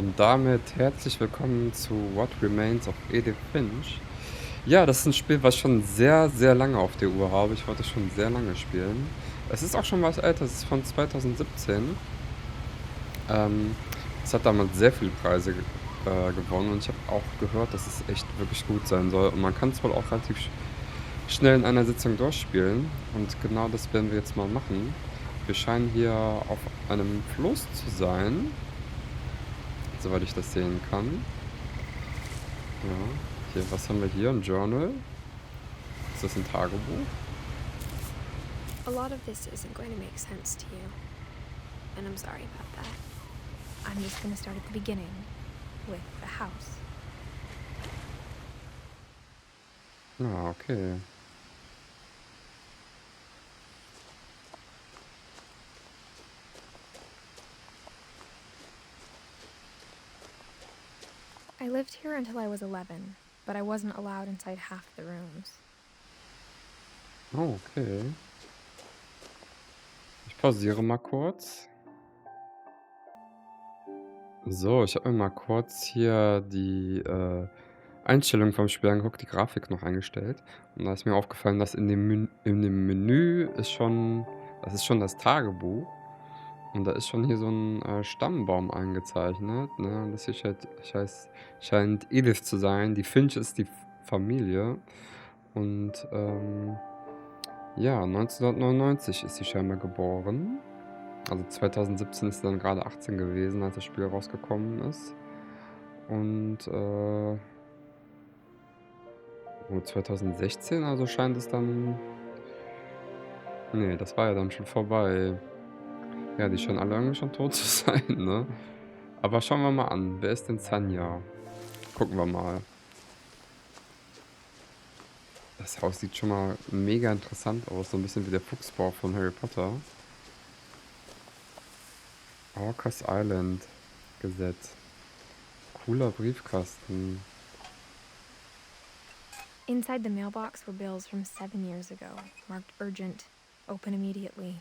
Und damit herzlich willkommen zu What Remains of Edith Finch. Ja, das ist ein Spiel, was ich schon sehr, sehr lange auf der Uhr habe. Ich wollte es schon sehr lange spielen. Es ist auch schon was älter, es ist von 2017. Ähm, Es hat damals sehr viele Preise gewonnen und ich habe auch gehört, dass es echt wirklich gut sein soll. Und man kann es wohl auch relativ schnell in einer Sitzung durchspielen. Und genau das werden wir jetzt mal machen. Wir scheinen hier auf einem Floß zu sein, soweit ich das sehen kann. Ja. Hier, was haben wir hier? Ein Journal? Ist das ein Tagebuch? A lot of this isn't going to make sense to you, and I'm sorry about that. I'm just going to start at the beginning with the house. Ah, okay. I lived here until I was 11, but I wasn't allowed inside half the rooms. Oh, okay. Ich pausiere mal kurz. So, ich habe mir mal kurz hier die Einstellungen vom Spiel angeguckt, die Grafik noch eingestellt. Und da ist mir aufgefallen, dass in dem Menü das ist schon das Tagebuch. Und da ist schon hier so ein Stammbaum eingezeichnet, ne? Und das hier scheint Edith zu sein. Die Finch ist die Familie. Und, ja, 1999 ist sie scheinbar geboren. Also 2017 ist sie dann gerade 18 gewesen, als das Spiel rausgekommen ist. Und, 2016, also scheint es dann, ne, das war ja dann schon vorbei. Ja, die scheinen alle irgendwie schon tot zu sein, ne? Aber schauen wir mal an. Wer ist denn Sanja? Gucken wir mal. Das Haus sieht schon mal mega interessant aus, so ein bisschen wie der Fuchsbau von Harry Potter. Orcas Island Gesetz. Cooler Briefkasten. Inside the mailbox were bills from 7 years ago, marked urgent, open immediately.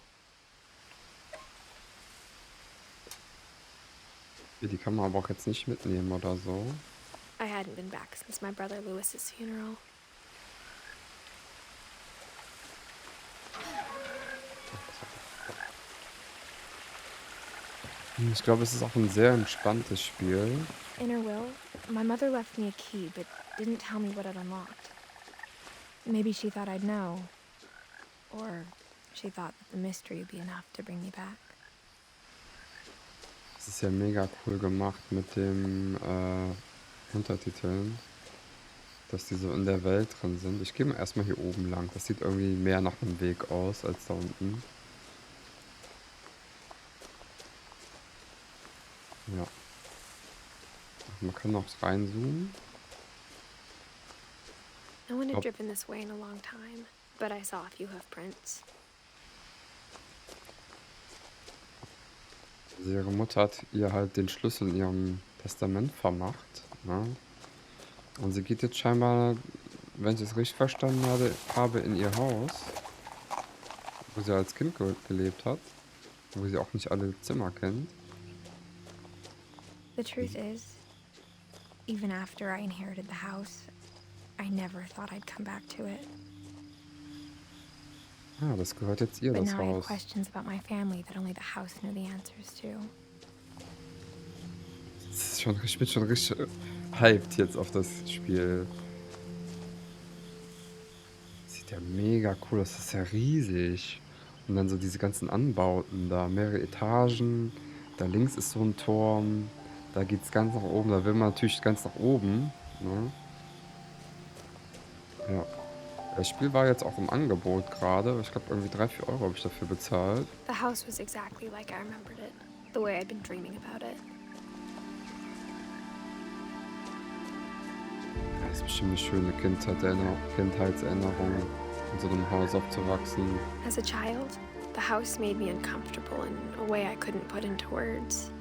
Die kann man aber auch jetzt nicht mitnehmen oder so. I hadn't been back since my brother Lewis's funeral. Ich glaube, es ist auch ein sehr entspanntes Spiel. In her will, my mother left me a key, but didn't tell me what it unlocked. Maybe she thought I'd know, or she thought that the mystery would be enough to bring me back. Das ist ja mega cool gemacht mit dem Untertiteln, dass die so in der Welt drin sind. Ich gehe mal erst mal hier oben lang. Das sieht irgendwie mehr nach einem Weg aus als da unten. Ja, man kann noch reinzoomen. No one had Ob driven this way in a long time, but I saw a few hoof prints. Also ihre Mutter hat ihr halt den Schlüssel in ihrem Testament vermacht, ne? Und sie geht jetzt scheinbar, wenn ich es richtig verstanden habe, in ihr Haus, wo sie als Kind gelebt hat, wo sie auch nicht alle Zimmer kennt. The truth is, even after I inherited the house, I never thought I'd come back to it. Ah, das gehört jetzt ihr, But das now I have Haus. questions about my family that only the house knew the answers to. Ich bin schon richtig hyped jetzt auf das Spiel. Sieht ja mega cool aus, das ist ja riesig. Und dann so diese ganzen Anbauten da, mehrere Etagen. Da links ist so ein Turm. Da geht's ganz nach oben. Da will man natürlich ganz nach oben, ne? Ja. Das Spiel war jetzt auch im Angebot gerade. Ich glaube, irgendwie 3, 4 Euro habe ich dafür bezahlt. The house was exactly like I remembered it, the way I'd been dreaming about it. Das ist bestimmt eine schöne Kindheitserinnerung, in so einem Haus aufzuwachsen. As a child, the house made me uncomfortable in a way I couldn't put into words.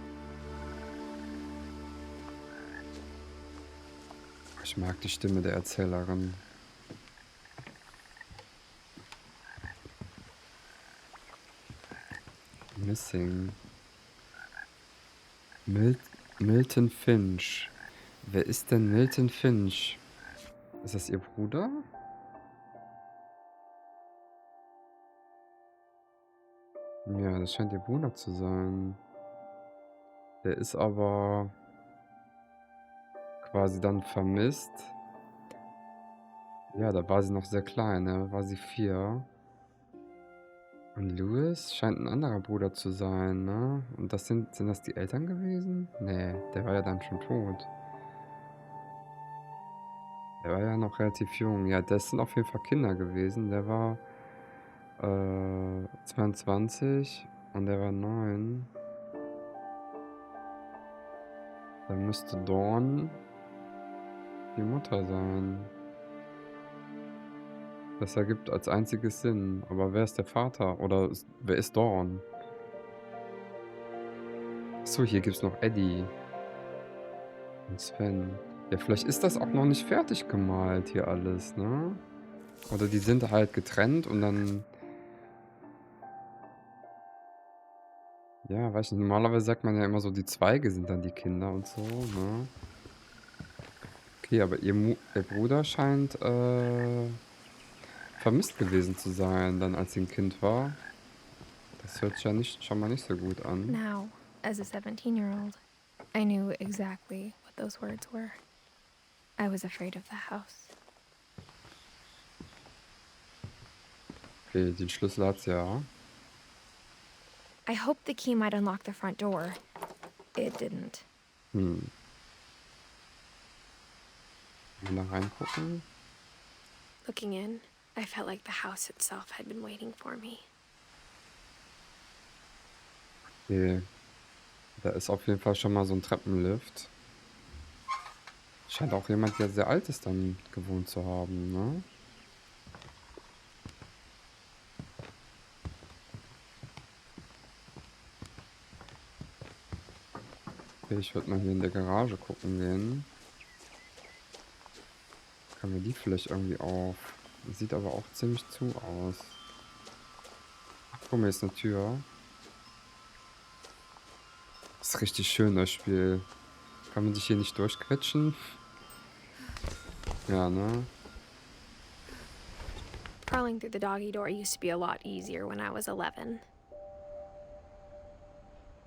Ich mag die Stimme der Erzählerin. Missing. Milk, Milton Finch. Wer ist denn Milton Finch? Ist das ihr Bruder? Ja, das scheint ihr Bruder zu sein. Der ist aber quasi dann vermisst. Ja, da war sie noch sehr klein, ne? War sie 4. Und Louis scheint ein anderer Bruder zu sein, ne? Und das sind das die Eltern gewesen? Ne, der war ja dann schon tot. Der war ja noch relativ jung. Ja, das sind auf jeden Fall Kinder gewesen. Der war 22 und der war 9. Dann müsste Dawn die Mutter sein. Das ergibt als einziges Sinn. Aber wer ist der Vater? Oder wer ist Dawn? Achso, hier gibt's noch Eddie und Sven. Ja, vielleicht ist das auch noch nicht fertig gemalt hier alles, ne? Oder die sind halt getrennt und dann, ja, weiß ich nicht, normalerweise sagt man ja immer so, die Zweige sind dann die Kinder und so, ne? Okay, aber ihr Bruder scheint vermisst gewesen zu sein, dann als sie ein Kind war. Das hört sich ja nicht, schon mal nicht so gut an. Now, as a 17-year-old, I knew exactly what those words were. I was afraid of the house. Okay, den Schlüssel hat's ja. I hoped the key might unlock the front door. It didn't. Hm. Mal da reingucken. Looking in, I felt like the house itself had been waiting for me. Okay, da ist auf jeden Fall schon mal so ein Treppenlift. Scheint auch jemand, der sehr alt ist, dann gewohnt zu haben, ne? Okay, ich würde mal hier in der Garage gucken gehen. Kann mir die vielleicht irgendwie auf? Sieht aber auch ziemlich zu aus. Ach, guck mal, hier ist eine Tür. Das ist richtig schön, das Spiel. Kann man sich hier nicht durchquetschen? Ja, ne? Crawling through the doggy door used to be a lot easier when I was 11.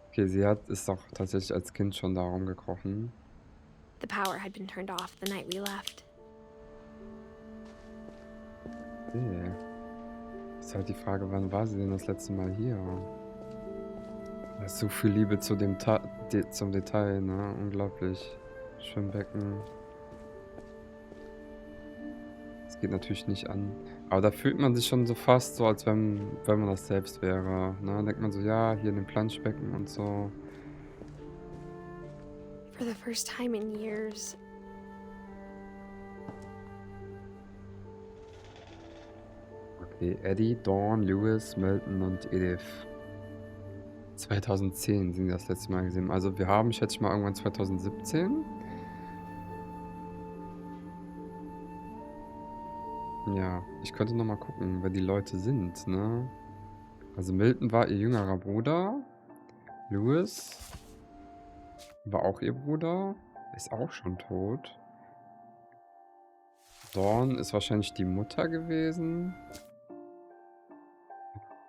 Okay, ist auch tatsächlich als Kind schon da rumgekrochen. The power had been turned off the night we left. Okay. Ist halt die Frage, wann war sie denn das letzte Mal hier? Da ist so viel Liebe zu dem zum Detail, ne? Unglaublich. Schwimmbecken. Das geht natürlich nicht an. Aber da fühlt man sich schon so fast so, als wenn man das selbst wäre. Ne? Denkt man so, ja, hier in dem Planschbecken und so. For the first time in years, Okay, Eddie, Dawn, Lewis, Milton und Edith. 2010 sind die das letzte Mal gesehen. Also wir haben, schätze ich mal, irgendwann 2017. Ja, ich könnte noch mal gucken, wer die Leute sind, ne? Also Milton war ihr jüngerer Bruder. Lewis war auch ihr Bruder. Ist auch schon tot. Dawn ist wahrscheinlich die Mutter gewesen.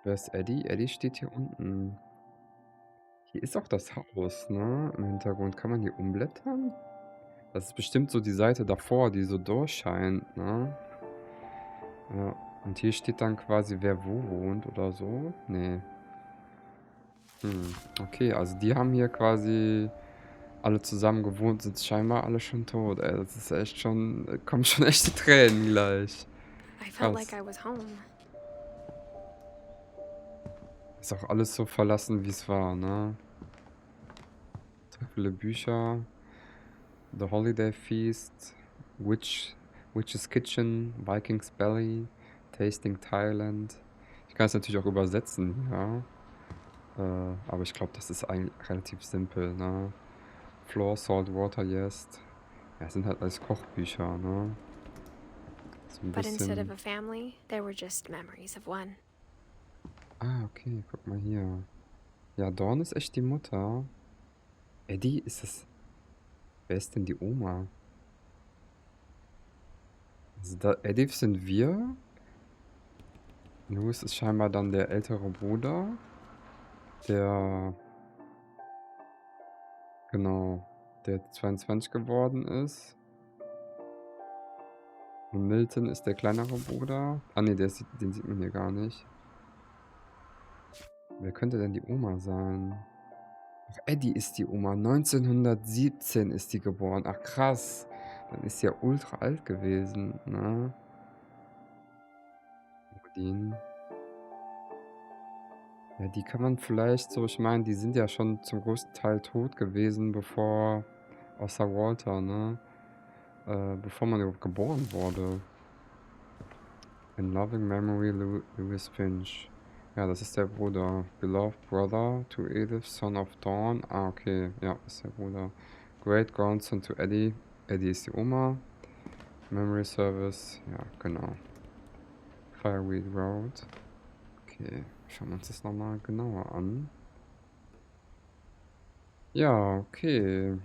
Wer ist Eddie? Eddie steht hier unten. Hier ist auch das Haus, ne? Im Hintergrund. Kann man hier umblättern? Das ist bestimmt so die Seite davor, die so durchscheint, ne? Ja. Und hier steht dann quasi, wer wo wohnt oder so. Nee. Okay, also die haben hier quasi alle zusammen gewohnt, sind scheinbar alle schon tot. Ey, das ist echt schon, kommen schon echte Tränen gleich. I felt like Krass. I was home. Ist auch alles so verlassen, wie es war, ne? So viele Bücher. The Holiday Feast, Witch's Kitchen, Viking's Belly, Tasting Thailand. Ich kann es natürlich auch übersetzen, ja. Aber ich glaube, das ist eigentlich relativ simpel, ne? Floor, Salt, Water, Yes. Ja, sind halt alles Kochbücher, ne? So ein But instead of bisschen. a family, there were just memories of one. Ah, okay, guck mal hier. Ja, Dawn ist echt die Mutter. Eddie, ist das. Wer ist denn die Oma? Also da Edith sind wir. Louis ist scheinbar dann der ältere Bruder, der, genau, der 22 geworden ist. Und Milton ist der kleinere Bruder. Ah ne, den sieht man hier gar nicht. Wer könnte denn die Oma sein? Ach, Eddie ist die Oma. 1917 ist die geboren. Ach krass. Dann ist sie ja ultra alt gewesen, ne? Odin. Ja, die kann man vielleicht so, ich meine, die sind ja schon zum größten Teil tot gewesen, bevor, außer Walter, ne? Bevor man überhaupt geboren wurde. In loving memory, Louis Finch. Ja, das ist der Bruder. Beloved brother to Edith, son of Dawn. Ah, okay. Ja, ist der Bruder. Great grandson to Eddie. Eddie ist die Oma. Memory Service. Ja, genau. Fireweed Road. Okay, schauen wir uns das nochmal genauer an. Ja, okay.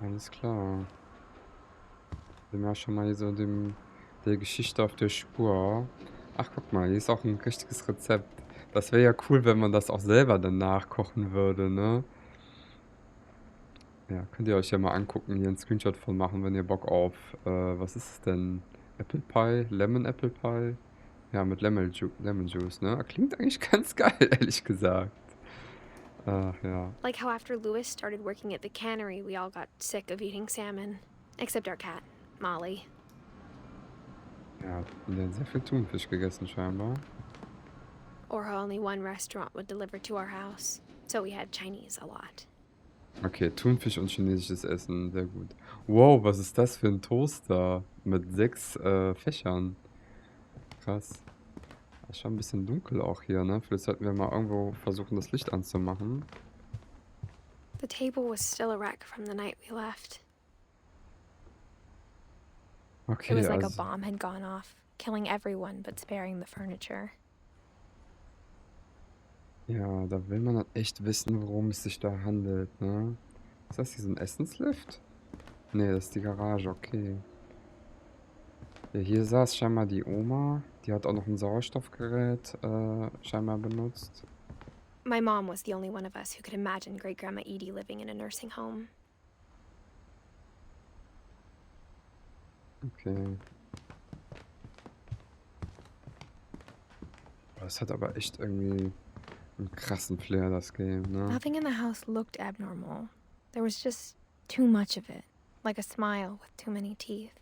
Alles klar. Sind wir schon mal hier so der Geschichte auf der Spur. Ach, guck mal, hier ist auch ein richtiges Rezept. Das wäre ja cool, wenn man das auch selber dann nachkochen würde, ne? Ja, könnt ihr euch ja mal angucken, hier 'n Screenshot von machen, wenn ihr Bock auf, was ist es denn? Apple Pie? Lemon Apple Pie? Ja, mit Lemon Juice, ne? Klingt eigentlich ganz geil, ehrlich gesagt. Ach ja. Like how after Louis started working at the cannery, we all got sick of eating salmon. Except our cat, Molly. Ja, der hat sehr viel Thunfisch gegessen scheinbar. Or how only one restaurant would deliver to our house. So we had Chinese a lot. Okay, Thunfisch und chinesisches Essen, sehr gut. Wow, was ist das für ein Toaster mit 6 Fächern. Krass. Ist schon ein bisschen dunkel auch hier, ne? Vielleicht sollten wir mal irgendwo versuchen, das Licht anzumachen. The table was still a wreck from the night we left. It Okay, was like a also bomb had gone off, killing everyone but sparing the furniture. ja, da will man halt echt wissen, worum es sich da handelt, ne? Ist das hier so 'n Essenslift? Ne, das ist die Garage, okay. Ja, hier saß scheinbar die Oma. Die hat auch noch 'n Sauerstoffgerät, scheinbar benutzt. My mom was the only one of us who could imagine Great Grandma Edie living in a nursing home. Okay. Boah, das hat aber echt irgendwie 'n krassen Flair, das Game, ne? Nothing in the house looked abnormal. There was just too much of it, like a smile with too many teeth.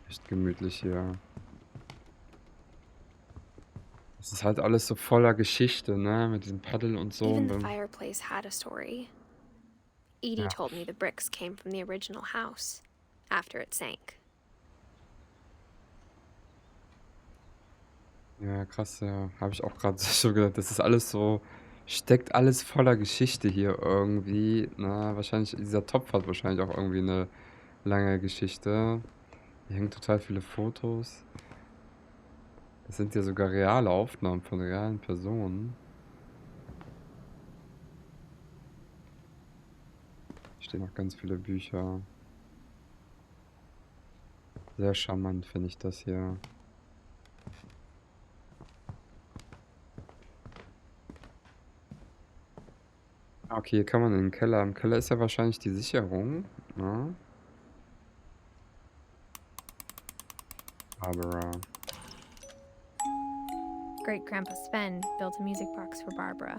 Echt gemütlich hier. Es ist halt alles so voller Geschichte, ne, mit diesem Paddel und so. Even Und the dann fireplace had a story. Edie ja, told me the bricks came from the original house after it sank. ja, krass, ja. Habe ich auch grad so gedacht, das ist alles so steckt alles voller Geschichte hier irgendwie, ne? Wahrscheinlich dieser Topf hat wahrscheinlich auch irgendwie 'ne lange Geschichte. Hier hängen total viele Fotos. Das sind ja sogar reale Aufnahmen von realen Personen. Hier stehen noch ganz viele Bücher. Sehr charmant finde ich das hier. Ah, okay, hier kann man in den Keller. Im Keller ist ja wahrscheinlich die Sicherung, ne? Barbara. Great Grandpa Sven built a music box for Barbara,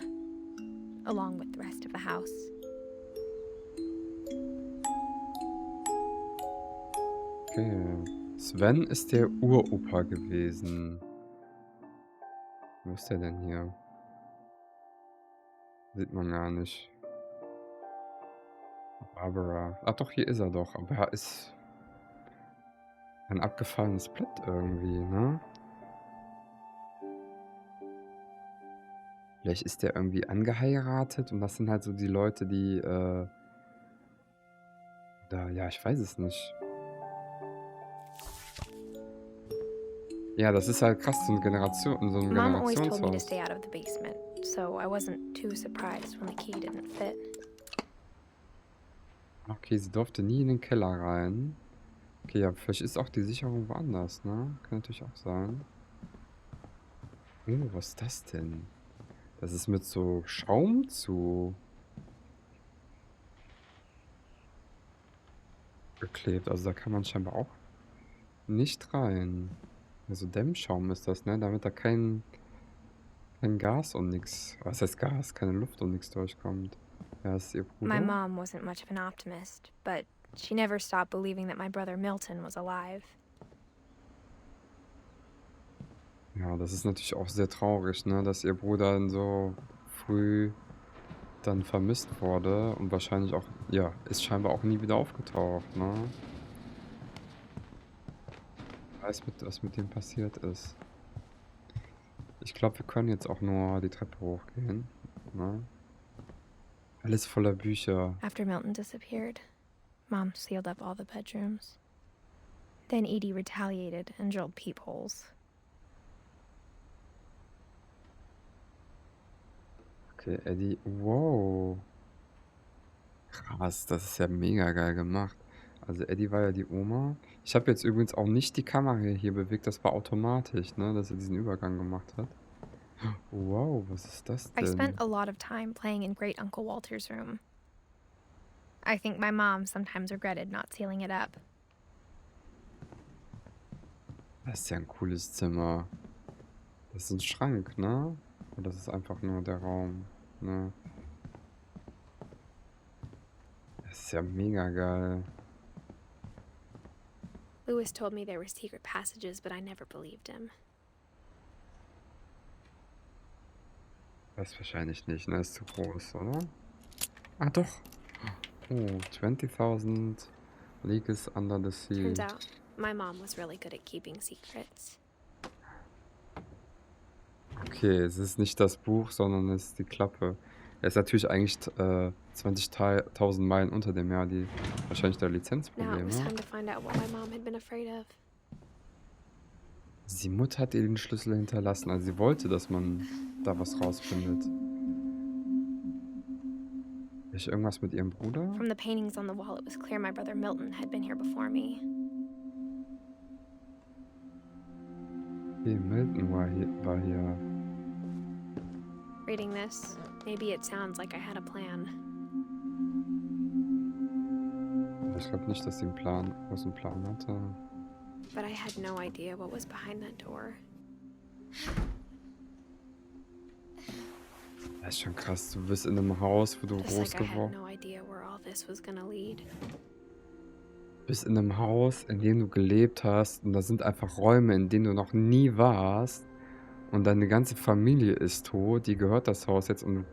along with the rest of the house. Okay. Sven ist der Uropa gewesen. Wo ist der denn hier? Sieht man gar nicht. Barbara. Ach doch, hier ist er doch. Aber er ist ein abgefallenes Blatt irgendwie, ne? Vielleicht ist der irgendwie angeheiratet und das sind halt so die Leute, die, da ja, ich weiß es nicht. Ja, das ist halt krass, so 'n Mom always told me to stay Generationshaus. out of the basement, so I wasn't too surprised when the key didn't fit. Okay, sie durfte nie in den Keller rein. Okay, ja, vielleicht ist auch die Sicherung woanders, ne? Kann natürlich auch sein. Oh, was ist das denn? Das ist mit so Schaum zugeklebt. Also, da kann man scheinbar auch nicht rein. Also, Dämmschaum ist das, ne? Damit da kein Gas und nix, was heißt Gas? Keine Luft und nix durchkommt. Ja, ist ihr My Bruder? mom wasn't much of an optimist, but she never stopped believing that my brother Milton was alive. Ja, das ist natürlich auch sehr traurig, ne, dass ihr Bruder dann so früh dann vermisst wurde und wahrscheinlich auch ja, ist scheinbar auch nie wieder aufgetaucht, ne? Weiß mit was mit dem passiert ist. Ich glaube, wir können jetzt auch nur die Treppe hochgehen, ne? Alles voller Bücher. After Milton disappeared, Mom sealed up all the bedrooms. Then Edie retaliated and drilled peepholes. Okay, Eddie wow. Krass, das ist ja mega geil gemacht. Also, Eddie war ja die Oma. Ich habe jetzt übrigens auch nicht die Kamera hier bewegt, das war automatisch, ne, dass er diesen Übergang gemacht hat. Wow, was ist das I spent denn? a lot of time playing in Great Uncle Walter's room. I think my mom sometimes regretted not sealing it up. Das ist ja 'n cooles Zimmer. Das ist 'n Schrank, ne? Oder das ist einfach nur der Raum, ne? Das ist ja mega geil. Lewis told me there were secret passages, but I never believed him. Das wahrscheinlich nicht, ne? Ist zu groß, oder? Ah, doch. Oh, 20.000 Leagues Under the Turns Sea. out, my mom was really good at keeping secrets. Okay, es ist nicht das Buch, sondern es ist die Klappe. Er ist natürlich eigentlich 20.000 Meilen unter dem Meer, die wahrscheinlich da Now it was Lizenzprobleme. time to find out what my mom had been afraid of. Die Mutter hat ihr den Schlüssel hinterlassen. Also, sie wollte, dass man da was rausfindet. Vielleicht irgendwas mit ihrem Bruder? From the paintings on the wall, it was clear my brother Milton had been here before me. Okay, Milton war hier. Reading this, maybe it sounds like I had a plan. Aber ich glaube nicht, dass sie 'n großen Plan hatte. But I had no idea what was behind that door. Das ist schon krass. Du bist in 'nem Haus, wo du Just groß like I had geworden no idea where all this was gonna lead. bist in 'nem Haus, in dem du gelebt hast und da sind einfach Räume, in denen du noch nie warst und deine ganze Familie ist tot, die gehört das Haus jetzt und du,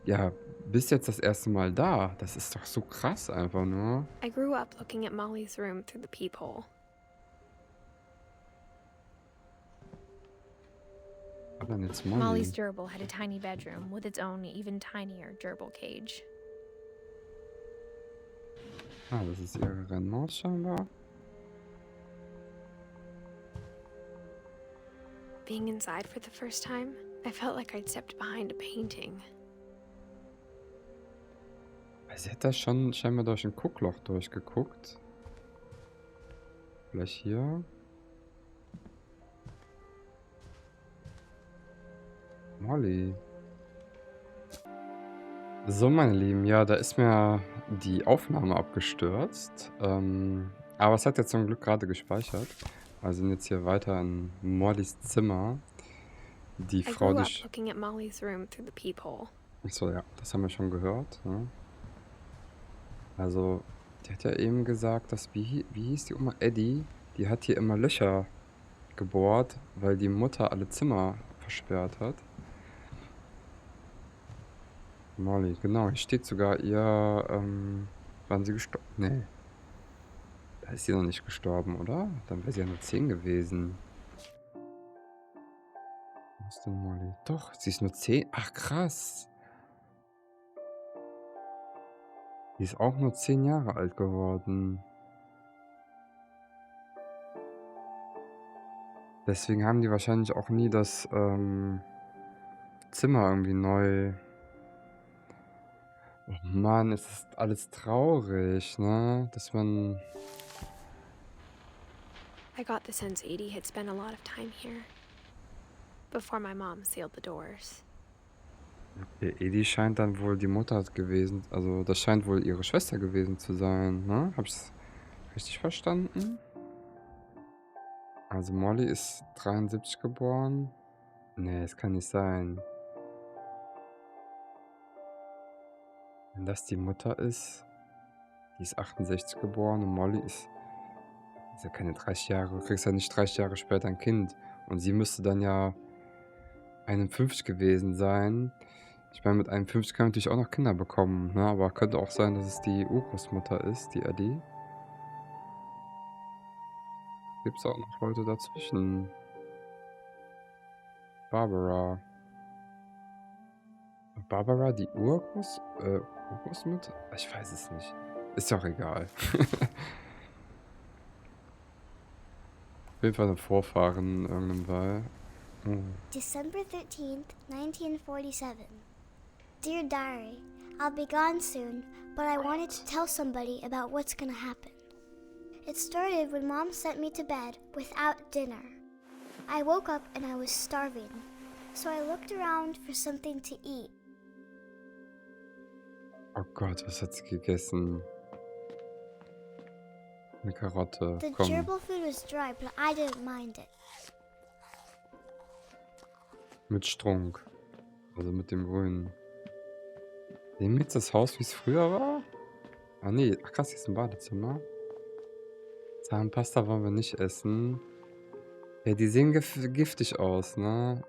ja, bist jetzt das erste Mal da. Das ist doch so krass einfach nur. I grew up looking at Molly's room through the peephole. Was war denn jetzt Molly's Molly? gerbil had a tiny bedroom with its own, even tinier gerbil cage. Ah, das ist ihre Rennmaus scheinbar. Being inside for the first time, I felt like I'd stepped behind a painting. Sie hat da schon scheinbar durch 'n Guckloch durchgeguckt. Vielleicht hier? Molly. So, meine Lieben, ja, da ist mir die Aufnahme abgestürzt. Aber es hat jetzt zum Glück gerade gespeichert. Wir sind jetzt hier weiter in Mollys Zimmer. Die I Frau grew up durch. looking at Molly's room through the peephole. Achso, ja, das haben wir schon gehört. Ja. Also, die hat ja eben gesagt, dass, wie hieß die Oma? Eddie, die hat hier immer Löcher gebohrt, weil die Mutter alle Zimmer versperrt hat. Molly, genau, hier steht sogar ihr, wann sie gestorben. Nee, da ist sie noch nicht gestorben, oder? Dann wäre sie ja nur 10 gewesen. Wo ist denn Molly? Doch, sie ist nur 10. Ach, krass. Die ist auch nur 10 Jahre alt geworden. Deswegen haben die wahrscheinlich auch nie das Zimmer irgendwie neu. Oh Mann, es ist alles traurig, ne? Dass man. I got the sense Edie had spent a lot of time here before my mom sealed the doors. Okay, Edith scheint dann wohl die Mutter gewesen. Also, das scheint wohl ihre Schwester gewesen zu sein, ne? Habe ich's richtig verstanden? Also, Molly ist 73 geboren. Ne, es kann nicht sein. Wenn das die Mutter ist, die ist 68 geboren und Molly ist ja keine 30 Jahre. Du kriegst ja nicht 30 Jahre später ein Kind. Und sie müsste dann ja 51 gewesen sein. Ich meine, mit 51 kann man natürlich auch noch Kinder bekommen, ne? Aber könnte auch sein, dass es die Urgroßmutter ist, die Eddie. Gibt's auch noch Leute dazwischen? Barbara. Barbara, die Urgroßmutter? Ich weiß es nicht. Ist doch egal. Auf jeden Fall 'ne Vorfahren in irgendeinem Fall. Oh. December 13th, 1947. Dear Diary, I'll be gone soon, but I wanted to tell somebody about what's gonna happen. It started when Mom sent me to bed without dinner. I woke up and I was starving, so I looked around for something to eat. Oh Gott, was hat sie gegessen? 'Ne Karotte. The Komm. gerbil food was dry, but I didn't mind it. Mit Strunk. Also mit dem Grünen. Nehmen wir jetzt das Haus, wie es früher war? Ah ne, ach krass, hier ist 'n Badezimmer. Zahnpasta wollen wir nicht essen. Ja, die sehen giftig aus, ne?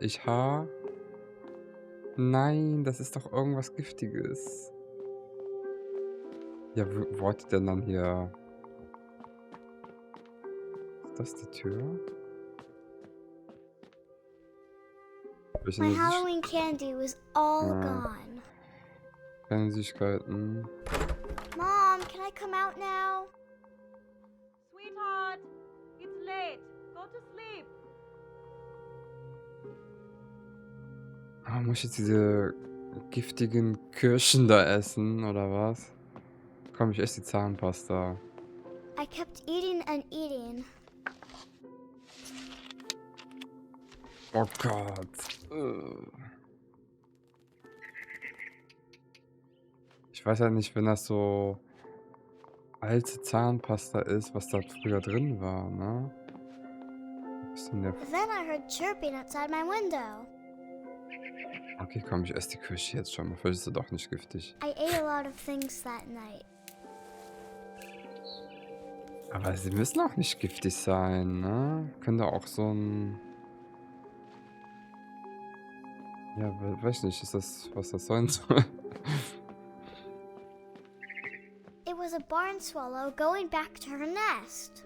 Nein, das ist doch irgendwas Giftiges. Ja, wo hat die denn dann hier? Ist das die Tür? Welche My Süß Halloween candy was all Ah. gone. keine Süßigkeiten. Mom, can I come out now? Sweetheart, it's late. Go to sleep. Ah, muss ich jetzt diese giftigen Kirschen da essen, oder was? Komm, ich esse die Zahnpasta. I kept eating and eating. Oh Gott. Ich weiß halt nicht, wenn das so alte Zahnpasta ist, was da früher drin war, ne? Was ist denn der Then I heard chirping outside my window. Okay, komm, ich esse die Kirsche jetzt schon mal. Vielleicht ist sie doch nicht giftig. I ate a lot of things that night. Aber sie müssen auch nicht giftig sein, ne? Könnte auch so ein... Ja, weiß nicht, ist das, was das sein soll? It was a barn swallow going back to her nest.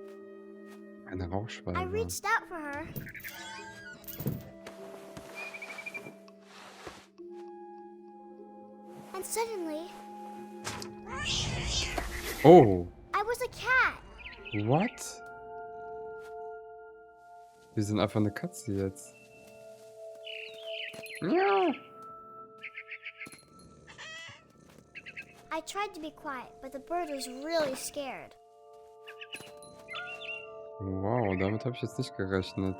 Eine I Rauchschwalbe. reached out for her. And suddenly, Oh, I was a cat. what? Wir sind einfach eine Katze jetzt. Ja. I tried to be quiet, but the bird was really scared. Wow, damit habe ich jetzt nicht gerechnet.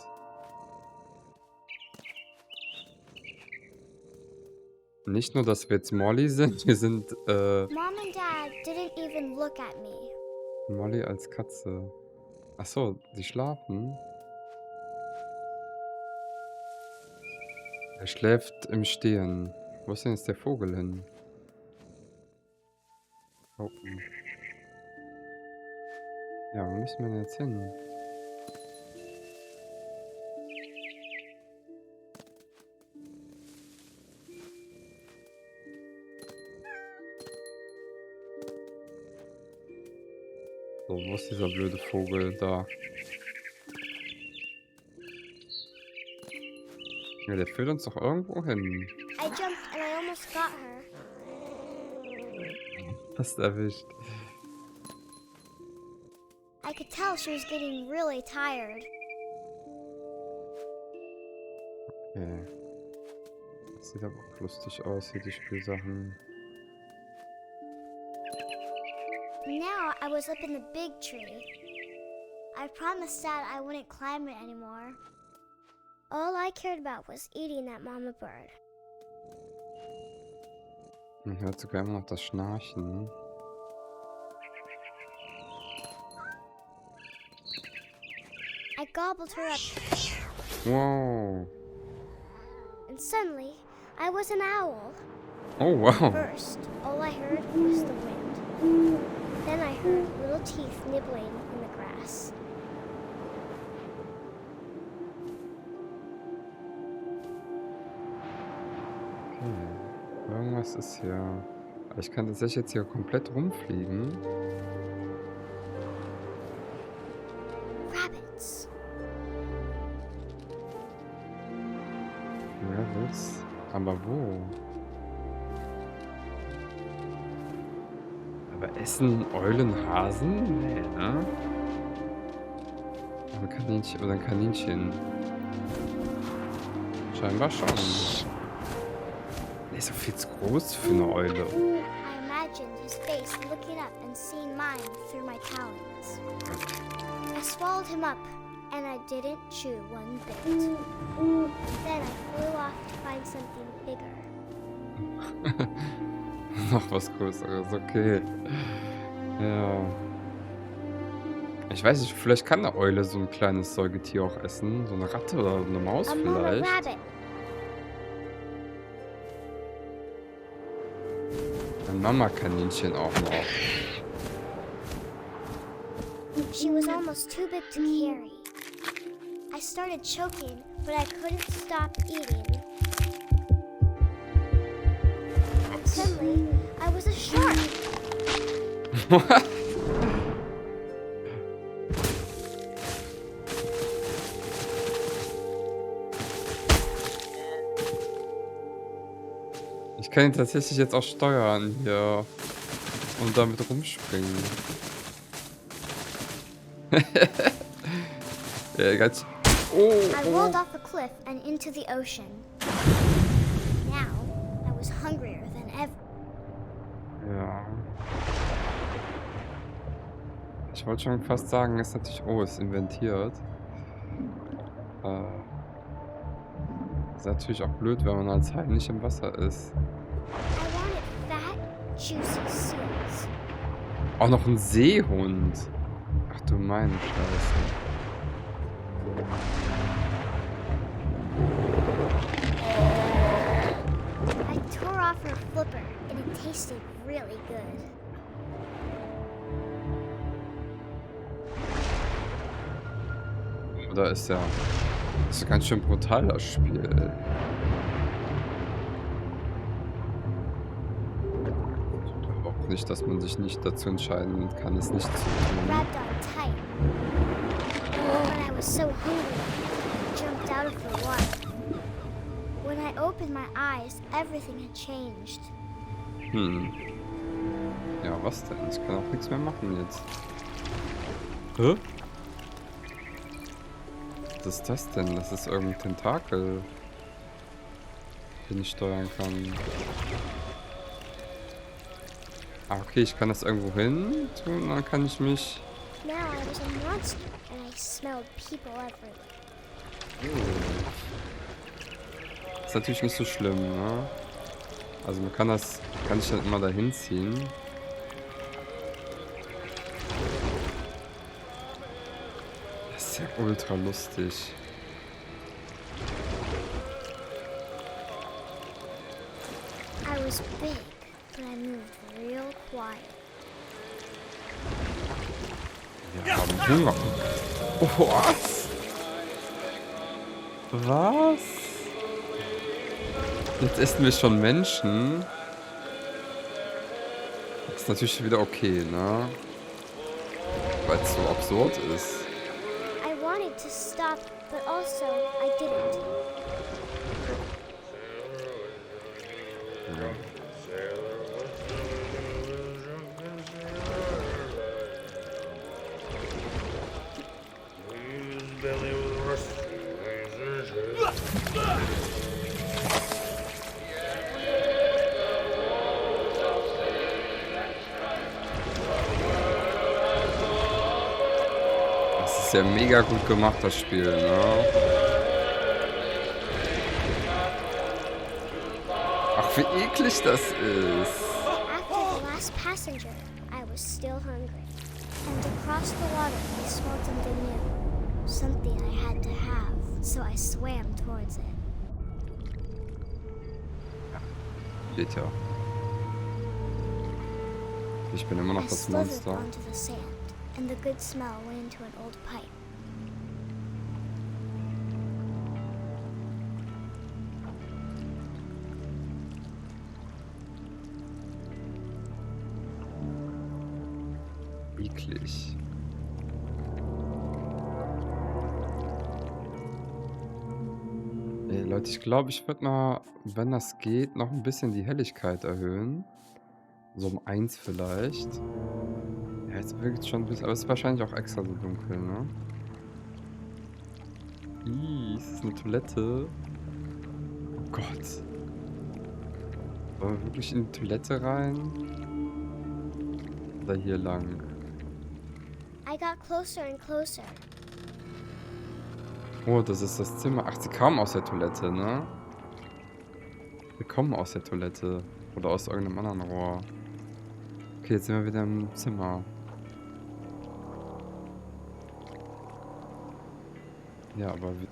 Nicht nur, dass wir jetzt Molly sind, wir sind Mom and Dad didn't even look at me. Molly als Katze. Ach so, die schlafen. Er schläft im Stehen. Wo ist denn jetzt der Vogel hin? Oh. Ja, wo müssen wir denn jetzt hin? So, wo ist dieser blöde Vogel da? Ja, der führt uns doch irgendwo hin. I jumped and I almost got her. Hast erwischt. I could tell she was getting really tired. Okay. Das sieht aber auch lustig aus, hier die Spielsachen. Now I was up in the big tree. I promised Dad I wouldn't climb it anymore. All I cared about was eating that mama bird. Man hört sogar immer noch das Schnarchen. I gobbled her up, Wow. and suddenly I was an owl. Oh, wow. First, all I heard was the wind. Then I heard little teeth nibbling in the grass. Okay. Irgendwas ist hier. Ich kann tatsächlich jetzt hier komplett rumfliegen. Rabbits. Rabbits. Aber wo? Aber essen Eulen Hasen? Nee, ne? Oder Kaninchen, oder ein Kaninchen. Scheinbar schon. Der ist doch viel zu groß für eine Eule. I imagined his face looking up and seeing mine through my talons. I swallowed him up, and I didn't chew one bit. Then I flew off to find something bigger. Noch was Größeres, okay. Ja. Ich weiß nicht, vielleicht kann eine Eule so ein kleines Säugetier auch essen. So eine Ratte oder eine Maus A mama vielleicht. rabbit. Ein Mama-Kaninchen auch noch. She was almost too big to carry. I started choking, but I couldn't stop eating. And suddenly, I was a shark. What? Ich kann ihn tatsächlich jetzt auch steuern hier und damit rumspringen. Ja, ganz. Oh, I rolled off a cliff and into the ocean. Now, I was hungrier than ever. Ja. Ich wollte schon fast sagen, ist natürlich. Oh, ist inventiert. Ist natürlich auch blöd, wenn man als Hai nicht im Wasser ist. I wanted fat, juicy seals. Auch noch ein Seehund. Ach du meine Scheiße. I tore off her flipper, and it tasted really good. Oder ist ja. Das ist ein ganz schön brutal, das Spiel. Auch nicht, dass man sich nicht dazu entscheiden kann, es nicht zu tun. Grabbed on tight. But I was so hungry, I jumped out of the water. When I opened my eyes, everything had changed. Ja, was denn? Ich kann auch nichts mehr machen jetzt. Hä? Was ist das denn? Das ist irgendein Tentakel, den ich steuern kann. Ah, okay, ich kann das irgendwo hin tun und dann kann ich mich. Now I was a monster, and I smelled people everywhere. Ist natürlich nicht so schlimm, ne? Also man kann sich dann immer dahin ziehen. Das ist ja ultra lustig. I was big, but I moved real quiet. Wir haben Hunger. Oh, was? Was? Jetzt essen wir schon Menschen. Das ist natürlich wieder okay, ne? Weil es so absurd ist. I wanted to stop, but also I didn't. ist ja mega gut gemacht, das Spiel, ne? Ach, wie eklig das ist. After the last passenger, I was still hungry. And across the water, I smelled something new. Something I had to have, so I swam towards it. Geht ja. Ich bin immer noch I das slithered Monster. onto the sand, and the good smell went into an old pipe. Eklig. Ey, Leute, ich glaube, ich würde mal, wenn das geht, noch ein bisschen die Helligkeit erhöhen. So um 1 vielleicht. Ja, jetzt wirkt es schon ein bisschen, aber es ist wahrscheinlich auch extra so dunkel, ne? Ist das eine Toilette? Oh Gott. Wollen wir wirklich in die Toilette rein? Oder hier lang? I got closer and closer. Oh, das ist das Zimmer. Ach, sie kamen aus der Toilette, ne? Wir kommen aus der Toilette. Oder aus irgendeinem anderen Rohr. Okay, jetzt sind wir wieder im Zimmer. Ja, aber wie...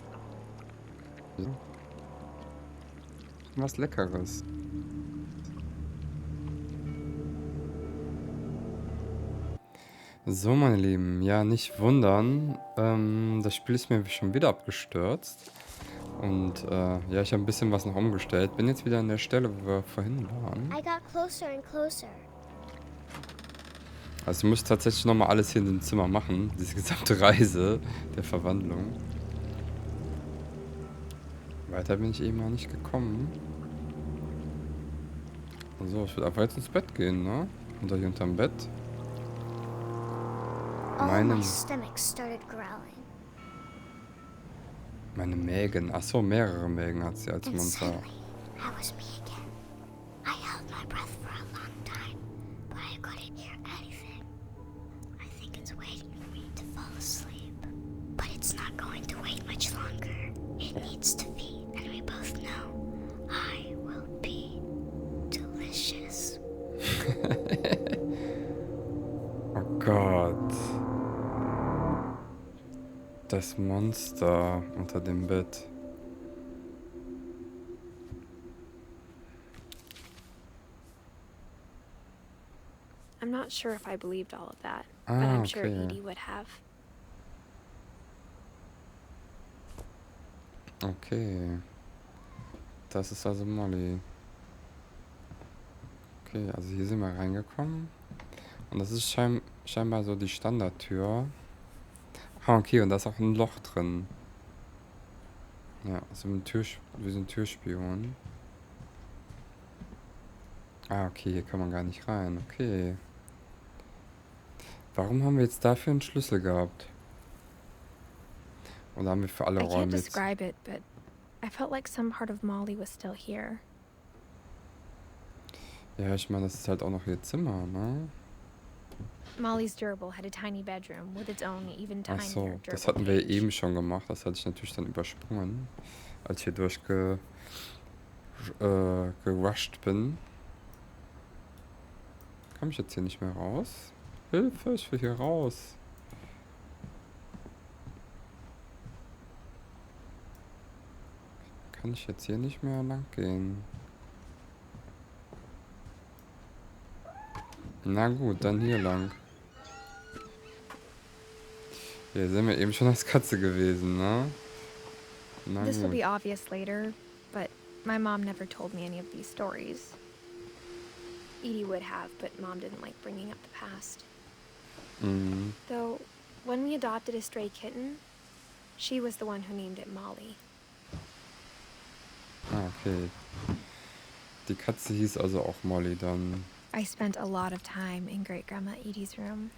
Was Leckeres. So, meine Lieben, ja, nicht wundern. Das Spiel ist mir schon wieder abgestürzt. Und ja, ich habe ein bisschen was noch umgestellt. Bin jetzt wieder an der Stelle, wo wir vorhin waren. I got closer and closer. Also ich muss tatsächlich nochmal alles hier in dem Zimmer machen. Diese gesamte Reise der Verwandlung. Weiter bin ich eben noch nicht gekommen. So, ich würde einfach jetzt ins Bett gehen, ne? Oder hier unterm Bett. My stomach started growling. Meine Mägen. Achso, mehrere Mägen hat sie als And Monster. suddenly, I was me again. I held my breath for a long time, but I couldn't hear anything. I think it's waiting for me to fall asleep. But it's not going to wait much longer. It needs to feed, and we both know I will be delicious. Oh Gott. Das Monster unter dem Bett. I'm not sure if I believed all of that, but I'm sure Okay. Edie would have. Okay. Das ist also Molly. Okay, also hier sind wir reingekommen. Und das ist scheinbar so die Standardtür. Ah, okay, und da ist auch ein Loch drin. Ja, also wir sind Türspion. Ah, okay, hier kann man gar nicht rein. Okay. Warum haben wir jetzt dafür einen Schlüssel gehabt? Oder haben wir für alle I can't Räume jetzt... describe it, but I felt like some part of Molly was still here. Ja, ich meine, das ist halt auch noch ihr Zimmer, ne? Molly's gerbil had a tiny bedroom with its own even Ach tinier so, gerbil das hatten wir cage. eben schon gemacht. Das hatte ich natürlich dann übersprungen, als ich hier gerusht bin. Komme ich jetzt hier nicht mehr raus? Hilfe, ich will hier raus. Kann ich jetzt hier nicht mehr lang gehen? Na gut, dann hier lang. Hier sind wir eben schon als Katze gewesen, ne? Na This will gut. be obvious later, but my mom never told me any of these stories. Edie would have, but Mom didn't like bringing up the past. Mhm. Though, when we adopted a stray kitten, she was the one who named it Molly. Ah, okay. Die Katze hieß also auch Molly dann. I spent a lot of time in Great Grandma Edie's room.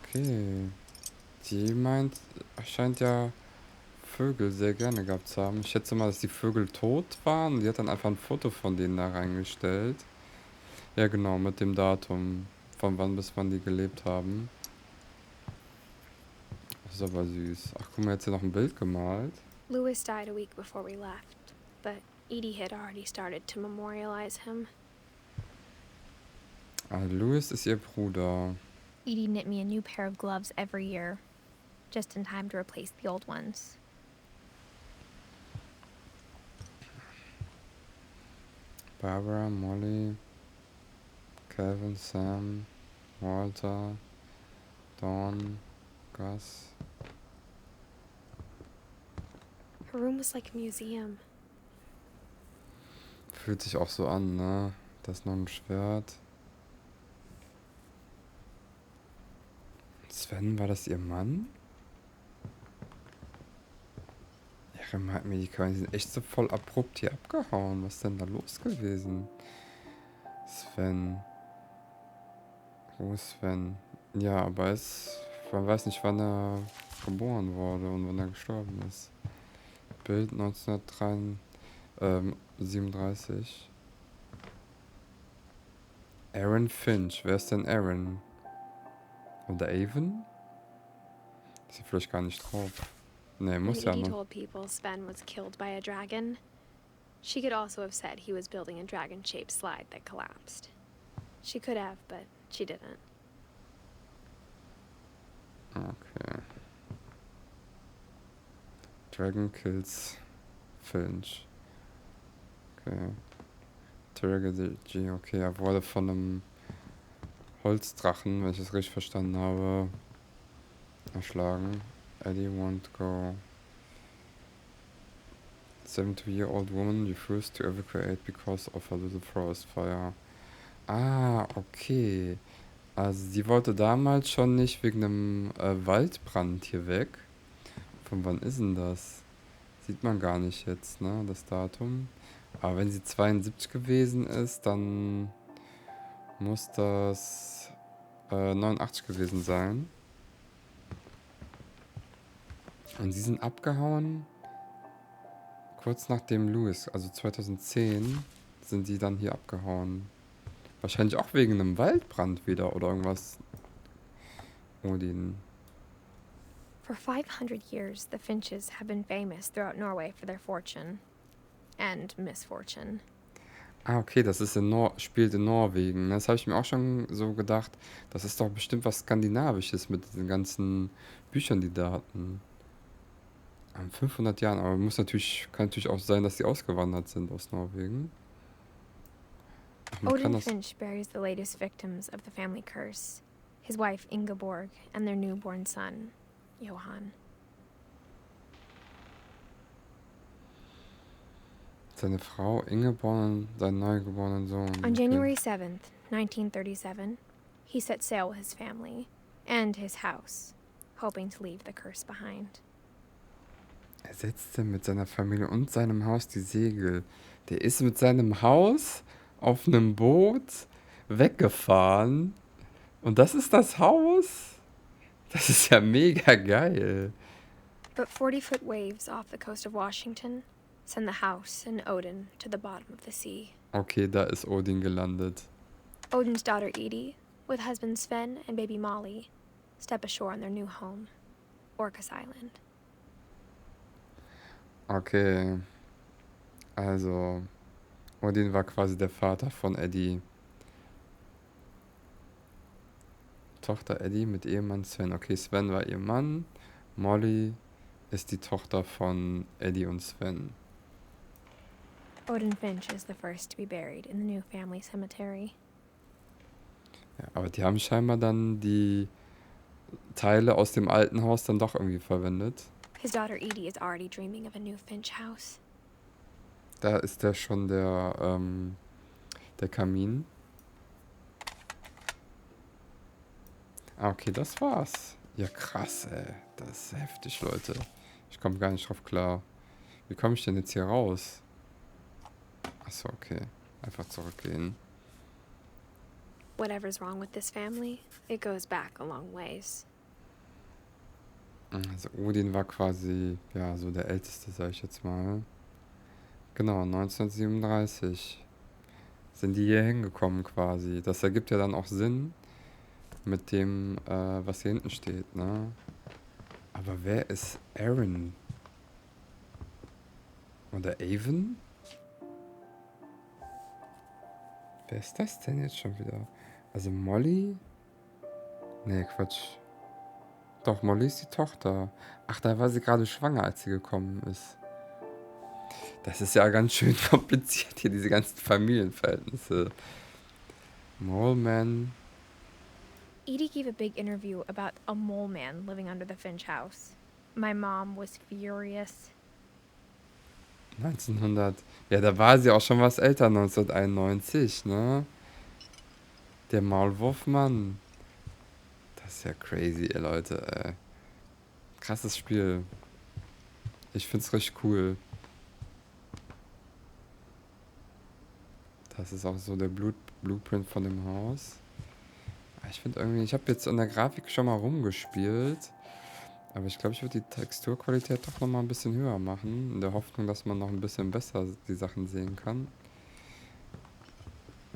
Okay. Die scheint ja Vögel sehr gerne gehabt zu haben. Ich schätze mal, dass die Vögel tot waren. Die hat dann einfach ein Foto von denen da reingestellt. Ja, genau, mit dem Datum, von wann bis wann die gelebt haben. Das ist aber süß. Ach, guck mal, jetzt hier noch ein Bild gemalt. Louis died a week before we left, but Edie had already started to memorialize him. Ah, Louis ist ihr Bruder. Edie knit me a new pair of gloves every year, just in time to replace the old ones. Barbara, Molly, Calvin, Sam, Walter, Dawn, Gus. Her room was like a museum. Fühlt sich auch so an, ne? Da ist noch ein Schwert. Sven, war das ihr Mann? Ja, die sind echt so voll abrupt hier abgehauen. Was ist denn da los gewesen? Sven. Wo ist Sven? Ja, aber man weiß nicht, wann er geboren wurde und wann er gestorben ist. Bild 1937. Aaron Finch. Wer ist denn Aaron? Oder Avon? Ist hier vielleicht gar nicht drauf. Ne, When muss ja Edie noch. told people Sven was killed by a dragon, she could also have said he was building a dragon-shaped slide that collapsed. She could have, but she didn't. Okay. Dragon kills Finch. Okay. Tragedy, okay, er wurde von einem Holzdrachen, wenn ich es richtig verstanden habe, erschlagen. Eddie won't go. 70-year-old woman refused to evacuate because of a little forest fire. Ah, okay. Also sie wollte damals schon nicht wegen einem Waldbrand hier weg. Von wann ist denn das? Sieht man gar nicht jetzt, ne, das Datum. Aber wenn sie 72 gewesen ist, dann muss das 89 gewesen sein. Und sie sind abgehauen kurz nachdem Louis, also 2010, sind die dann hier abgehauen. Wahrscheinlich auch wegen einem Waldbrand wieder oder irgendwas. Odin. For 500 years, the Finches have been famous throughout Norway for their fortune. And misfortune. Ah, okay, das ist spielt in Norwegen. Das habe ich mir auch schon so gedacht. Das ist doch bestimmt was Skandinavisches mit den ganzen Büchern, die da hatten. 500 Jahren, aber kann natürlich auch sein, dass sie ausgewandert sind aus Norwegen. Ach, man kann Odin das. Finch buries the latest victims of the family curse, his wife Ingeborg and their newborn son, Johann. Seine Frau Ingeborg und seinen neugeborenen Sohn. On January 7th, 1937, he set sail with his family and his house, hoping to leave the curse behind. Er setzte mit seiner Familie und seinem Haus die Segel. Der ist mit seinem Haus auf einem Boot weggefahren. Und das ist das Haus? Das ist ja mega geil. But 40-foot waves off the coast of Washington send the house and Odin to the bottom of the sea. Okay, da ist Odin gelandet. Odin's daughter Edie, with husband Sven and baby Molly, step ashore on their new home, Orcas Island. Okay. Also, Odin war quasi der Vater von Eddie. Tochter Eddie mit Ehemann Sven. Okay, Sven war ihr Mann. Molly ist die Tochter von Eddie und Sven. Odin Finch is the first to be buried in the new family cemetery. Ja, aber die haben scheinbar dann die Teile aus dem alten Haus dann doch irgendwie verwendet. His daughter Edie is already dreaming of a new Finch house. Da ist ja schon der Kamin. Ah, okay, das war's. Ja, krass, ey. Das ist heftig, Leute. Ich komme gar nicht drauf klar. Wie komme ich denn jetzt hier raus? Achso, okay. Einfach zurückgehen. Whatever's wrong with this family, it goes back a long ways. Also Odin war quasi, ja, so der Älteste, sag ich jetzt mal. Genau, 1937 sind die hier hingekommen quasi. Das ergibt ja dann auch Sinn mit dem, was hier hinten steht, ne? Aber wer ist Aaron? Oder Avon? Wer ist das denn jetzt schon wieder? Also Molly? Nee, Quatsch. Doch, Molly ist die Tochter. Ach, da war sie gerade schwanger, als sie gekommen ist. Das ist ja ganz schön kompliziert hier, diese ganzen Familienverhältnisse. Mole Man. Edie gave a big interview about a mole man living under the Finch house. My mom was furious. 1900. Ja, da war sie auch schon was älter, 1991, ne? Der Maulwurfmann. Das ist ja crazy, ey, Leute, ey. Krasses Spiel. Ich find's richtig cool. Das ist auch so der Blueprint von dem Haus. Ich finde irgendwie, ich habe jetzt an der Grafik schon mal rumgespielt. Aber ich glaube, ich würde die Texturqualität doch nochmal ein bisschen höher machen. In der Hoffnung, dass man noch ein bisschen besser die Sachen sehen kann.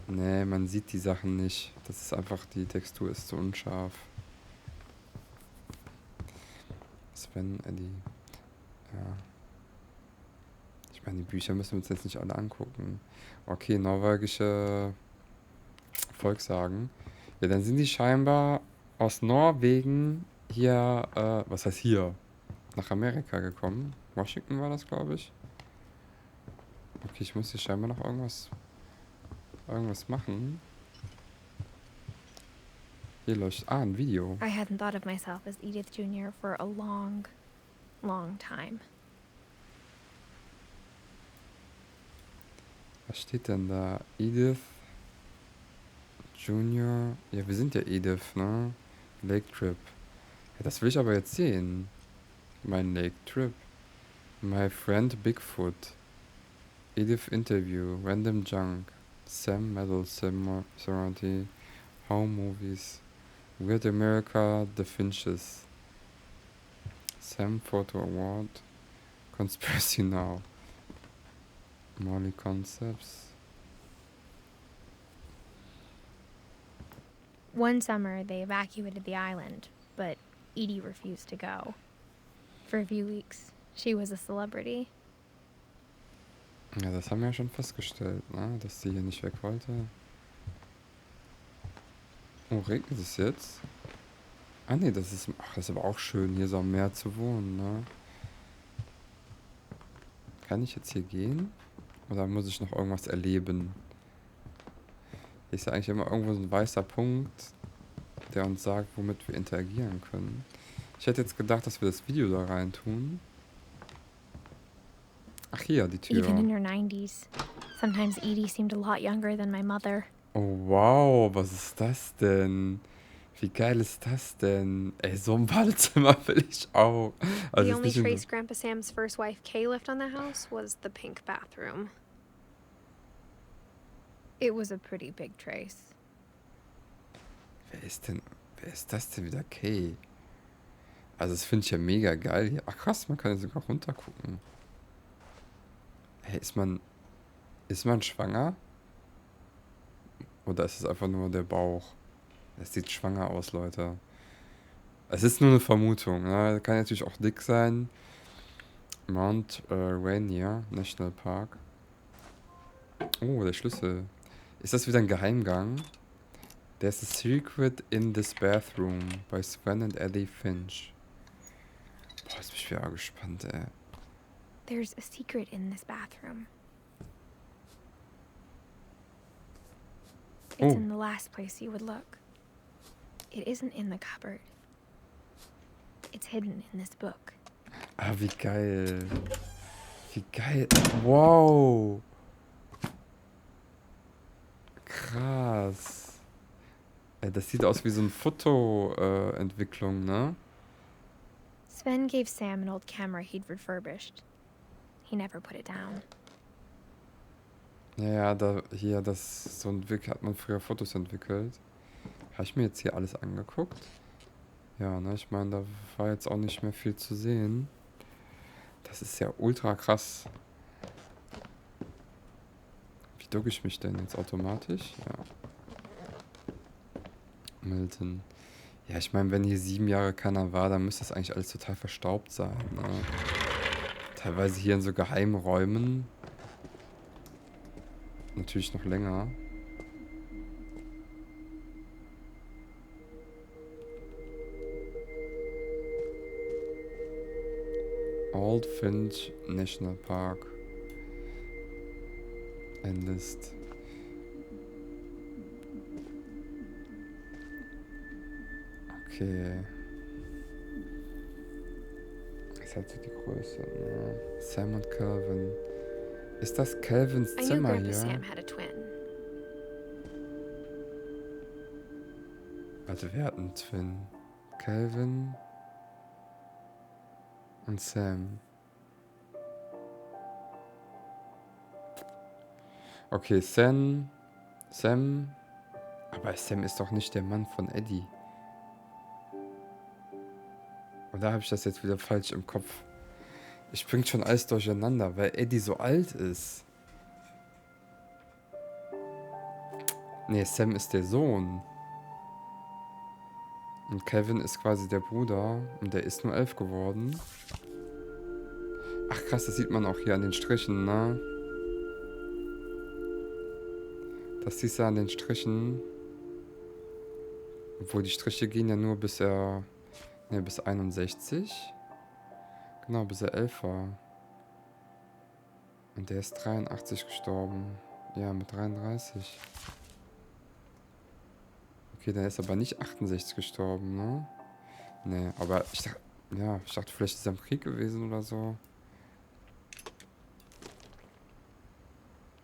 Nee, man sieht die Sachen nicht. Das ist einfach, die Textur ist zu unscharf. Sven, Eddie. Ja. Ich meine, die Bücher müssen wir uns jetzt nicht alle angucken. Okay, norwegische Volkssagen. Ja, dann sind die scheinbar aus Norwegen hier, was heißt hier? Nach Amerika gekommen. Washington war das, glaube ich. Okay, ich muss hier scheinbar noch irgendwas machen. Hier leuchtet. Ah, ein Video. I hadn't thought of myself as Edith Jr. for a long, long time. Was steht denn da? Edith Junior. Ja, wir sind ja Edith, ne? Lake Trip. Ja, das will ich aber jetzt sehen. Mein Lake Trip. My Friend Bigfoot. Edith Interview. Random Junk. Sam Medal Sorority. Home Movies. Weird America. The Finches. Sam Photo Award. Conspiracy Now. Molly Concepts. One summer, they evacuated the island, but Edie refused to go. For a few weeks, she was a celebrity. Ja, das haben wir ja schon festgestellt, ne? Dass sie hier nicht weg wollte. Oh, regnet es jetzt? Ah nee, das ist aber auch schön, hier so am Meer zu wohnen, ne? Kann ich jetzt hier gehen? Oder muss ich noch irgendwas erleben? Hier ist ja eigentlich immer irgendwo so ein weißer Punkt, der uns sagt, womit wir interagieren können. Ich hätte jetzt gedacht, dass wir das Video da rein tun. Ach, hier, die Tür. Even in her 90s. Sometimes Edie seemed a lot younger than my mother. Oh, wow, was ist das denn? Wie geil ist das denn? Ey, so ein Badezimmer will ich auch. Also The ist only nicht in trace Grandpa Sam's first wife Kay left on the house was the pink bathroom. It was a pretty big trace. wer ist das denn wieder? Kay. Also das finde ich ja mega geil hier. Ach krass, man kann ja sogar runter gucken. Hey, ist man schwanger? Oder ist es einfach nur der Bauch? Es sieht schwanger aus, Leute. Es ist nur eine Vermutung, ne? Kann natürlich auch dick sein. Mount Rainier National Park. Oh, der Schlüssel. Ist das wieder ein Geheimgang? There's a secret in this bathroom by Sven and Eddie Finch. Boah, jetzt bin ich wieder gespannt, ey. There's a secret in this bathroom. It's Oh. in the last place you would look. It isn't in the cupboard. It's hidden in this book. Ah, wie geil. Wie geil. Wow. Krass. Ey, das sieht aus wie so eine Fotoentwicklung, ne? Sven gave Sam an old camera he'd refurbished. He never put it down. Ja, hat man früher Fotos entwickelt. Habe ich mir jetzt hier alles angeguckt? Ja, ne, ich meine, da war jetzt auch nicht mehr viel zu sehen. Das ist ja ultra krass. Wie ducke ich mich denn jetzt automatisch? Ja. Milton. Ja, ich meine, wenn hier 7 Jahre keiner war, dann müsste das eigentlich alles total verstaubt sein, ne? Teilweise hier in so Geheimräumen. Natürlich noch länger. Old Finch National Park. Enlist. Okay. Das ist halt so die Größe, ne? Sam und Calvin. Ist das Calvins I knew Zimmer Grandpa hier? Sam had a twin. Also wir hatten Twin. Calvin und Sam. Okay, Sam. Aber Sam ist doch nicht der Mann von Eddie. Oder habe ich das jetzt wieder falsch im Kopf? Ich bringe schon alles durcheinander, weil Eddie so alt ist. Nee, Sam ist der Sohn. Und Kevin ist quasi der Bruder. Und der ist nur 11 geworden. Ach krass, das sieht man auch hier an den Strichen, ne? Das siehst du an den Strichen. Obwohl die Striche gehen ja nur bis er... Ne, bis 61. Genau, bis er 11 war. Und der ist 83 gestorben. Ja, mit 33. Okay, dann ist aber nicht 68 gestorben, ne? Ne, aber ich dachte... Ja, ich dachte, vielleicht ist er im Krieg gewesen oder so.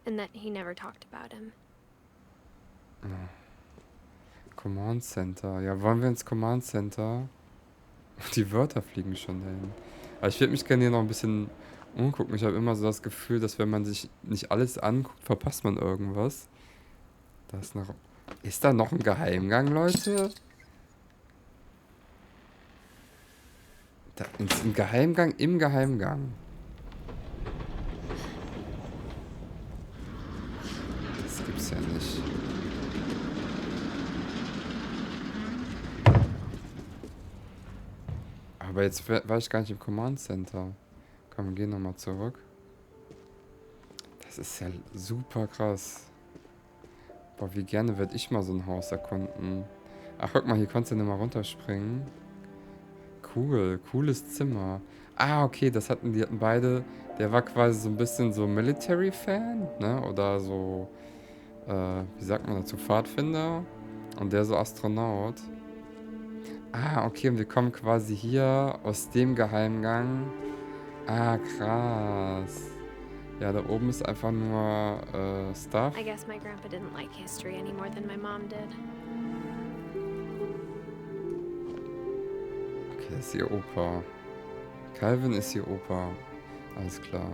And that he never talked about him. Command Center. Ja, wollen wir ins Command Center? Die Wörter fliegen schon dahin. Aber ich würde mich gerne hier noch ein bisschen umgucken. Ich habe immer so das Gefühl, dass wenn man sich nicht alles anguckt, verpasst man irgendwas. Da ist noch... Ist da noch ein Geheimgang, Leute? Da ist ein Geheimgang im Geheimgang. Das gibt's ja nicht. Aber jetzt war ich gar nicht im Command Center. Komm, wir gehen nochmal zurück. Das ist ja super krass. Boah, wie gerne würde ich mal so ein Haus erkunden. Ach, guck mal, hier konntest du nicht mal runterspringen. Cool, cooles Zimmer. Ah, okay, die hatten beide... Der war quasi so ein bisschen so Military-Fan, ne? Oder so, wie sagt man dazu, Pfadfinder. Und der so Astronaut. Ah, okay, und wir kommen quasi hier aus dem Geheimgang. Ah, krass. Ja, da oben ist einfach nur Stuff. I guess my grandpa didn't like history any more than my mom did. Okay, das ist ihr Opa. Calvin ist ihr Opa. Alles klar.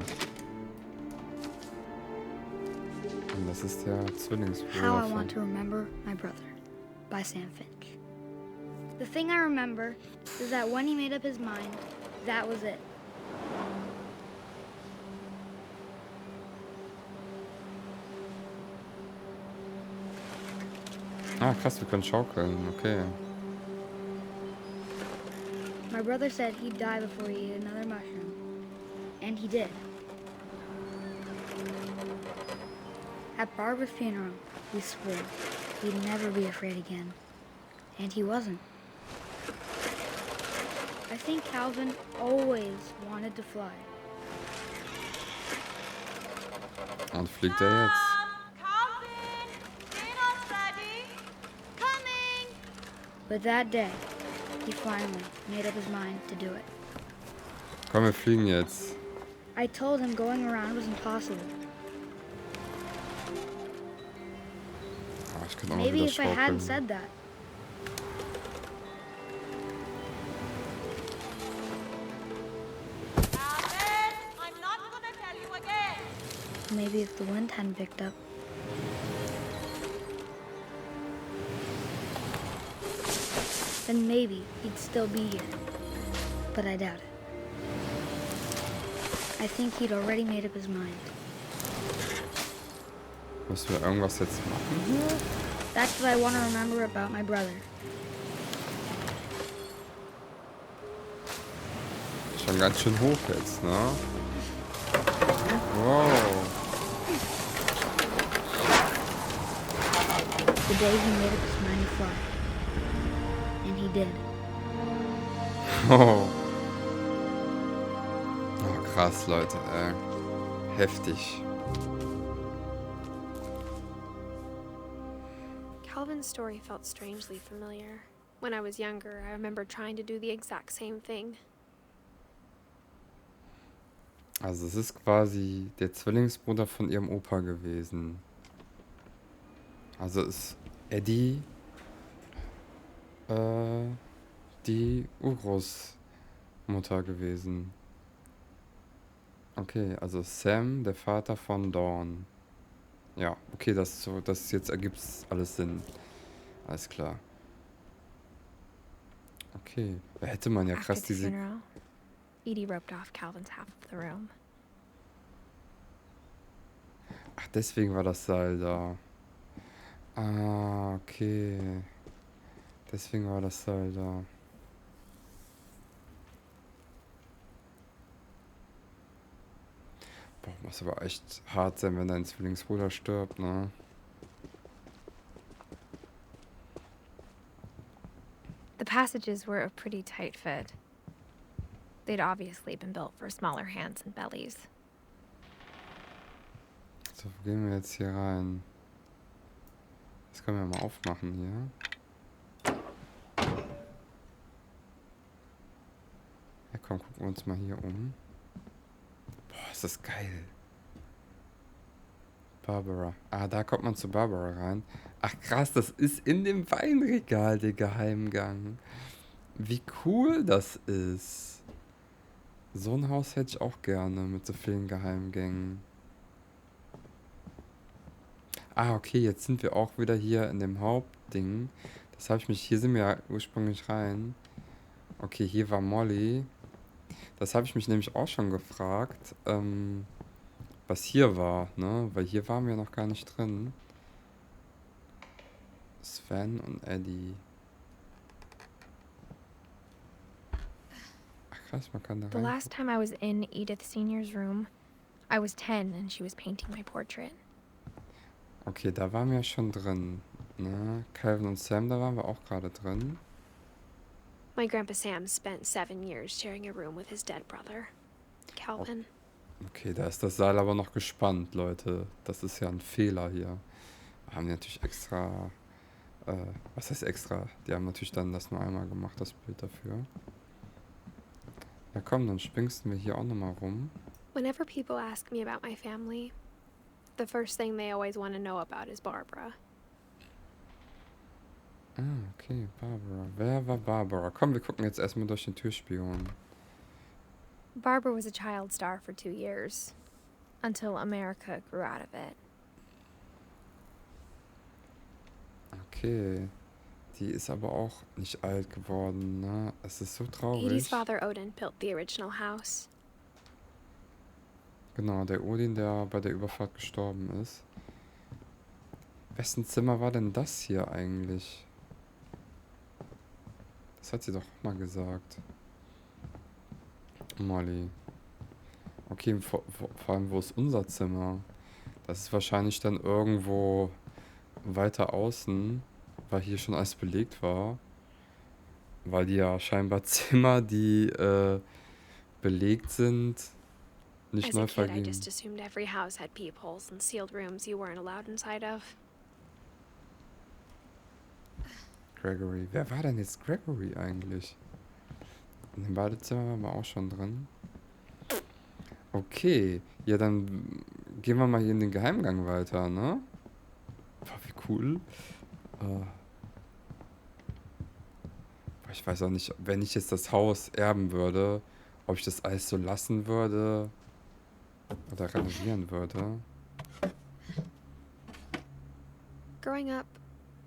Und das ist der Zwillingsbruder How I von... Want to Remember My Brother by Sam Finch. The thing I remember is that when he made up his mind, that was it. Ah, krass, wir können schaukeln. Okay. My brother said he'd die before he ate another mushroom. And he did. At Barbara's funeral, we swore he'd never be afraid again. And he wasn't. I think Calvin always wanted to fly. Und fliegt er jetzt? Calvin! Dinner's ready! Coming! But that day, he finally made up his mind to do it. Komm, wir fliegen jetzt. I told him going around was impossible. Ah, ich kann auch Maybe wieder if I hadn't schaukeln. said that. Calvin! I'm not gonna tell you again! Maybe if the wind hadn't picked up. Then maybe he'd still be here. But I doubt it. I think he'd already made up his mind. Müssen wir irgendwas jetzt machen hier? That's what I want to remember about my brother. Schon ganz schön hoch jetzt, ne? Wow. The day he made up his mind to fly. And he did. Oh. Oh, krass, Leute, ey. Heftig. Calvin's story felt strangely familiar. When I was younger, I remember trying to do the exact same thing. Also es ist quasi der Zwillingsbruder von ihrem Opa gewesen. Also ist Eddie die Urgroßmutter gewesen. Okay, also Sam, der Vater von Dawn. Ja, okay, das ist so, das jetzt ergibt alles Sinn. Alles klar. Okay, da hätte man ja After krass the diese... funeral, Edie roped off Calvin's half of the room. Ach, deswegen war das Seil da. Ah, okay. Deswegen war das Seil da. Boah, muss aber echt hart sein, wenn dein Zwillingsbruder stirbt, ne? The passages were a pretty tight fit. They'd obviously been built for smaller hands and bellies. So, wo gehen wir jetzt hier rein? Das können wir mal aufmachen hier. Ja, komm, gucken wir uns mal hier um. Boah, ist das geil. Barbara. Ah, da kommt man zu Barbara rein. Ach krass, das ist in dem Weinregal, der Geheimgang. Wie cool das ist. So ein Haus hätte ich auch gerne mit so vielen Geheimgängen. Ah, okay, jetzt sind wir auch wieder hier in dem Hauptding. Das habe ich mich, hier sind wir ja ursprünglich rein. Okay, hier war Molly. Das habe ich mich nämlich auch schon gefragt, was hier war, ne? Weil hier waren wir noch gar nicht drin. Sven und Eddie. Ach krass, man kann da The rein. last time I was in Edith Senior's room, I was 10 and she was painting my portrait. Okay, da waren wir schon drin. Ne? Calvin und Sam, da waren wir auch gerade drin. My Grandpa Sam spent 7 years sharing a room with his dead brother, Calvin. Okay, da ist das Seil aber noch gespannt, Leute. Das ist ja ein Fehler hier. Haben die natürlich extra, was heißt extra? Die haben natürlich dann das nur einmal gemacht, das Bild dafür. Ja komm, dann springsten wir hier auch nochmal rum. Whenever people ask me about my family, the first thing they always want to know about is Barbara. Ah, okay, Barbara. Wer war Barbara? Komm, wir gucken jetzt erstmal durch den Türspion. Barbara was a child star for 2 years, until America grew out of it. Okay. Die ist aber auch nicht alt geworden, ne? Es ist so Edie's traurig. father Odin built the original house. Genau, der Odin, der bei der Überfahrt gestorben ist. Wessen Zimmer war denn das hier eigentlich? Das hat sie doch mal gesagt. Molly. Okay, vor allem, wo ist unser Zimmer? Das ist wahrscheinlich dann irgendwo weiter außen, weil hier schon alles belegt war. Weil die ja scheinbar Zimmer, die belegt sind, nicht As a neu kid, I vergeben. just assumed every house had peepholes and sealed rooms you weren't allowed inside of. Gregory. Wer war denn jetzt Gregory eigentlich? In dem Badezimmer waren wir auch schon drin. Okay. Ja, dann gehen wir mal hier in den Geheimgang weiter, ne? Boah, wie cool. Boah, ich weiß auch nicht, wenn ich jetzt das Haus erben würde, ob ich das alles so lassen würde oder renovieren würde. Growing up,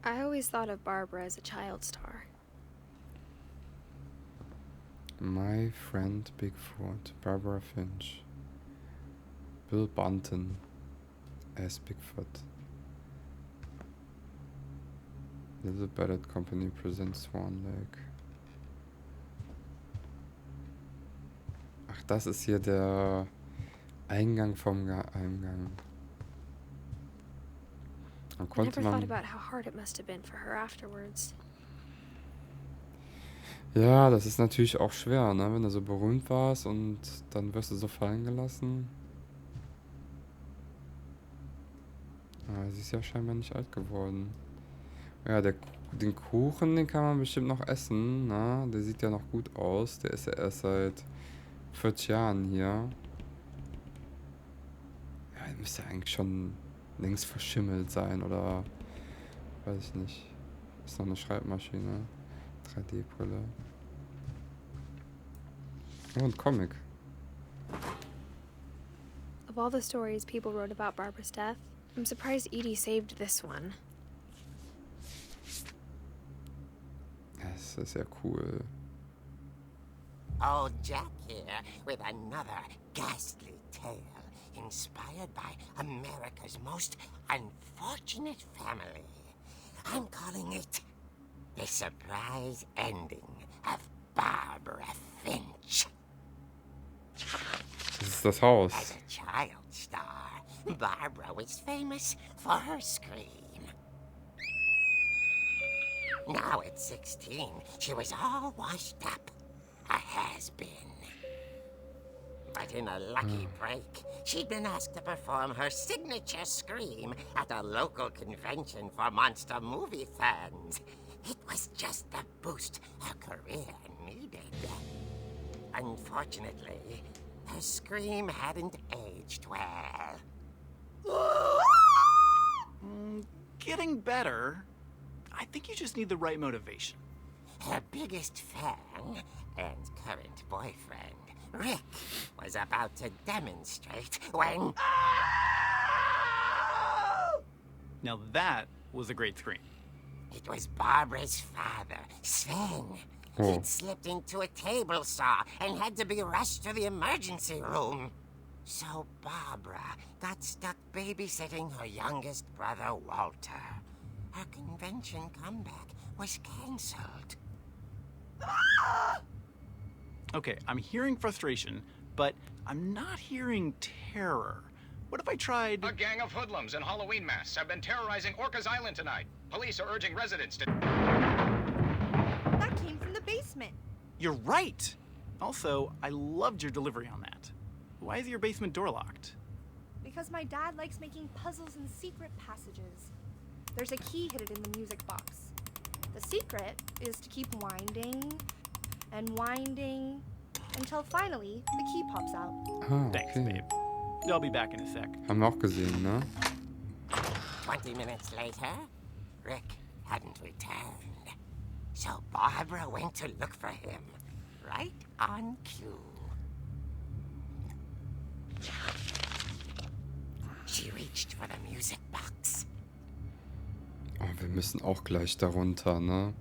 I always thought of Barbara as a child star. My Friend Bigfoot, Barbara Finch. Bill Bunton as Bigfoot. Little Ballet Company presents Swan Lake. Ach, das ist hier der Eingang vom Eingang. Dann I konnte never thought man... about how hard it must have been for her afterwards. Ja, das ist natürlich auch schwer, ne? Wenn du so berühmt warst und dann wirst du so fallen gelassen. Ah, sie ist ja scheinbar nicht alt geworden. Ja, den Kuchen, den kann man bestimmt noch essen, ne? Der sieht ja noch gut aus. Der ist ja erst seit 40 Jahren hier. Ja, der müsste ja eigentlich schon längst verschimmelt sein, oder weiß ich nicht. Ist noch eine Schreibmaschine. 3D-Brille. Oh, ein Comic. Of all the stories people wrote about Barbara's death, I'm surprised Edie saved this one. Das ist ja cool. Old Jack here with another ghastly tale inspired by America's most unfortunate family. I'm calling it The Surprise Ending of Barbara Finch. Das ist das Haus. As a child star, Barbara was famous for her scream. Now at 16, she was all washed up. A has-been. But in a lucky break, she'd been asked to perform her signature scream at a local convention for monster movie fans. It was just the boost her career needed. Unfortunately, her scream hadn't aged well. Getting better. I think you just need the right motivation. Her biggest fan and current boyfriend, Rick, was about to demonstrate when... Now that was a great scream. It was Barbara's father, Sven. Oh. He'd slipped into a table saw and had to be rushed to the emergency room. So Barbara got stuck babysitting her youngest brother, Walter. Her convention comeback was cancelled. Okay, I'm hearing frustration, but I'm not hearing terror. What if I tried... A gang of hoodlums in Halloween masks have been terrorizing Orcas Island tonight. Police are urging residents to... That came from the basement. You're right! Also, I loved your delivery on that. Why is your basement door locked? Because my dad likes making puzzles and secret passages. There's a key hidden in the music box. The secret is to keep winding and winding until finally the key pops out. Ah, Thanks, okay. babe. I'll be back in a sec. Haben wir auch gesehen, ne? 20 minutes later, Rick hadn't returned. So Barbara went to look for him, right on cue. She reached for the music box. Oh, wir müssen auch gleich darunter, ne?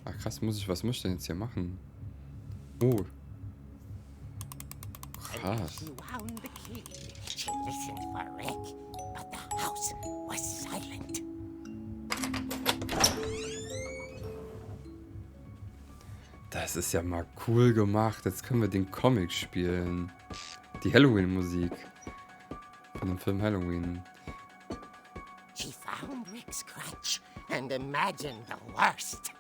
Ach krass, was muss ich denn jetzt hier machen? Oh. And as Krass. she wound the key, she listened for Rick, but the house was silent. Das ist ja mal cool gemacht. Jetzt können wir den Comic spielen. Die Halloween-Musik. Von dem Film Halloween. She found Rick's crutch and imagined the worst.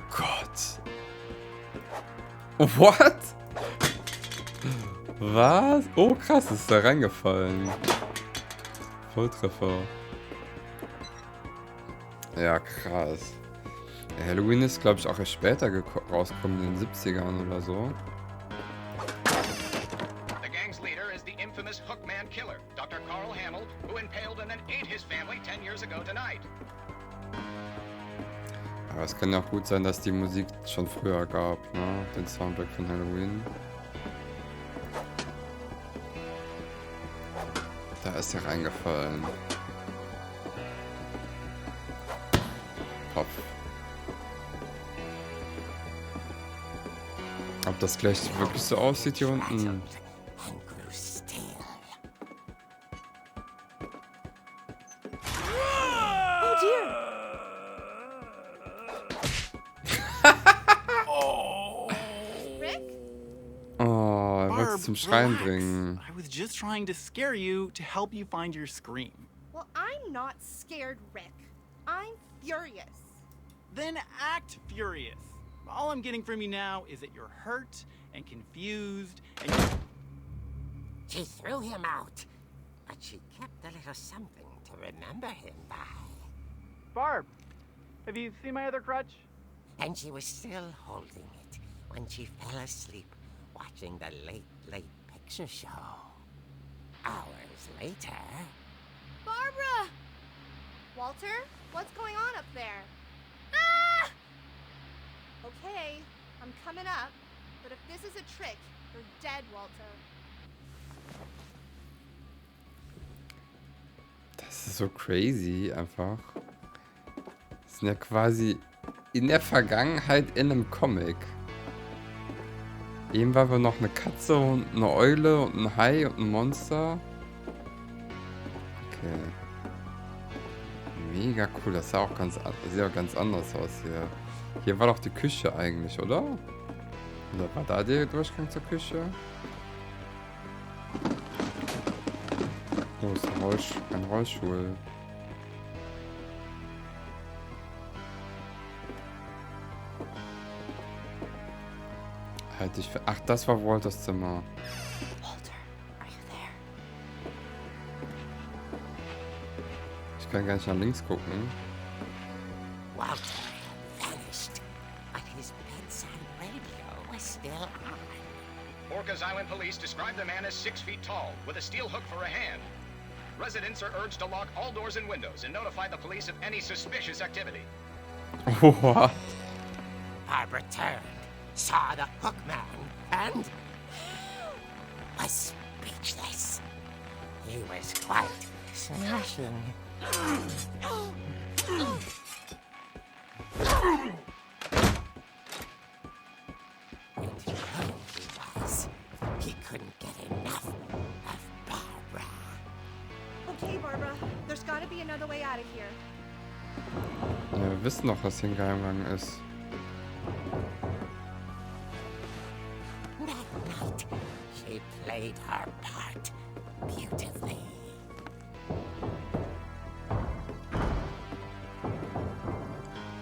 Gott. What? Was? Oh krass, ist da reingefallen. Volltreffer. Ja, krass. Ja, Halloween ist, glaube ich, auch erst später rausgekommen, in den 70ern oder so. The gang's leader is the infamous Hookman killer, Dr. Carl Hamill, who impaled and then ate his family 10 years ago tonight. Aber es kann ja auch gut sein, dass die Musik schon früher gab, ne? Den Soundtrack von Halloween. Da ist er reingefallen. Kopf. Ob das gleich wirklich so aussieht hier unten? Rattled and grew still. Oh dear! zum Schreien relax. bringen. I was just trying to scare you to help you find your scream. Well, I'm not scared, Rick. I'm furious. Then act furious. All I'm getting from you now is that you're hurt and confused and She threw him out, but she kept a little something to remember him by. Barb, have you seen my other crutch? And she was still holding it when she fell asleep watching the late picture show. Hours later... Barbara! Walter, what's going on up there? Ah! Okay, I'm coming up, but if this is a trick, you're dead, Walter. Das ist so crazy einfach. Das sind ja quasi in der Vergangenheit in einem Comic. Eben war wohl noch eine Katze und eine Eule und ein Hai und ein Monster. Okay. Mega cool. Das sah auch sieht auch ganz anders aus hier. Hier war doch die Küche eigentlich, oder? Oder war da der Durchgang zur Küche? Oh, ist ein Rollstuhl. Halt dich für. Ach, das war Walters Zimmer. Walter, are you there? Ich kann gar nicht nach links gucken. Walter had vanished, but his bedside radio was still on. Orcas Island police describe the man as 6 feet tall, with a steel hook for a hand. Residents are urged to lock all doors and windows and notify the police of any suspicious activity. What? Barbara turned, saw the hook man, and was speechless. He was quite smashing. And he was. He couldn't get enough of Barbara. Okay, Barbara, there's gotta be another way out of here. Ja, wir wissen doch, was hier ein Geheimgang ist. That night, she played her part beautifully.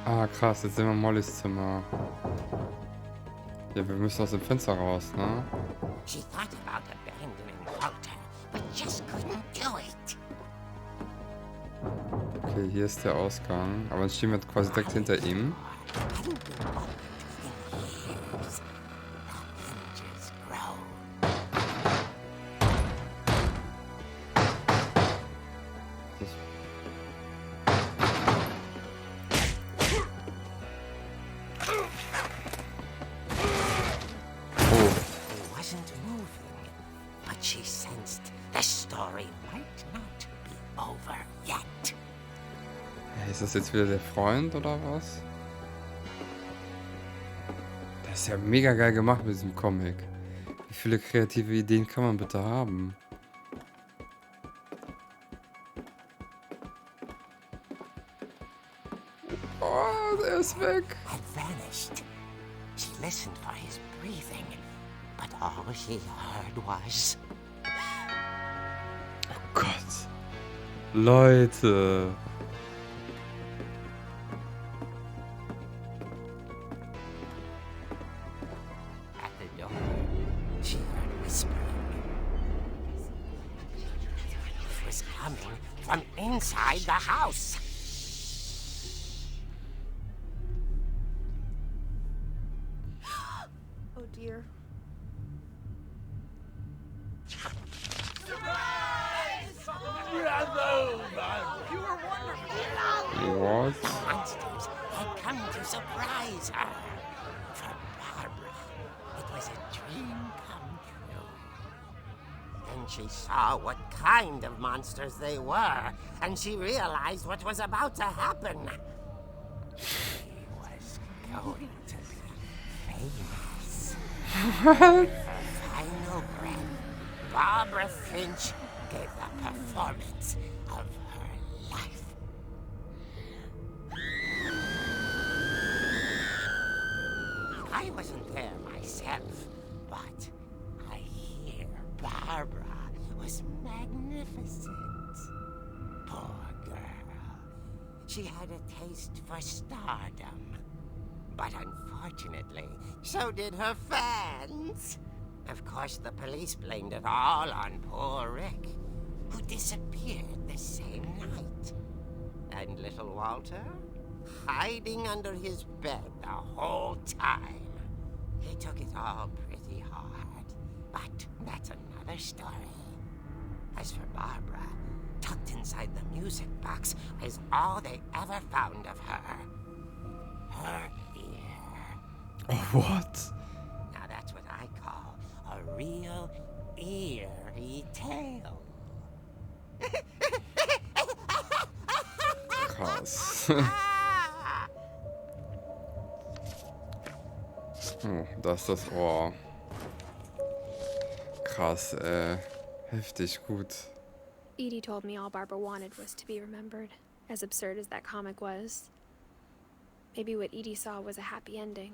Ah, krass, jetzt sehen wir Mollys Zimmer. Ja, wir müssen aus dem Fenster raus, ne? She thought about abandoning Walter, but just couldn't do it. Okay, hier ist der Ausgang. Aber dann stehen wir quasi direkt hinter ihm. Hadn't been opened in years. The hinges grow. Das He wasn't moving, but she sensed the story might not be over yet. Hey, ist das jetzt wieder der Freund oder was? Das ist ja mega geil gemacht mit diesem Comic. Wie viele kreative Ideen kann man bitte haben? Oh, der ist weg. Had vanished. She listened for his breathing, but all she heard was... Oh Gott. Leute. At the door, she heard whispering. It was coming from inside the house. Oh dear. What? Monsters had come to surprise her. For Barbara, it was a dream come true. Then she saw what kind of monsters they were, and she realized what was about to happen. She was going to be famous. Her final breath, Barbara Finch gave the performance of her life. I wasn't there myself, but I hear was magnificent. Poor girl. She had a taste for stardom. But unfortunately, so did her fans. Of course, the police blamed it all on poor Rick, who disappeared the same night. And little Walter? Hiding under his bed the whole time. He took it all pretty hard, but that's another story. As for Barbara, tucked inside the music box is all they ever found of her. Her ear. Oh, what? Now that's what I call a real eerie tale. Krass. Oh, da ist das Ohr. Krass, heftig gut. Edie told me all Barbara wanted was to be remembered, as absurd as that comic was. Maybe what Edie saw was a happy ending.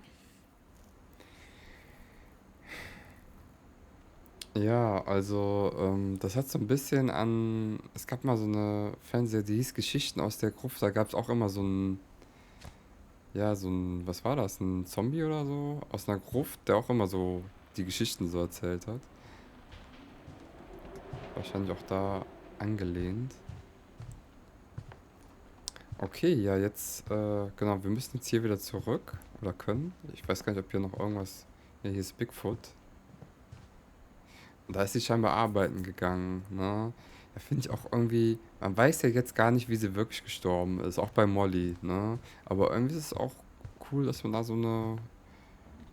Ja, also, das hat so ein bisschen an. Es gab mal so eine Fernsehserie, die hieß Geschichten aus der Gruft. Da gab es auch immer so ein. Ja, so ein. Was war das? Ein Zombie oder so? Aus einer Gruft, der auch immer so die Geschichten so erzählt hat. Wahrscheinlich auch da angelehnt. Okay, ja, jetzt. Genau, wir müssen jetzt hier wieder zurück. Oder können. Ich weiß gar nicht, ob hier noch irgendwas. Ja, hier ist Bigfoot. Und da ist sie scheinbar arbeiten gegangen, ne? Da finde ich auch irgendwie, man weiß ja jetzt gar nicht, wie sie wirklich gestorben ist, auch bei Molly, ne? Aber irgendwie ist es auch cool, dass man da so eine,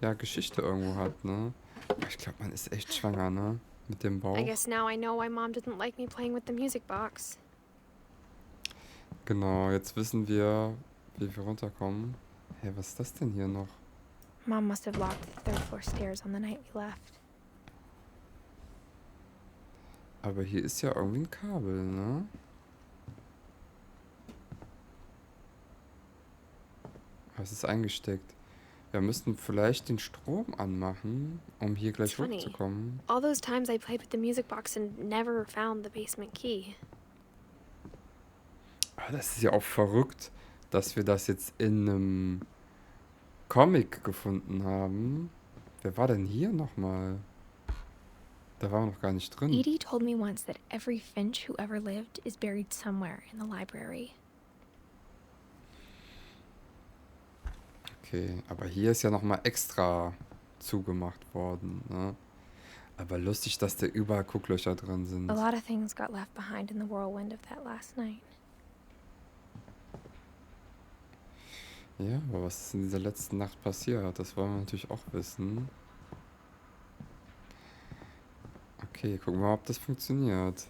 ja, Geschichte irgendwo hat, ne? Aber ich glaube, man ist echt schwanger, ne? Mit dem Bauch. I guess now I know why Mom didn't like me playing with the music box. Genau, jetzt wissen wir, wie wir runterkommen. Hey, was ist das denn hier noch? Mom must have locked the third floor stairs on the night we left. Aber hier ist ja irgendwie ein Kabel, ne? Was ist eingesteckt? Wir müssten vielleicht den Strom anmachen, um hier It's gleich funny. hochzukommen. All those times I played with the music box and never found the basement key. Aber das ist ja auch verrückt, dass wir das jetzt in einem Comic gefunden haben. Wer war denn hier nochmal? Da waren wir noch gar nicht drin. Edie told me once that every Finch who ever lived is buried somewhere in the library. Okay, aber hier ist ja nochmal extra zugemacht worden, ne? Aber lustig, dass da überall Gucklöcher drin sind. A lot of things got left behind in the whirlwind of that last night. Ja, aber was ist in dieser letzten Nacht passiert? Das wollen wir natürlich auch wissen. Okay, gucken wir mal, ob das funktioniert.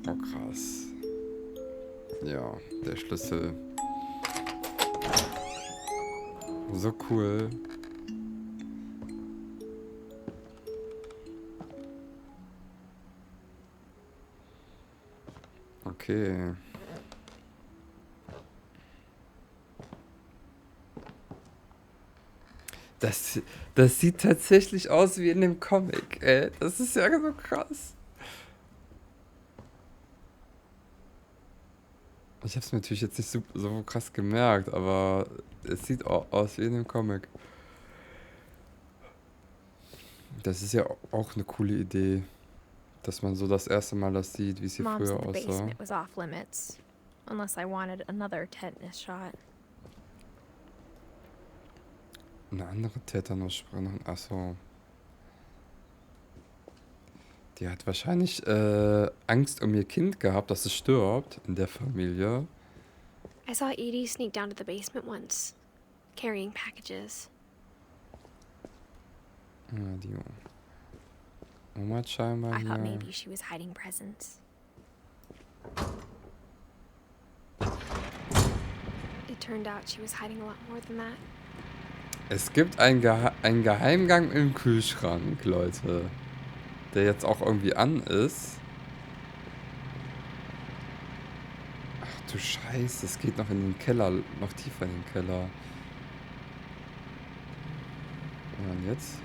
Oh, krass. Ja, der Schlüssel. So cool. Okay. Das sieht tatsächlich aus wie in dem Comic, ey. Das ist ja so krass. Ich habe es mir natürlich jetzt nicht so krass gemerkt, aber es sieht aus wie in dem Comic. Das ist ja auch eine coole Idee, dass man so das erste Mal das sieht, wie es hier Mom früher said the aussah. basement was off limits, unless I wanted another tetanus shot. Eine andere Tetanus-Sprengung, achso. Die hat wahrscheinlich Angst um ihr Kind gehabt, dass es stirbt in der Familie. I saw Edie sneak down to the basement once, carrying packages. Ja, die Oma hat scheinbar I thought hier. maybe she was hiding presents. It turned out she was hiding a lot more than that. Es gibt einen Geheimgang im Kühlschrank, Leute. Der jetzt auch irgendwie an ist. Ach du Scheiße, es geht noch in den Keller, noch tiefer in den Keller. Ja, und jetzt?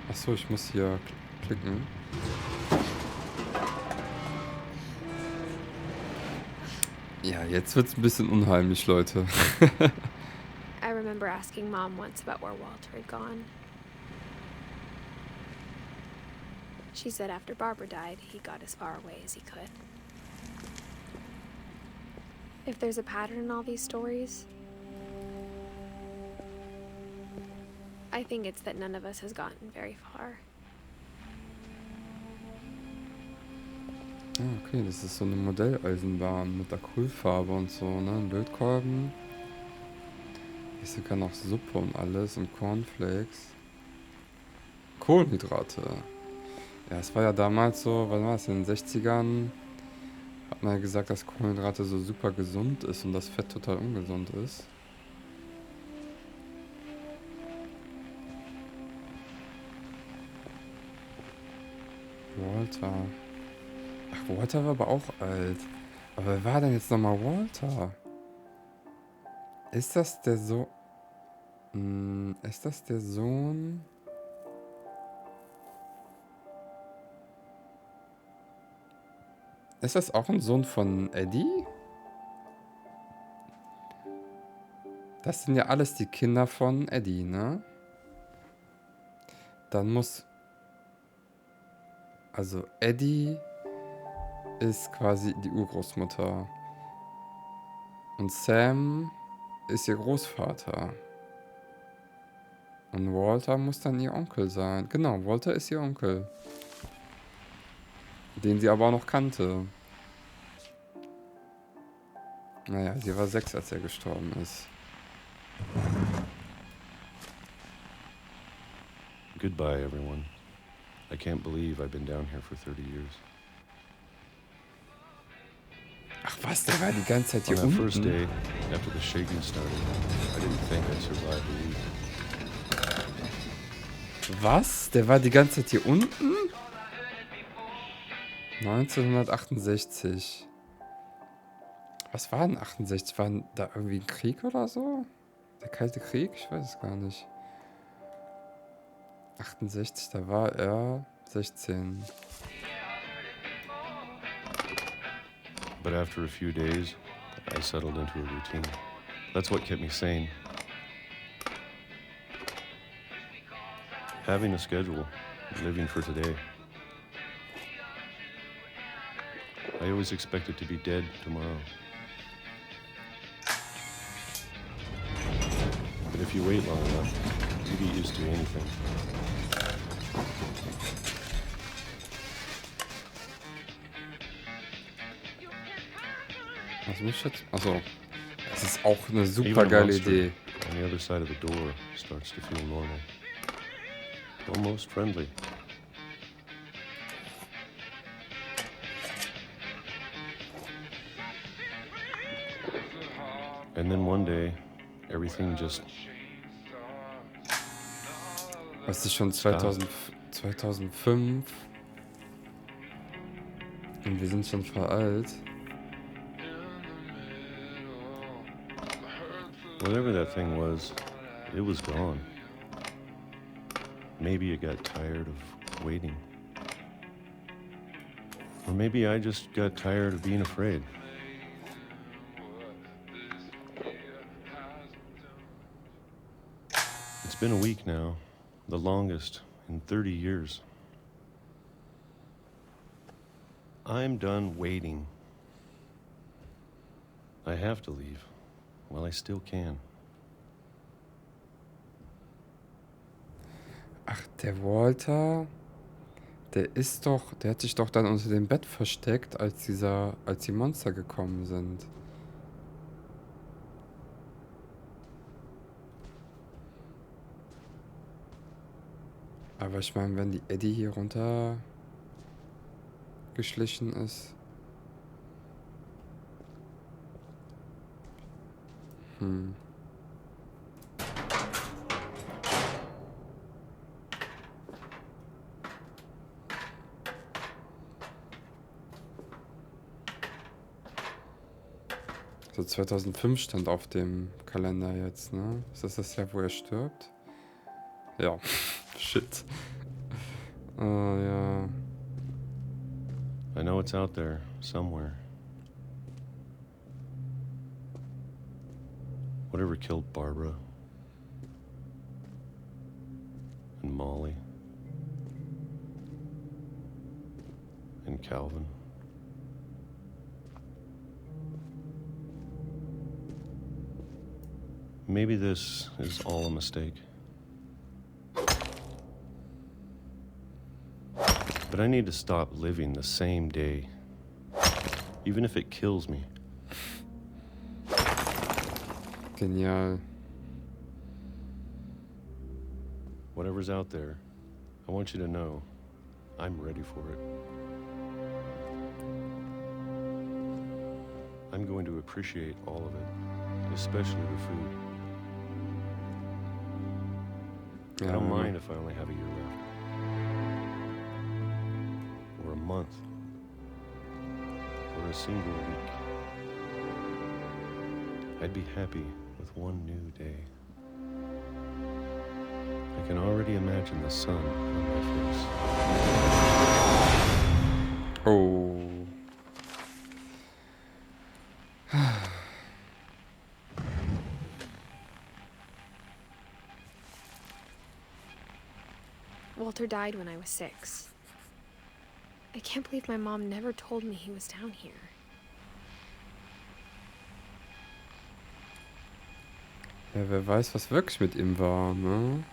Achso, ich muss hier klicken. Ja, jetzt wird's ein bisschen unheimlich, Leute. I remember asking Mom once about where Walter had gone. She said after Barbara died, he got as far away as he could. If there's a pattern in all these stories, I think it's that none of us has gotten very far. Ah, okay, das ist so eine Modelleisenbahn mit Acrylfarbe und so, ne? Ein Lötkolben. Ich sehe kann auch Suppe und alles und Cornflakes. Kohlenhydrate. Ja, es war ja damals so, was war es, in den 60ern hat man ja gesagt, dass Kohlenhydrate so super gesund ist und das Fett total ungesund ist. Walter. Ach, Walter war aber auch alt. Aber wer war denn jetzt nochmal Walter? Ist das der so... ist das der Sohn... Ist das auch ein Sohn von Eddie? Das sind ja alles die Kinder von Eddie, ne? Dann muss... Also Eddie ist quasi die Urgroßmutter. Und Sam ist ihr Großvater. Und Walter muss dann ihr Onkel sein. Genau, Walter ist ihr Onkel. Den sie aber auch noch kannte. Naja, sie war 6, als er gestorben ist. Goodbye, everyone. I can't believe I've been down here for 30 years. Ach was, der war die ganze Zeit hier On that first unten. day, after the shaking started, I didn't think I'd survive the week. Was? Der war die ganze Zeit hier unten? 1968. Was war denn 68? War da irgendwie ein Krieg oder so? Der Kalte Krieg? Ich weiß es gar nicht. 68, da war er 16. But after a few days, I settled into a routine. That's what kept me sane. Having a schedule, living for today. I always expected to be dead tomorrow. But if you wait long enough, you get used to anything. Was muss ich jetzt? Achso. Das ist auch eine Even super a geile monster Idee. on the other side of the door starts to feel normal. Almost friendly. And then one day, everything just... Es ist schon 2005. Und wir sind schon voll alt. Whatever that thing was, it was gone. Maybe it got tired of waiting. Or maybe I just got tired of being afraid. It's been a week now, the longest in 30 years. I'm done waiting. I have to leave while I still can. Ach, der Walter, der hat sich doch dann unter dem Bett versteckt, als die Monster gekommen sind. Aber ich meine, wenn die Eddie hier runter geschlichen ist. So 2005 stand auf dem Kalender jetzt, ne? Ist das das Jahr, wo er stirbt? Ja. Shit. Ja. I know it's out there somewhere. Whatever killed Barbara and Molly and Calvin. Maybe this is all a mistake. But I need to stop living the same day, even if it kills me. Genial. Whatever's out there, I want you to know I'm ready for it. I'm going to appreciate all of it, especially the food. I don't mind if I only have a year left. Or a month. Or a single week. I'd be happy with one new day. I can already imagine the sun on my face. Oh. Walter died when I was 6. I can't believe my mom never told me he was down here. Ja, wer weiß, was wirklich mit ihm war, ne?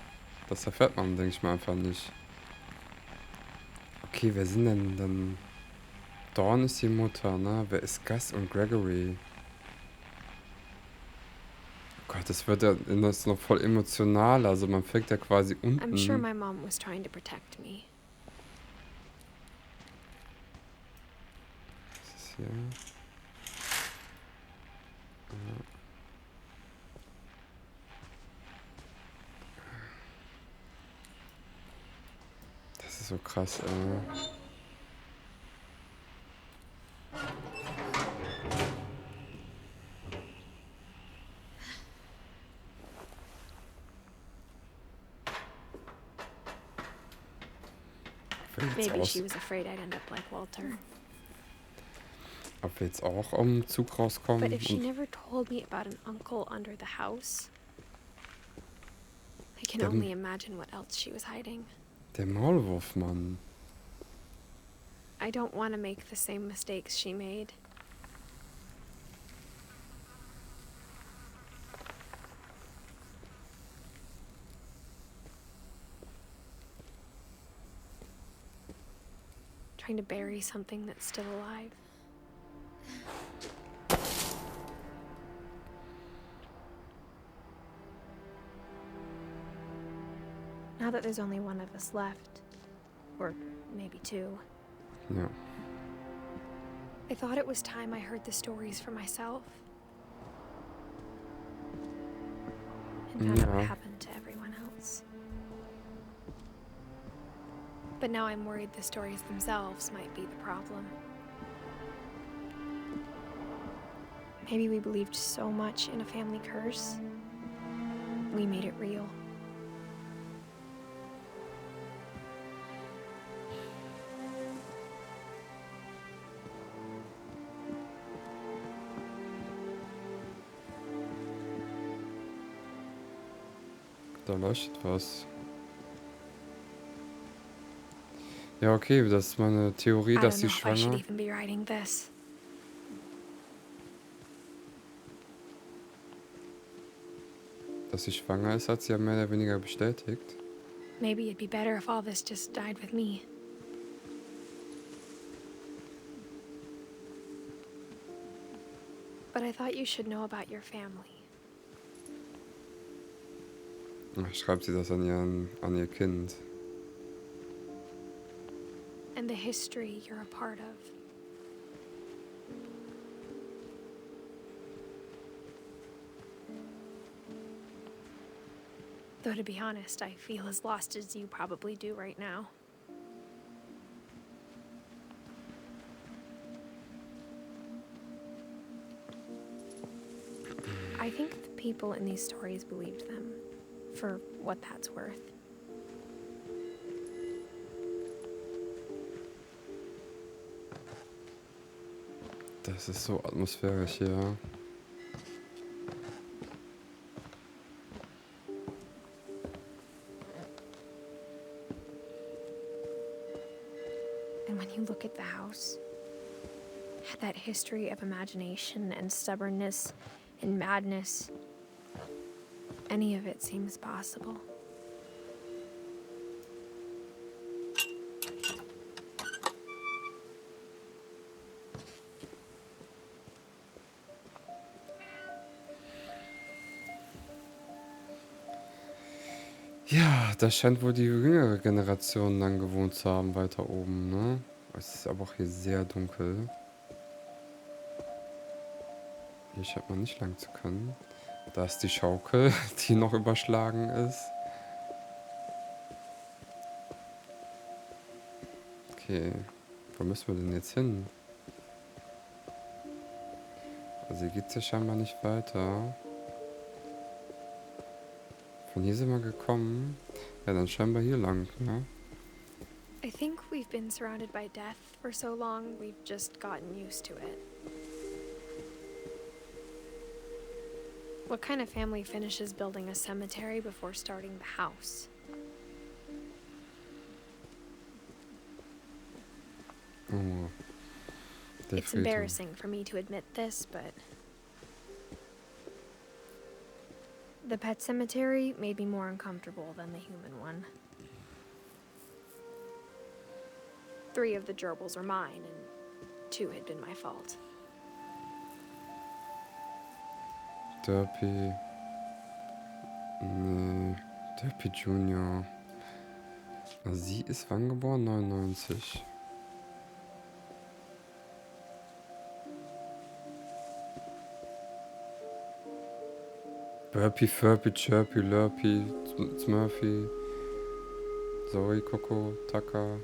Das erfährt man, denke ich mal, einfach nicht. Okay, wer sind denn dann? Dawn ist die Mutter, ne? Wer ist Gus und Gregory? Oh Gott, das wird ja das noch voll emotional. Also man fängt ja quasi unten. I'm sure my mom was trying to protect me. Was ist hier? Ja. Das ist so krass, Maybe she was afraid I'd end up like Walter. Ob wir jetzt auch am Zug rauskommen? But if she never told me about an uncle under the house, I can only imagine what else she was hiding. Der Maulwurfmann. I don't want to make the same mistakes she made. Trying to bury something that's still alive. Now that there's only one of us left, or maybe 2, Ja. I thought it was time I heard the stories for myself. And found out what happened to everyone else. But now I'm worried the stories themselves might be the problem. Maybe we believed so much in a family curse, we made it real. Da leuchtet was. Ja, okay, das ist meine Theorie, I dass don't sie know if I should schwanger... even be writing this. Dass sie schwanger ist, hat sie ja mehr oder weniger bestätigt. Maybe it'd be better if all this just died with me. But I thought you should know about your family. Ach, schreibt sie das an ihr Kind. And the history you're a part of. Though to be honest, I feel as lost as you probably do right now. I think the people in these stories believed them, for what that's worth. Das ist so atmosphärisch hier. And when you look at the house, that history of imagination and stubbornness and madness, any of it seems possible. Ja, das scheint wohl die jüngere Generation dann gewohnt zu haben, weiter oben, ne? Es ist aber auch hier sehr dunkel. Hier scheint man nicht lang zu können. Da ist die Schaukel, die noch überschlagen ist. Okay, wo müssen wir denn jetzt hin? Also hier geht's ja scheinbar nicht weiter. Von hier sind wir gekommen. Ja, dann scheinbar hier lang, ne? I think we've been surrounded by death for so long, we've just gotten used to it. What kind of family finishes building a cemetery before starting the house? Oh, der It's Friedhof. embarrassing for me to admit this, but the pet cemetery made me more uncomfortable than the human one. 3 of the gerbils are mine, and 2 had been my fault. Derpy. Nee, Derpy Junior. Sie ist wann geboren? 99. Burpy, Furpy, Chirpy, Lurpy, Smurfy, Zoe, Coco, Tucker,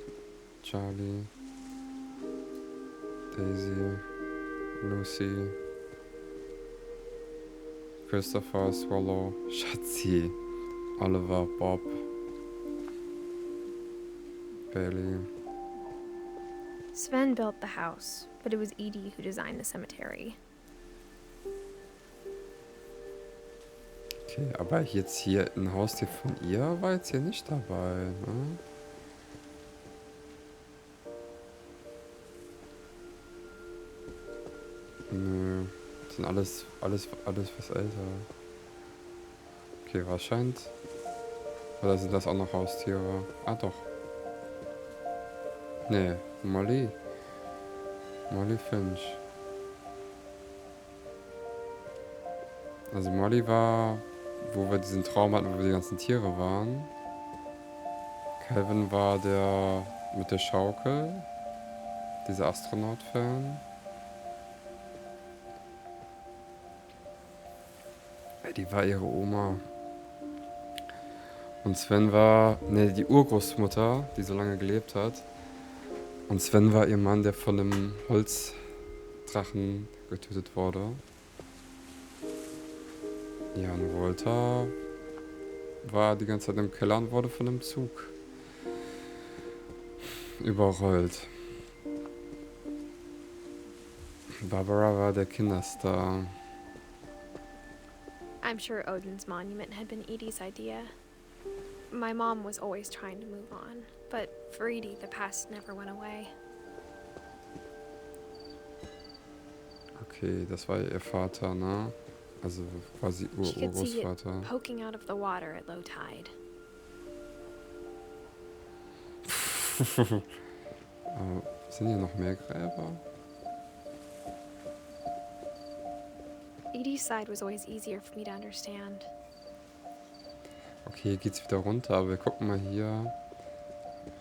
Charlie, Daisy, Lucy, Christopher, Swallow, Schatzi, Oliver, Bob, Bailey. Sven built the house, but it was Edie who designed the cemetery. Okay, aber jetzt hier ein Haustier von ihr war jetzt hier nicht dabei, ne? Nö, das sind alles was älter. Okay, wahrscheinlich. Oder sind das auch noch Haustiere? Ah, doch. Nee, Molly. Molly Finch. Also Molly war, wo wir diesen Traum hatten, wo wir die ganzen Tiere waren. Calvin war der mit der Schaukel. Dieser Astronaut-Fan. Die war ihre Oma. Und Sven war, die Urgroßmutter, die so lange gelebt hat. Und Sven war ihr Mann, der von einem Holzdrachen getötet wurde. Ja, und Walter war die ganze Zeit im Keller und wurde von einem Zug überrollt. Barbara war der Kinderstar. I'm sure Odin's monument had been Edie's idea. My mom was always trying to move on, but for Edie, the past never went away. Okay, das war ihr Vater, ne? Also quasi She could see it Urgroßvater. poking out of the water at low tide. Sind hier noch mehr Gräber? Edie's side was always easier for me to understand. Okay, hier geht's wieder runter, aber wir gucken mal hier,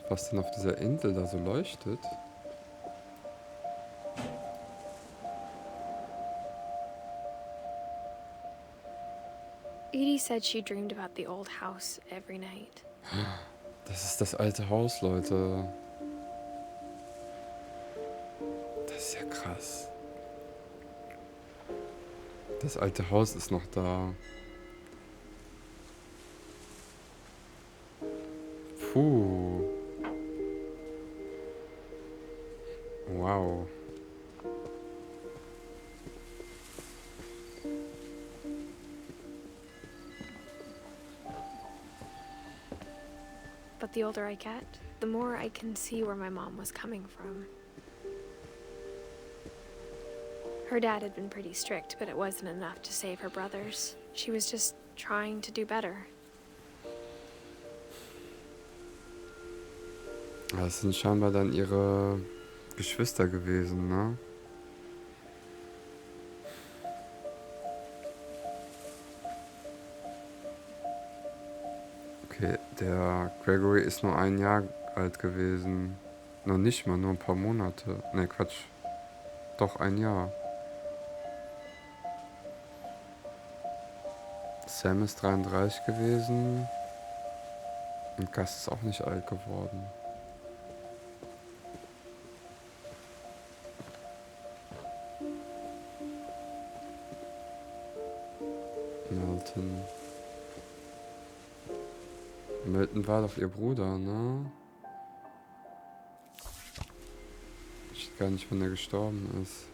was denn auf dieser Insel da so leuchtet. Edie said she dreamed about the old house every night. Das ist das alte Haus, Leute. Das ist ja krass. das alte Haus ist noch da. Puh. Wow. But the older I get, the more I can see where my mom was coming from. Her dad had been pretty strict, but it wasn't enough to save her brothers. She was just trying to do better. Das sind scheinbar dann ihre Geschwister gewesen, ne? Okay, der Gregory ist nur 1 Jahr alt gewesen. Noch nicht mal, nur ein paar Monate. Ne, Quatsch. Doch 1 Jahr. Sam ist 33 gewesen. Und Gus ist auch nicht alt geworden. Milton. Milton war doch ihr Bruder, ne? Ich weiß gar nicht, wann er gestorben ist.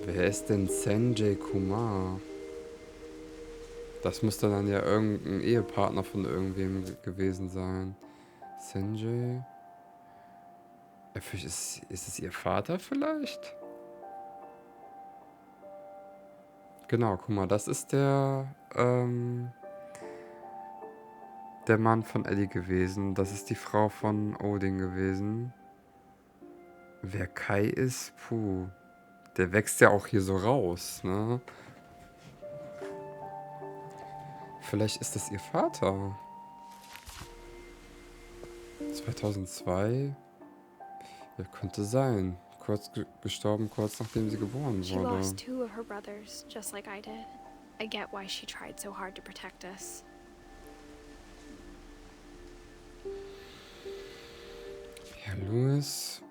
Wer ist denn Sanjay Kumar? Das müsste dann ja irgendein Ehepartner von irgendwem gewesen sein. Sanjay? Ist es ihr Vater vielleicht? Genau, guck mal, das ist der Mann von Ellie gewesen. Das ist die Frau von Odin gewesen. Wer Kai ist, puh. Der wächst ja auch hier so raus, ne? Vielleicht ist das ihr Vater. 2002? Ja, könnte sein. Gestorben kurz nachdem sie geboren She wurde. lost 2 of her brothers, just like I did. I get why she tried so hard to protect us. Ja, Louis.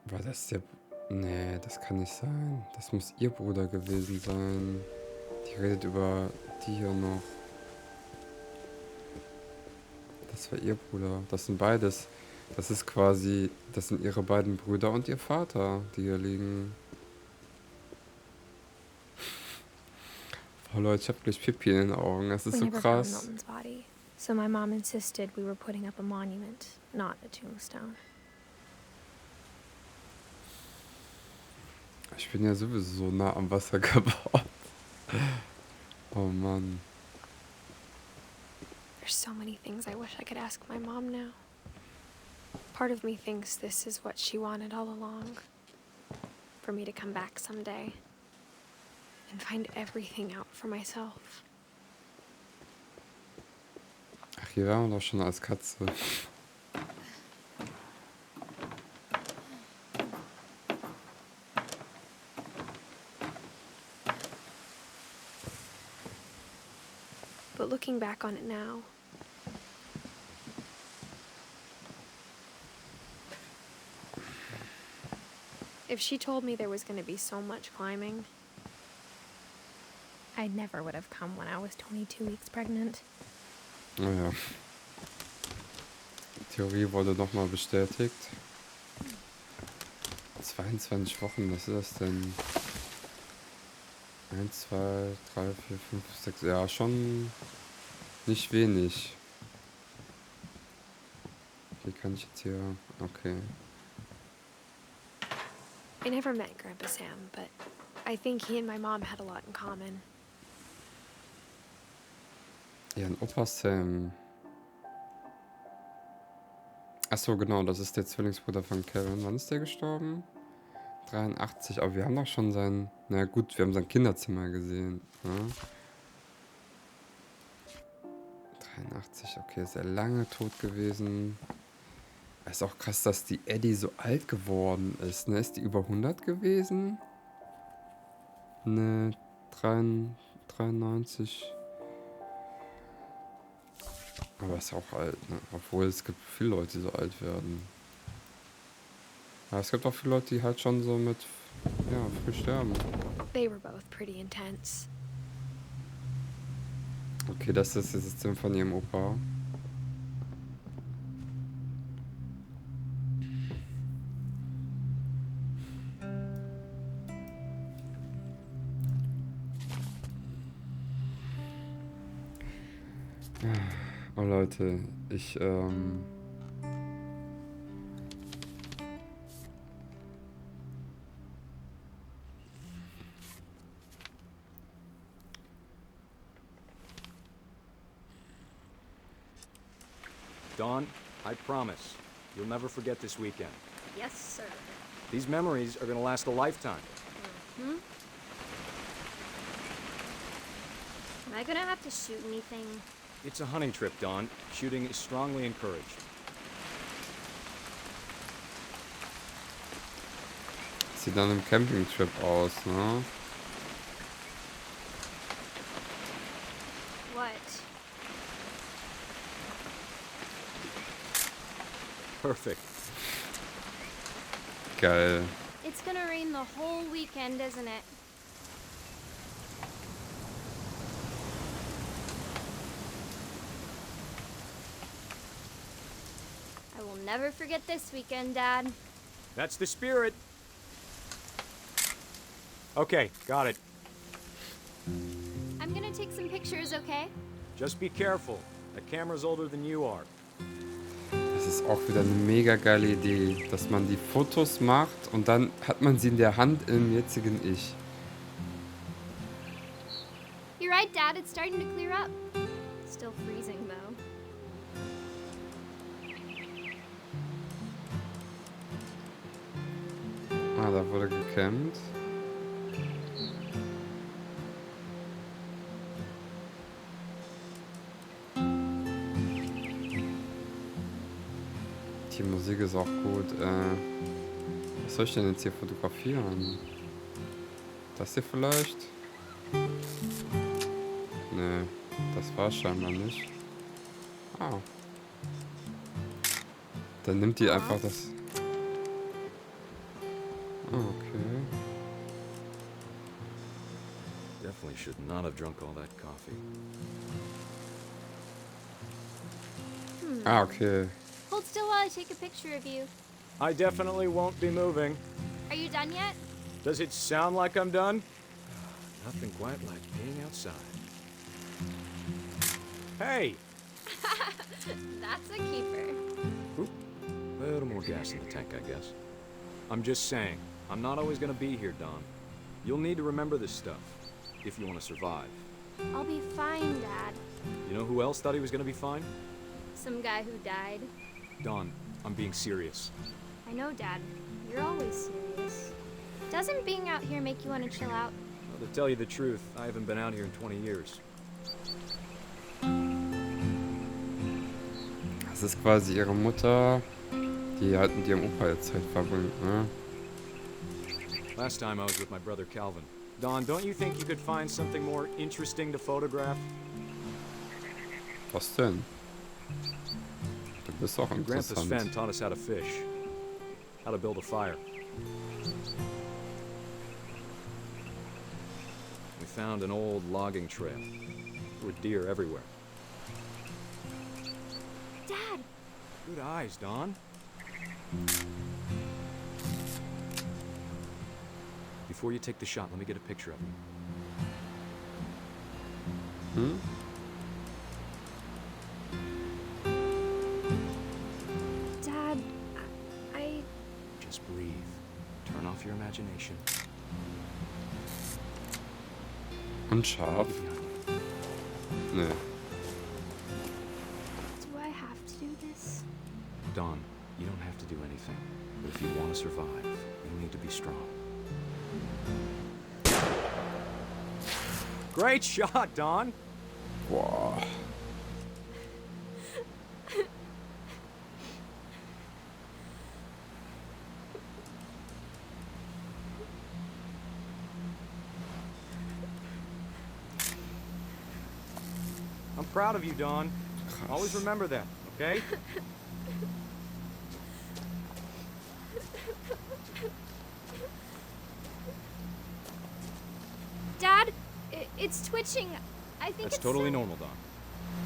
War das der... Nee, das kann nicht sein. Das muss ihr Bruder gewesen sein. Die redet über die hier noch. Das war ihr Bruder. Das sind beides. Das ist quasi... Das sind ihre beiden Brüder und ihr Vater, die hier liegen. Oh Leute, ich hab gleich Pipi in den Augen. Das ist We so never found krass. Milton's body, so my mom insisted we were putting up a monument, not a tombstone. Ich bin ja sowieso so nah am Wasser gebaut. Oh Mann. There's so many things I wish I could ask my mom now. Part of me thinks this is what she wanted all along. For me to come back someday and find everything out for myself. Ach, hier waren wir doch schon als Katze. But looking back on it now, if she told me there was going to be so much climbing, I never would have come when I was 22 weeks pregnant. Naja. Die Theorie wurde nochmal bestätigt. 22 Wochen, was ist das denn? 1, 2, 3, 4, 5, 6, ja, schon nicht wenig. Wie kann ich jetzt hier... Okay. I never met Grandpa Sam, but I think he and my mom had a lot in common. Ja, ein Opa Sam. Achso, genau, das ist der Zwillingsbruder von Kevin. Wann ist der gestorben? 83, aber wir haben doch schon sein... Na gut, wir haben sein Kinderzimmer gesehen. Ne? 83, okay, ist er lange tot gewesen. Ist auch krass, dass die Eddie so alt geworden ist. Ne? Ist die über 100 gewesen? Ne, 93. Aber ist auch alt, ne? Obwohl es gibt viele Leute, die so alt werden. Aber es gibt auch viele Leute, die halt schon so mit, ja, früh sterben. They were both pretty intense. Okay, das ist das System von ihrem Opa. Oh Leute, Dawn, I promise, you'll never forget this weekend. Yes, sir. These memories are gonna last a lifetime. Hmm? Am I gonna have to shoot anything? It's a hunting trip, Dawn. Shooting is strongly encouraged. sieht nach einem Campingtrip aus, ne? What? Perfect. Geil. It's gonna rain the whole weekend, isn't it? I will never forget this weekend, Dad. That's the spirit. Okay, got it. I'm gonna take some pictures, okay? Just be careful. That camera's older than you are. Das ist auch wieder eine mega geile Idee, dass man die Fotos macht und dann hat man sie in der Hand im jetzigen Ich. You're right, Dad. It's starting to clear up. Still freezing, though. Ah, da wurde gecampt. Die Musik ist auch gut. Was soll ich denn jetzt hier fotografieren? Das hier vielleicht? Nee, das war scheinbar nicht. Ah. Dann nimmt die einfach das... Ah, okay. Definitely should not have drunk all that coffee. Ah, okay. Hold still while I take a picture of you. I definitely won't be moving. Are you done yet? Does it sound like I'm done? Nothing quite like being outside. Hey! That's a keeper. Oop. A little more gas in the tank, I guess. I'm just saying, I'm not always gonna be here, Don. You'll need to remember this stuff, if you want to survive. I'll be fine, Dad. You know who else thought he was gonna be fine? Some guy who died. Don, I'm being serious. I know, Dad. You're always serious. Doesn't being out here make you want to chill out? Well, to tell you the truth, I haven't been out here in 20 years. Das ist quasi ihre Mutter, die halt mit ihrem Opa jetzt Zeit verbringt, ne? Last time I was with my brother Calvin. Don, don't you think you could find something more interesting to photograph? Was denn? Du bist auch Your grandpa's Fen interessant. taught us how to fish, how to build a fire. We found an old logging trail. There were deer everywhere. Dad! Good eyes, Don. Before you take the shot, let me get a picture of you. Hm? Dad, I... Just breathe. Turn off your imagination. Und scharf. Nee. Do I have to do this? Don, you don't have to do anything. But if you want to survive, you need to be strong. Great shot, Don! Boah. I'm proud of you, Don. Always remember that, okay? Dad, it's twitching. I think That's it's totally normal, Don.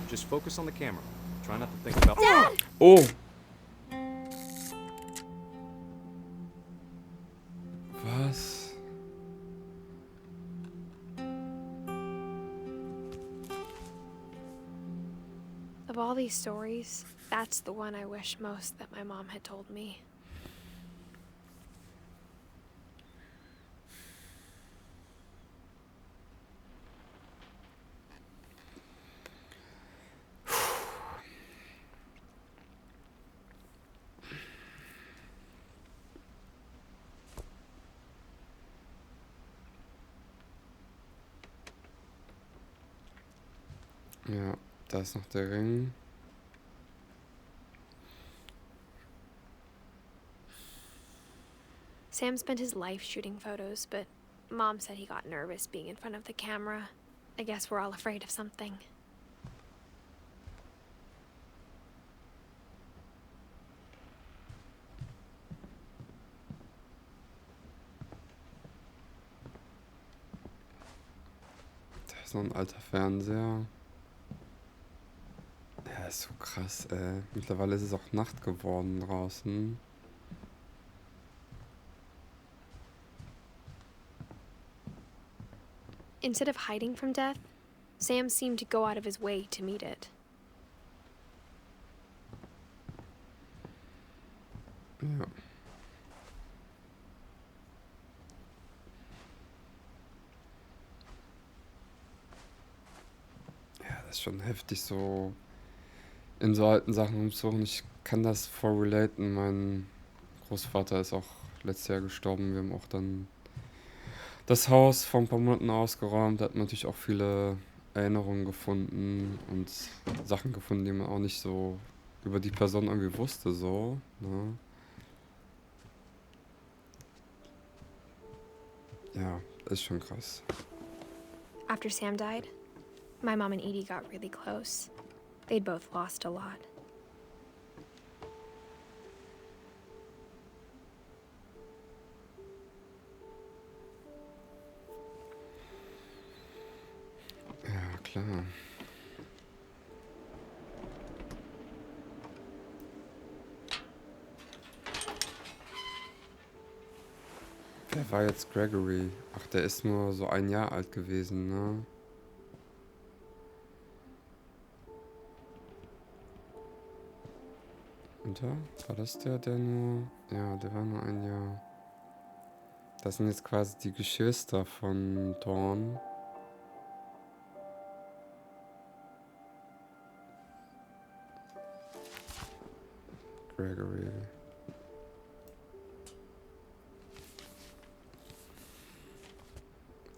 Just focus on the camera. Try not to think about. Dad! Oh! Was? Of all these stories, that's the one I wish most that my mom had told me. Ja, da ist noch der Ring. Sam spent his life shooting photos, but Mom said he got nervous being in front of the camera. I guess we're all afraid of something. Da ist noch ein alter Fernseher. Ja, ist so krass, ey. Mittlerweile ist es auch Nacht geworden draußen. Instead of hiding from death, Sam seemed to go out of his way to meet it. Ja. Ja, das ist schon heftig, so in so alten Sachen rumzusuchen. Ich kann das voll relaten. Mein Großvater ist auch letztes Jahr gestorben. Wir haben auch dann das Haus vor ein paar Monaten ausgeräumt. Da hat man natürlich auch viele Erinnerungen gefunden und Sachen gefunden, die man auch nicht so über die Person irgendwie wusste, so, ne? Ja, ist schon krass. After Sam died, my mom and Edie got really close. They'd both lost a lot. Ja, klar. Wer war jetzt Gregory? Ach, der ist nur so 1 Jahr alt gewesen, ne? Und da? War das der nur... Ja, der war nur 1 Jahr. Das sind jetzt quasi die Geschwister von Dawn. Gregory.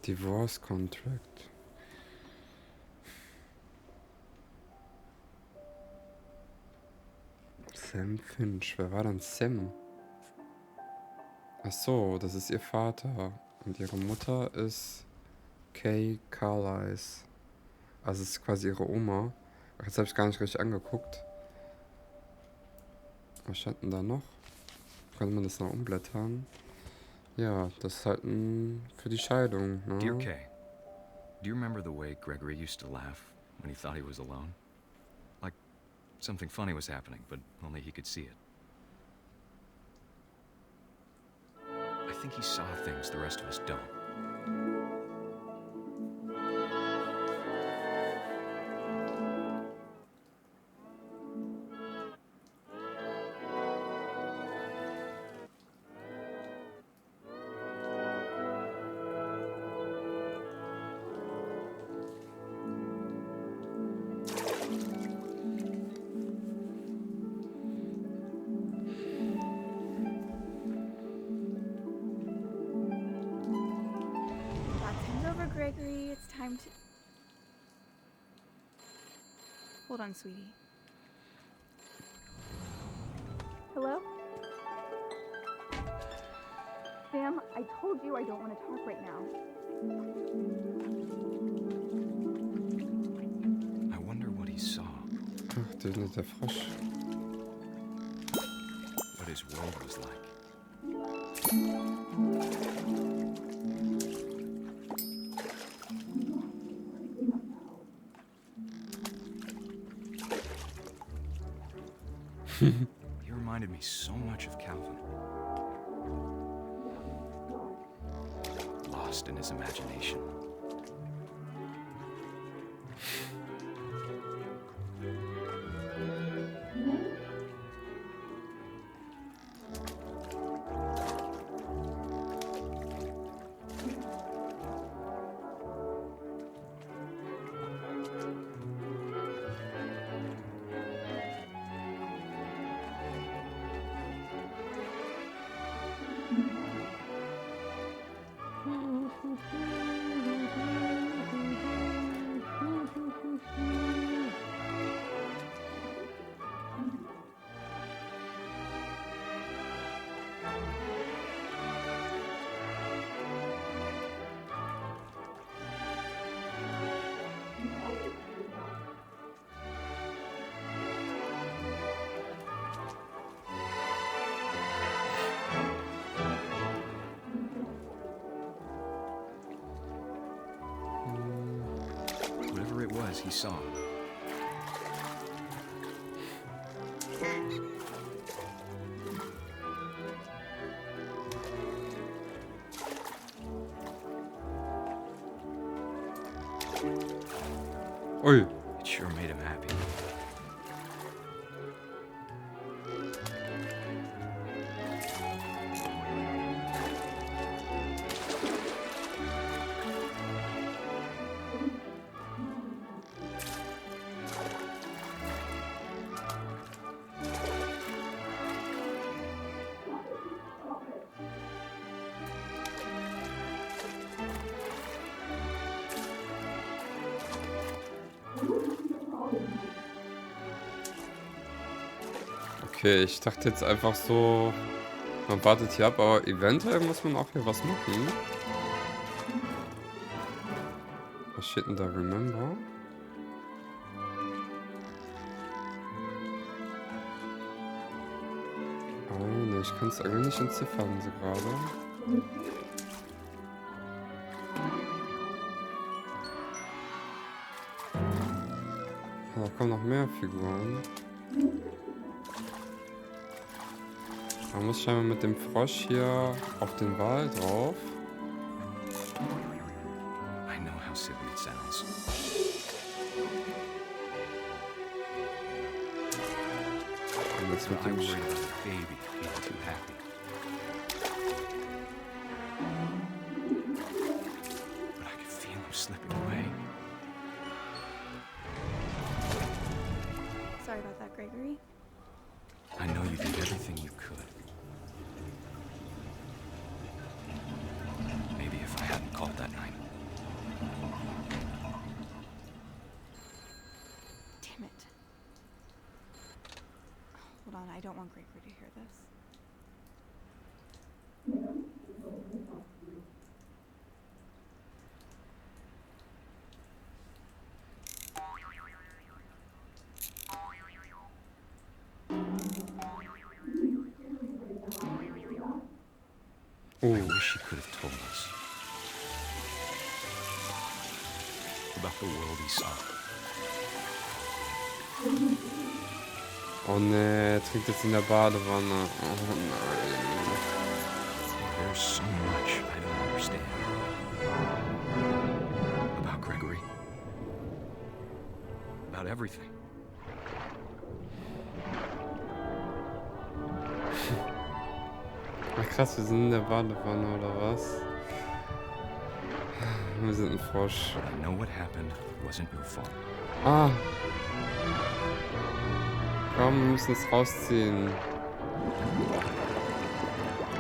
Divorce Contract. Sam Finch. Wer war denn Sam? Ach so, das ist ihr Vater. Und ihre Mutter ist Kay Carlisle. Also es ist quasi ihre Oma. Ach, jetzt habe ich gar nicht richtig angeguckt. Was stand denn da noch? Könnte man das noch umblättern? Ja, das ist halt für die Scheidung, ne? Dear Kay, do you remember the way Gregory used to laugh when he thought he was alone? Like something funny was happening, but only he could see it. I think he saw things the rest of us don't. Gregory, it's time to... Hold on, sweetie. Hello? Sam, I told you I don't want to talk right now. I wonder what he saw. Ach, der ist der Frosch. What his world was like. He reminded me so much of Calvin. Lost in his imagination. Whatever it was he saw. Ui. It sure made him happy. Okay, ich dachte jetzt einfach so, man wartet hier ab, aber eventuell muss man auch hier was machen. Was steht denn da? Remember? Ah, ne, ich kann es irgendwie nicht entziffern, so gerade. Ah, da kommen noch mehr Figuren. Man muss scheinbar mit dem Frosch hier auf den Wal drauf. I know how silly it sounds. Und jetzt mit I dem worried about the baby being too happy. But I could feel him slipping away. Sorry about that, Gregory. I know you did everything you could. Maybe if I hadn't called that night. Damn it. Hold on, I don't want Gregory to hear this. Oh. I wish he could have told us about the world he saw. Oh ne, er trinkt jetzt in der Badewanne. Oh nein. There's so much I don't understand about Gregory. About everything. Ach krass, wir sind in der Badewanne oder was? Wir sind ein Frosch. But I know what happened wasn't your fault. Ah. Komm, wir müssen es rausziehen.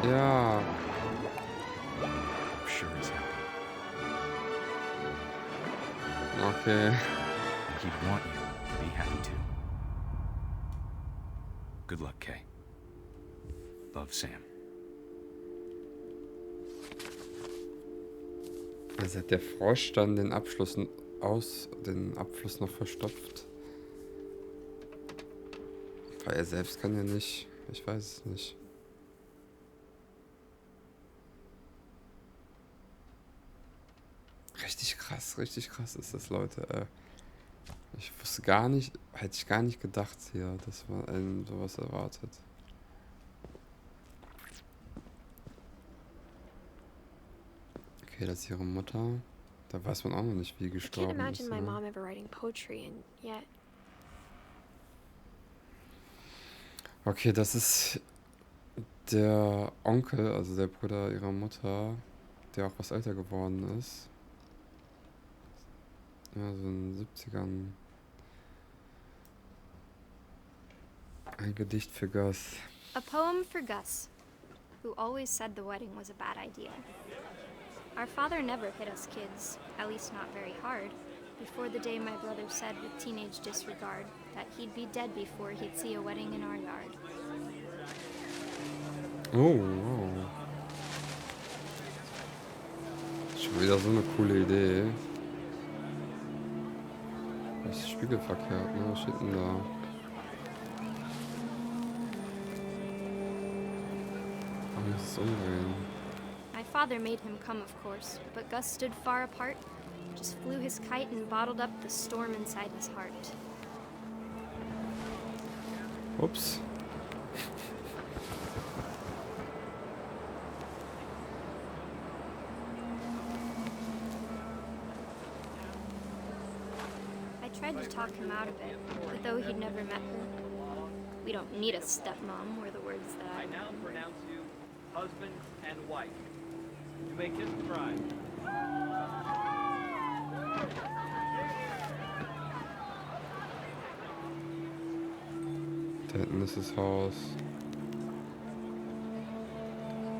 Ja. I'm sure he's happy. Okay. And he'd want you to be happy too. Good luck, Kay. Love, Sam. Also hat der Frosch dann den Abfluss noch verstopft. Weil er selbst kann ja nicht. Ich weiß es nicht. richtig krass ist das, Leute. Ich wusste gar nicht, hätte ich gar nicht gedacht hier, dass man einen sowas erwartet. Okay, das ist ihre Mutter. Da weiß man auch noch nicht, wie I can't gestorben ist. imagine my Ne? mom ever writing poetry, and yet Okay, das ist der Onkel, also der Bruder ihrer Mutter, der auch was älter geworden ist. Ja, so in den 70ern. Ein Gedicht für Gus. a poem for Gus, who always said the wedding was a bad idea. Our father never hit us kids, at least not very hard, before the day my brother said with teenage disregard that he'd be dead before he'd see a wedding in our yard. Oh, wow. Schon wieder so eine coole Idee. Das ist spiegelverkehrt, ne? Was steht denn da? Warum muss es umdrehen? My father made him come, of course, but Gus stood far apart, just flew his kite and bottled up the storm inside his heart. Ups. I tried to talk him out of it, but though he'd never met her, we don't need a stepmom, were the words that I now pronounce you husband and wife. You may kiss the bride. Da hinten ist das Haus.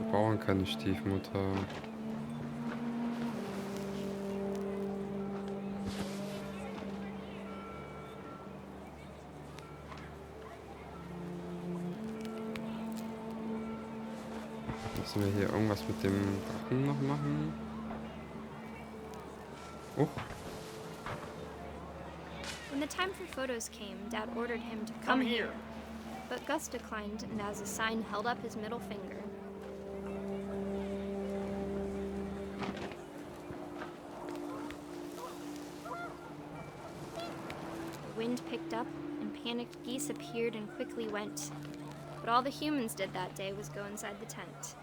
Wir brauchen keine Stiefmutter. Müssen wir hier irgendwas mit dem Drachen noch machen? Oh. When the time for photos came, Dad ordered him to come here. But Gus declined and as a sign held up his middle finger. The wind picked up and panicked geese appeared and quickly went. But all the humans did that day was go inside the tent.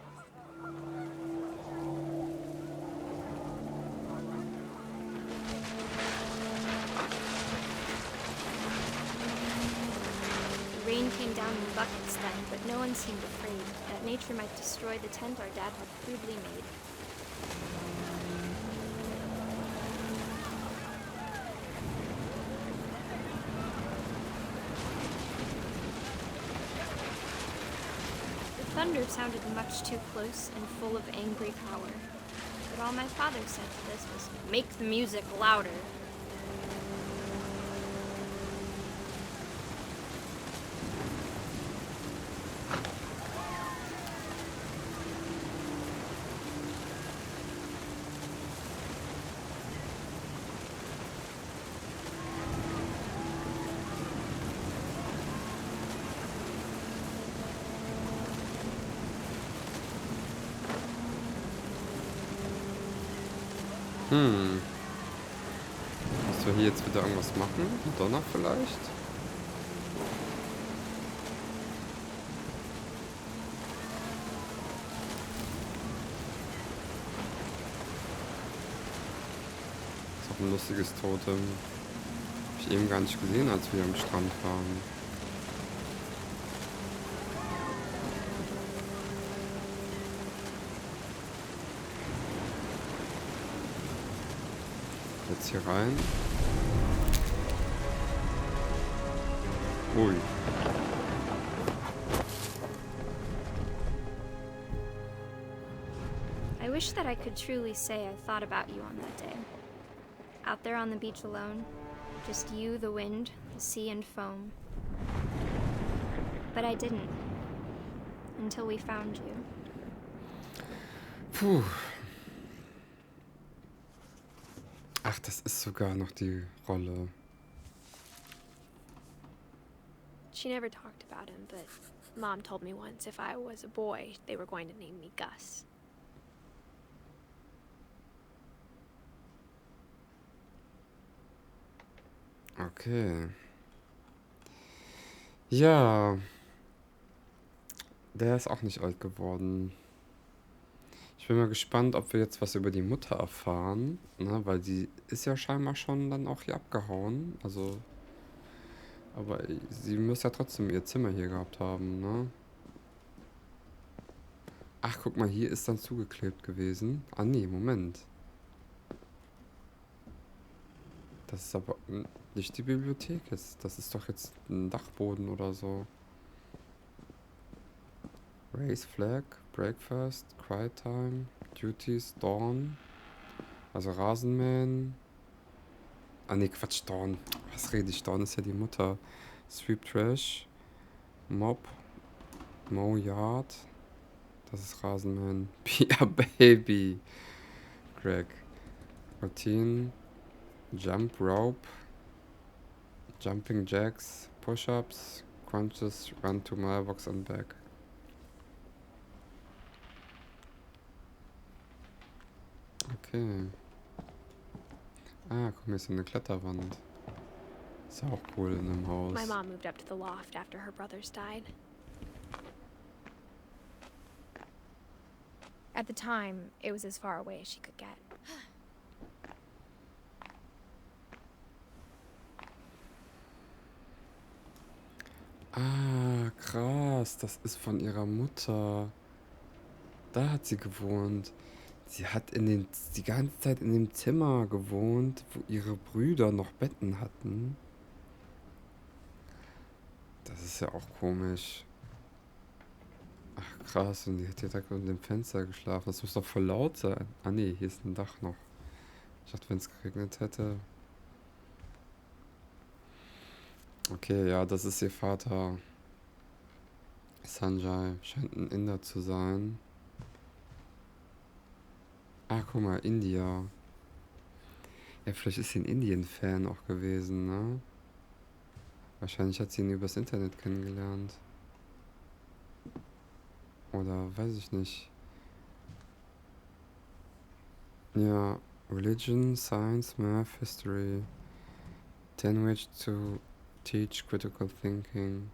The rain came down in buckets then, but no one seemed afraid that nature might destroy the tent our dad had crudely made. The thunder sounded much too close and full of angry power. But all my father said to this was, "Make the music louder." Müssen wir hier jetzt wieder irgendwas machen? Donner vielleicht? Das ist auch ein lustiges Totem. Hab ich eben gar nicht gesehen, als wir am Strand waren. Jetzt hier rein. Ui. I wish that I could truly say I thought about you on that day. Out there on the beach alone, just you, the wind, the sea, and foam. But I didn't. Until we found you. Puh. Ach, das ist sogar noch die Rolle. She never talked about him, but Mom told me once if I was a boy, they were going to name me Gus. Okay. Ja, der ist auch nicht alt geworden. Ich bin mal gespannt, ob wir jetzt was über die Mutter erfahren, ne? Weil die ist ja scheinbar schon dann auch hier abgehauen. Also, aber sie muss ja trotzdem ihr Zimmer hier gehabt haben, ne? Ach, guck mal, hier ist dann zugeklebt gewesen. Ah, nee, Moment. Das ist aber nicht die Bibliothek jetzt. Das ist doch jetzt ein Dachboden oder so. Raise Flag, Breakfast, Quiet Time, Duties, Dawn. Also Rasenmähen. Ah, nee, Quatsch, Dawn. Was rede ich? Dawn ist ja die Mutter. Sweep Trash, Mop, Mow Yard. Das ist Rasenmähen. Ja, Baby. Greg. Routine. Jump Rope. Jumping Jacks. Push-Ups. Crunches. Run to mailbox and back. Okay. Ah, guck mal, hier ist so eine Kletterwand. Ist ja auch cool in einem Haus. My mom moved up to the loft after her brothers died. At the time, it was as far away as she could get. Ah, krass. Das ist von ihrer Mutter. Da hat sie gewohnt. Sie hat die ganze Zeit in dem Zimmer gewohnt, wo ihre Brüder noch Betten hatten. Das ist ja auch komisch. Ach krass, und die hat ja direkt unter dem Fenster geschlafen. Das muss doch voll laut sein. Ah nee, hier ist ein Dach noch. Ich dachte, wenn es geregnet hätte. Okay, ja, das ist ihr Vater. Sanjay scheint ein Inder zu sein. Ah, guck mal, India. Ja, vielleicht ist sie ein Indien-Fan auch gewesen, ne? Wahrscheinlich hat sie ihn übers Internet kennengelernt. Oder weiß ich nicht. Ja, Religion, Science, Math, History. 10 ways to teach critical thinking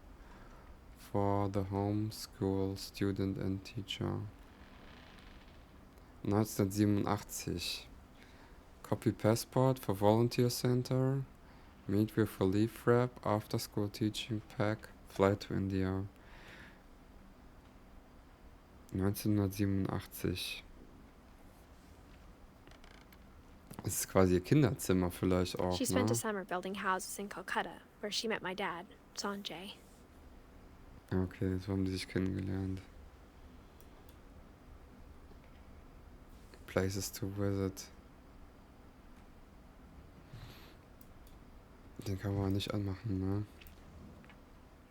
for the homeschool student and teacher. 1987. Copy passport for volunteer center. Meet with relief rep after school teaching pack. Fly to India. 1987. Das ist quasi ihr Kinderzimmer vielleicht auch, She spent ne? a summer building houses in Calcutta, where she met my dad, Sanjay. Okay, so haben die sich kennengelernt. Places to visit. Den kann man nicht anmachen, ne?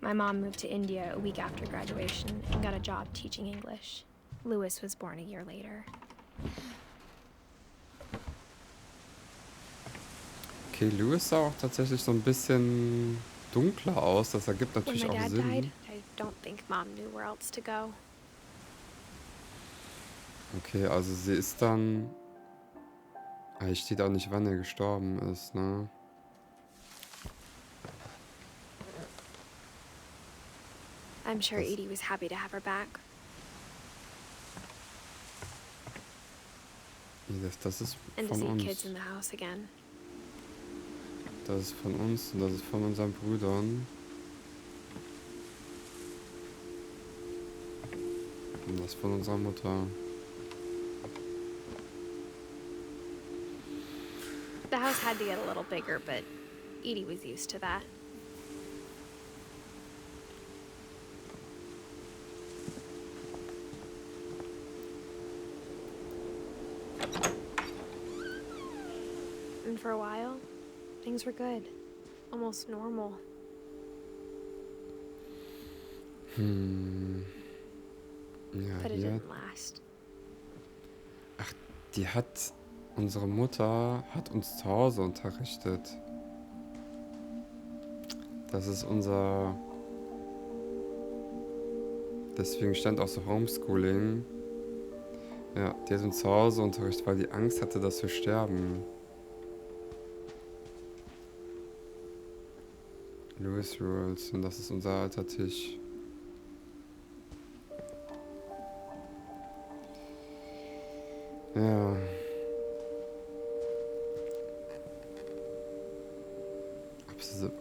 My mom moved to India a week after graduation and got a job teaching English. Louis was born a year later. Okay, Louis sah auch tatsächlich so ein bisschen dunkler aus. Das ergibt When natürlich my auch dad Sinn. died, I don't think Mom knew where else to go. Okay, also sie ist dann... Ah, hier steht auch nicht, wann er gestorben ist, ne? I'm sure Edie was happy to have her back. Edith, das ist And to von see uns. kids in the house again. Das ist von uns und das ist von unseren Brüdern. Und das ist von unserer Mutter. The house had to get a little bigger, but Edie was used to that. And for a while, things were good. Almost normal. Ja, But it hier. didn't last. Ach, unsere Mutter hat uns zu Hause unterrichtet. Das ist unser... Deswegen stand auch so Homeschooling. Ja, die hat uns zu Hause unterrichtet, weil die Angst hatte, dass wir sterben. Lewis Rules. Und das ist unser alter Tisch. Ja.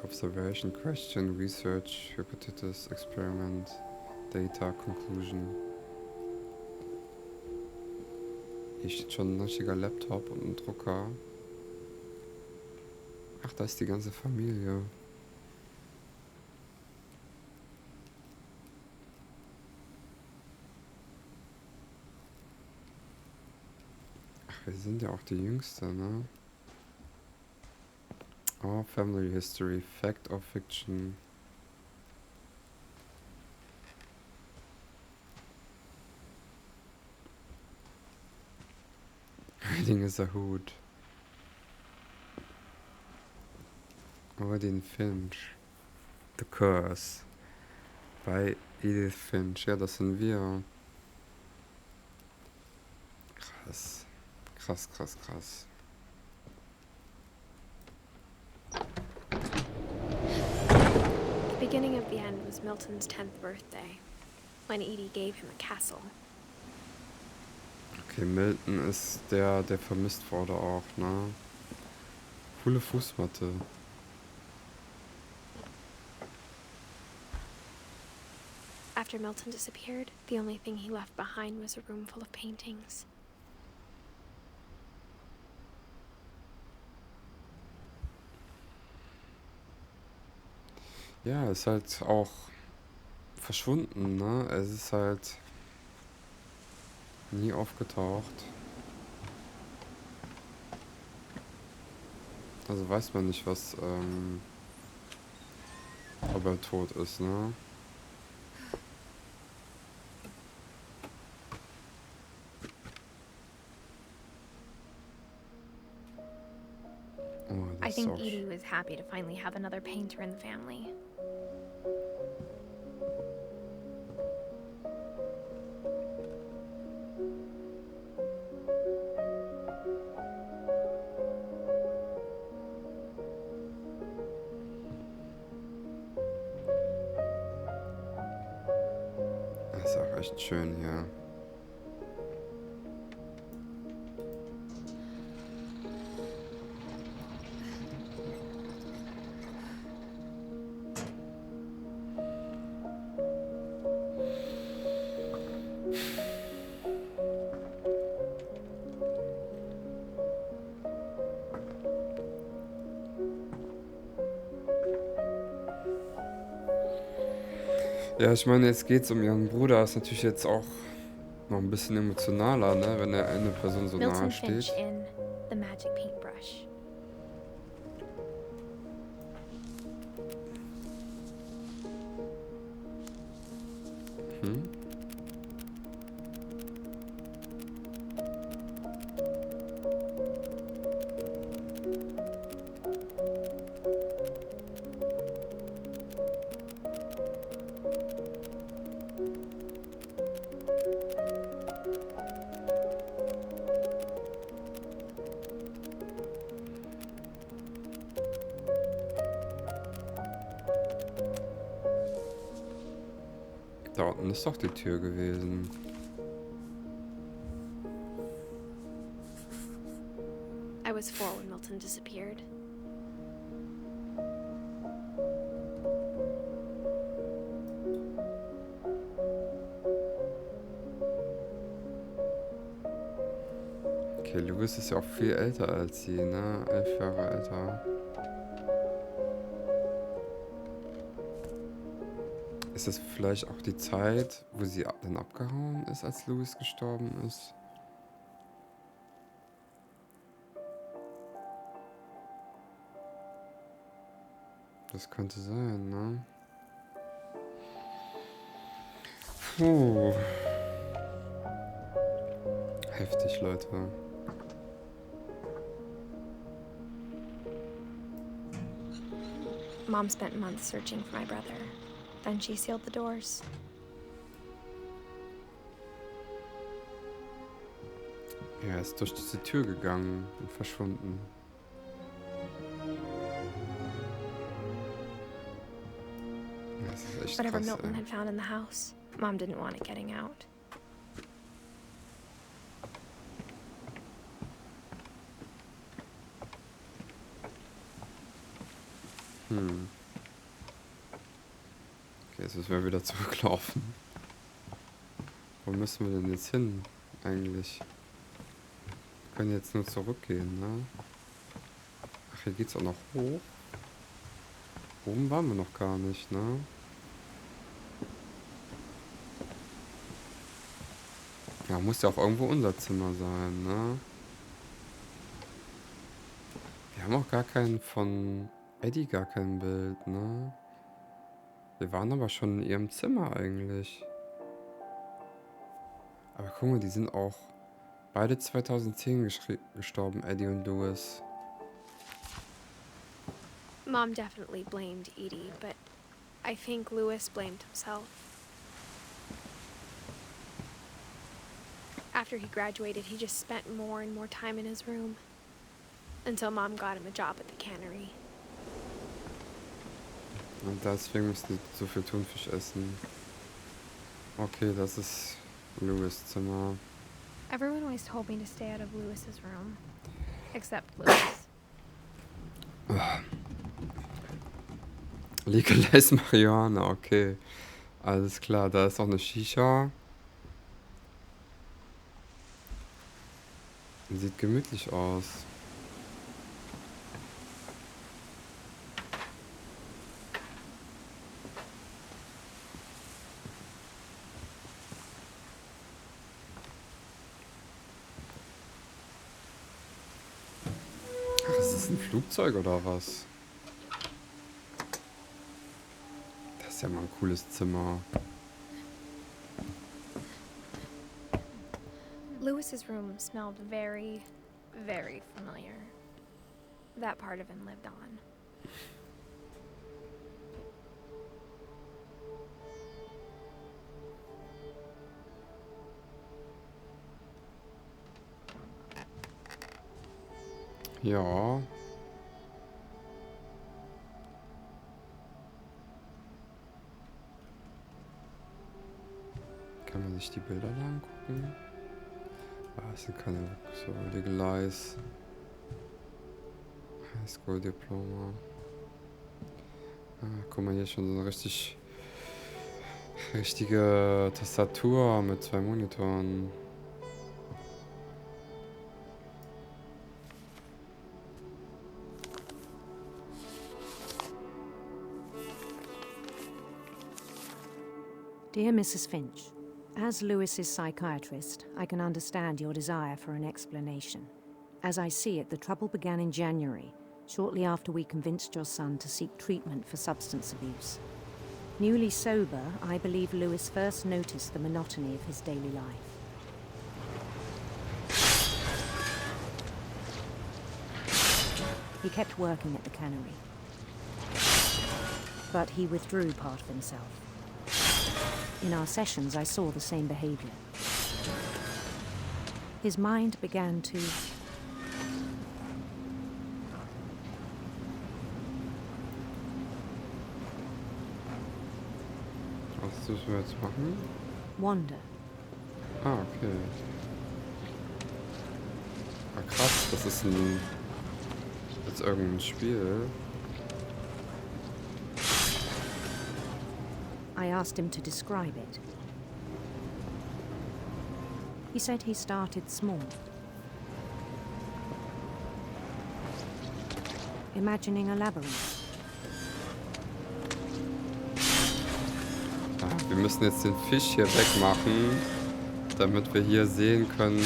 Observation, Question, Research, Hypothesis, Experiment, Data, Conclusion. Hier steht schon ein richtiger Laptop und ein Drucker. Ach, da ist die ganze Familie. Ach, wir sind ja auch die Jüngste, ne? Oh, Family History, Fact or Fiction. Reading is a hood. Oh, den Finch. The Curse. Bei Edith Finch. Ja, das sind wir. Krass. Krass, krass, krass. The beginning of the end was Milton's 10th birthday, when Edie gave him a castle. Okay, Milton ist der vermisst wurde auch, ne? Coole Fußmatte. After Milton disappeared, the only thing he left behind was a room full of paintings. Ja, ist halt auch verschwunden, ne? Es ist halt nie aufgetaucht. Also weiß man nicht, was, ob er tot ist, ne? Oh, I das ist think auch Edie was happy to finally have another painter in the family. das ist auch echt schön hier. Ja, ich meine, jetzt geht's um ihren Bruder. Ist natürlich jetzt auch noch ein bisschen emotionaler, ne? Wenn er eine Person so nahe Milton Finch steht. in The Magic Paintbrush. Hm? Da unten ist doch die Tür gewesen. I was 4 when Milton disappeared. Okay, Louis ist ja auch viel älter als sie, ne? 11 Jahre älter. Ist das vielleicht auch die Zeit, wo sie dann abgehauen ist, als Louis gestorben ist? Das könnte sein, ne? Puh. Heftig, Leute. Mom spent months searching for my brother. Then she sealed the doors. Er ist durch diese Tür gegangen und verschwunden. Das ist echt Whatever krass, Milton ey. had found in the house, Mom didn't want it getting out. Okay, jetzt müssen wir wieder zurücklaufen. Wo müssen wir denn jetzt hin, eigentlich? Wir können jetzt nur zurückgehen, ne? Ach, hier geht's auch noch hoch. Oben waren wir noch gar nicht, ne? Ja, muss ja auch irgendwo unser Zimmer sein, ne? Wir haben auch gar keinen von Eddie, gar kein Bild, ne? Wir waren aber schon in ihrem Zimmer eigentlich. Aber guck mal, die sind auch beide 2010 gestorben, Eddie und Louis. Mom definitely blamed Edie, but I think Louis blamed himself. After he graduated, he just spent more and more time in his room. Until Mom got him a job at the cannery. Und deswegen müssen die so viel Thunfisch essen. Okay, das ist Louis' Zimmer. Everyone always told me to stay out of Louis's room. Except Louis. Legalize Marihuana, okay. Alles klar, da ist auch eine Shisha. Sieht gemütlich aus. Ach, ist das ein Flugzeug oder was? Das ist ja mal ein cooles Zimmer. Louis's room smelled very, very familiar. That part of him lived on. Ja. Kann man sich die Bilder da angucken? Ah, es sind keine so Legalize. Highschool Diploma. Ah, guck mal, hier ist schon so eine richtige Tastatur mit 2 Monitoren. Dear Mrs. Finch, as Lewis's psychiatrist, I can understand your desire for an explanation. As I see it, the trouble began in January, shortly after we convinced your son to seek treatment for substance abuse. Newly sober, I believe Lewis first noticed the monotony of his daily life. He kept working at the cannery, but he withdrew part of himself. In our sessions, I saw the same behavior. His mind began to... Was müssen wir jetzt machen? wander. Ah, okay. Ah, krass, das ist jetzt irgendein Spiel. I asked him to describe it. He said he started small, imagining a labyrinth. Wir müssen jetzt den Fisch hier wegmachen, damit wir hier sehen können,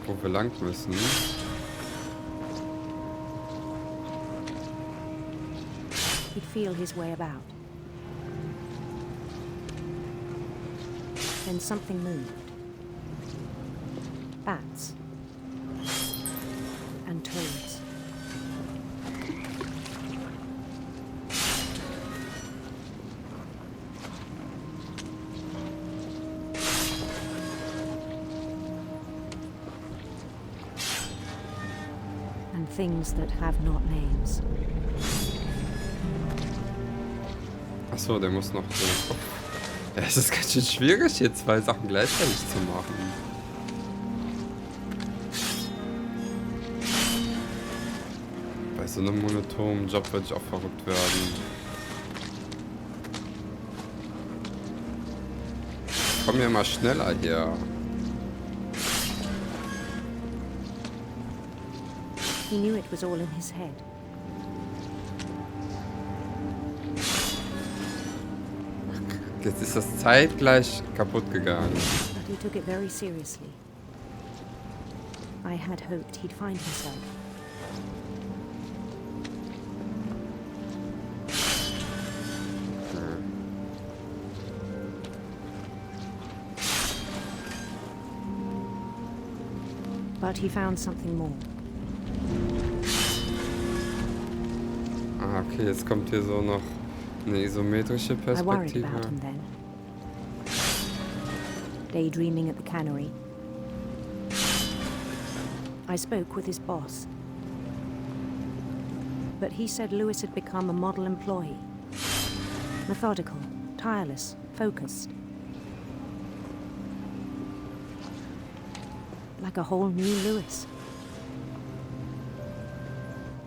wo wir lang müssen. He'd feel his way about. Then something moved. Bats. And toads. And things that have not names. Achso, der muss noch so. Ja, es ist ganz schön schwierig, hier 2 Sachen gleichzeitig zu machen. Bei so einem monotonen Job würde ich auch verrückt werden. Komm ja mal schneller hier. He knew it was all in his head. Jetzt ist das zeitgleich kaputt gegangen. But he took it very seriously. I had hoped he'd find himself. But he found something more. Ah, okay, jetzt kommt hier so noch eine isometrische I worried Perspektive. about him then. Daydreaming at the cannery. I spoke with his boss. But he said Lewis had become a model employee. Methodical, tireless, focused. Like a whole new Lewis.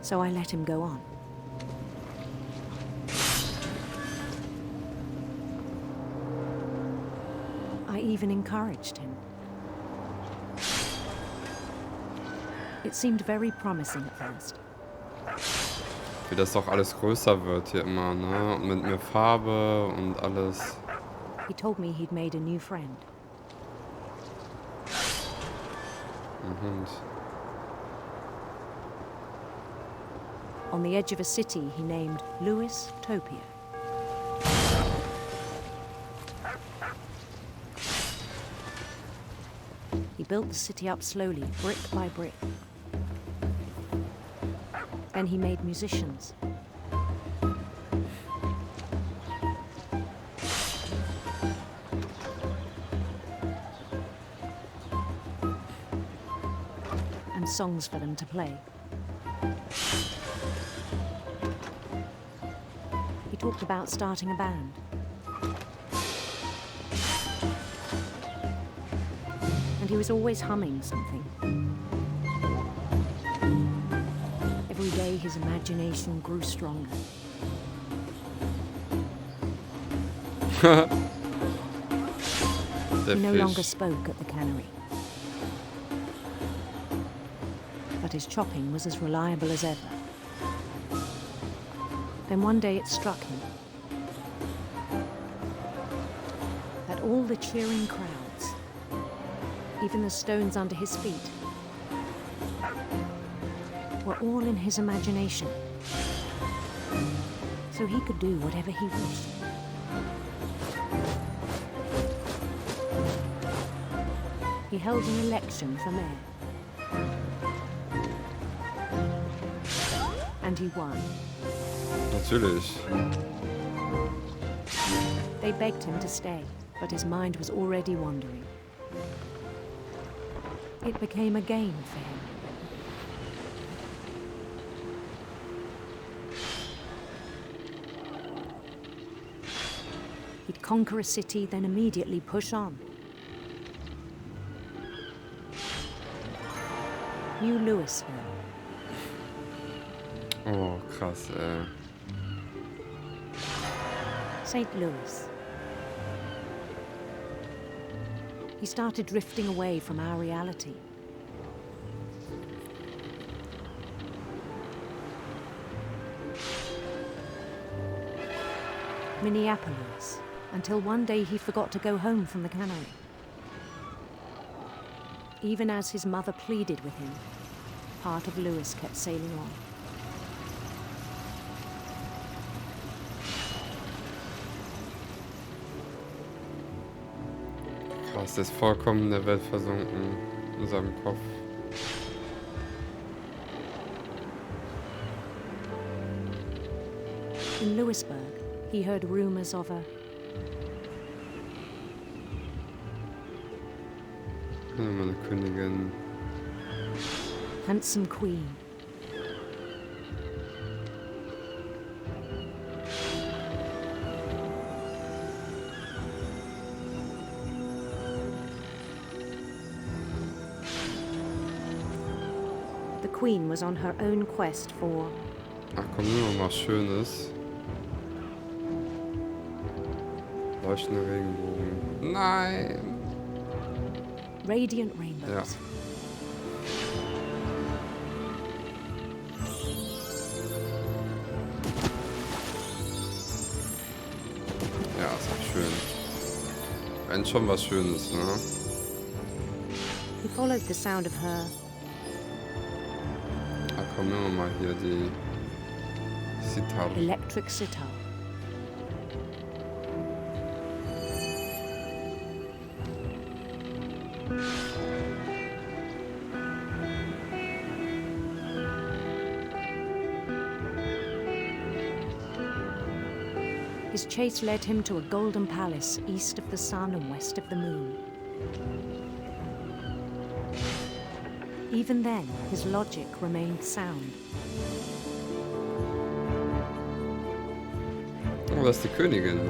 So I let him go on. I even encouraged him. It seemed very promising at first. Wie das doch alles größer wird hier immer, ne? Und mit mehr Farbe und alles. He told me he'd made a new friend. Ein Hund. On the edge of a city he named Lewis Topia. He built the city up slowly, brick by brick. Then he made musicians. And songs for them to play. He talked about starting a band. And he was always humming something. Every day his imagination grew stronger. He no longer spoke at the cannery. But his chopping was as reliable as ever. Then one day it struck him that all the cheering crowds, even the stones under his feet, were all in his imagination. So he could do whatever he wished. He held an election for mayor. And he won. Natürlich. They begged him to stay, but his mind was already wandering. It became a game for him. He'd conquer a city, then immediately push on. New Louisville. Oh, krass, ey. St. Louis. He started drifting away from our reality. Minneapolis, until one day he forgot to go home from the cannery. Even as his mother pleaded with him, part of Lewis kept sailing on. Krass, der ist vollkommen in der Welt versunken. In seinem Kopf. In Lewisburg, he heard rumors of a Ja, meine Königin. handsome queen. Queen was on her own quest for... Ach komm, nehmen wir mal Schönes. Leuchtende Regenbogen. Nein! Radiant rainbows. Ja. Ja, ist auch schön. Wenn schon was Schönes, ne? He followed the sound of her. Ah komm, nehmen wir mal hier die Sitar. Electric sitar. His chase led him to a golden palace east of the sun and west of the moon. Even then, his logic remained sound. Oh, das ist die Königin.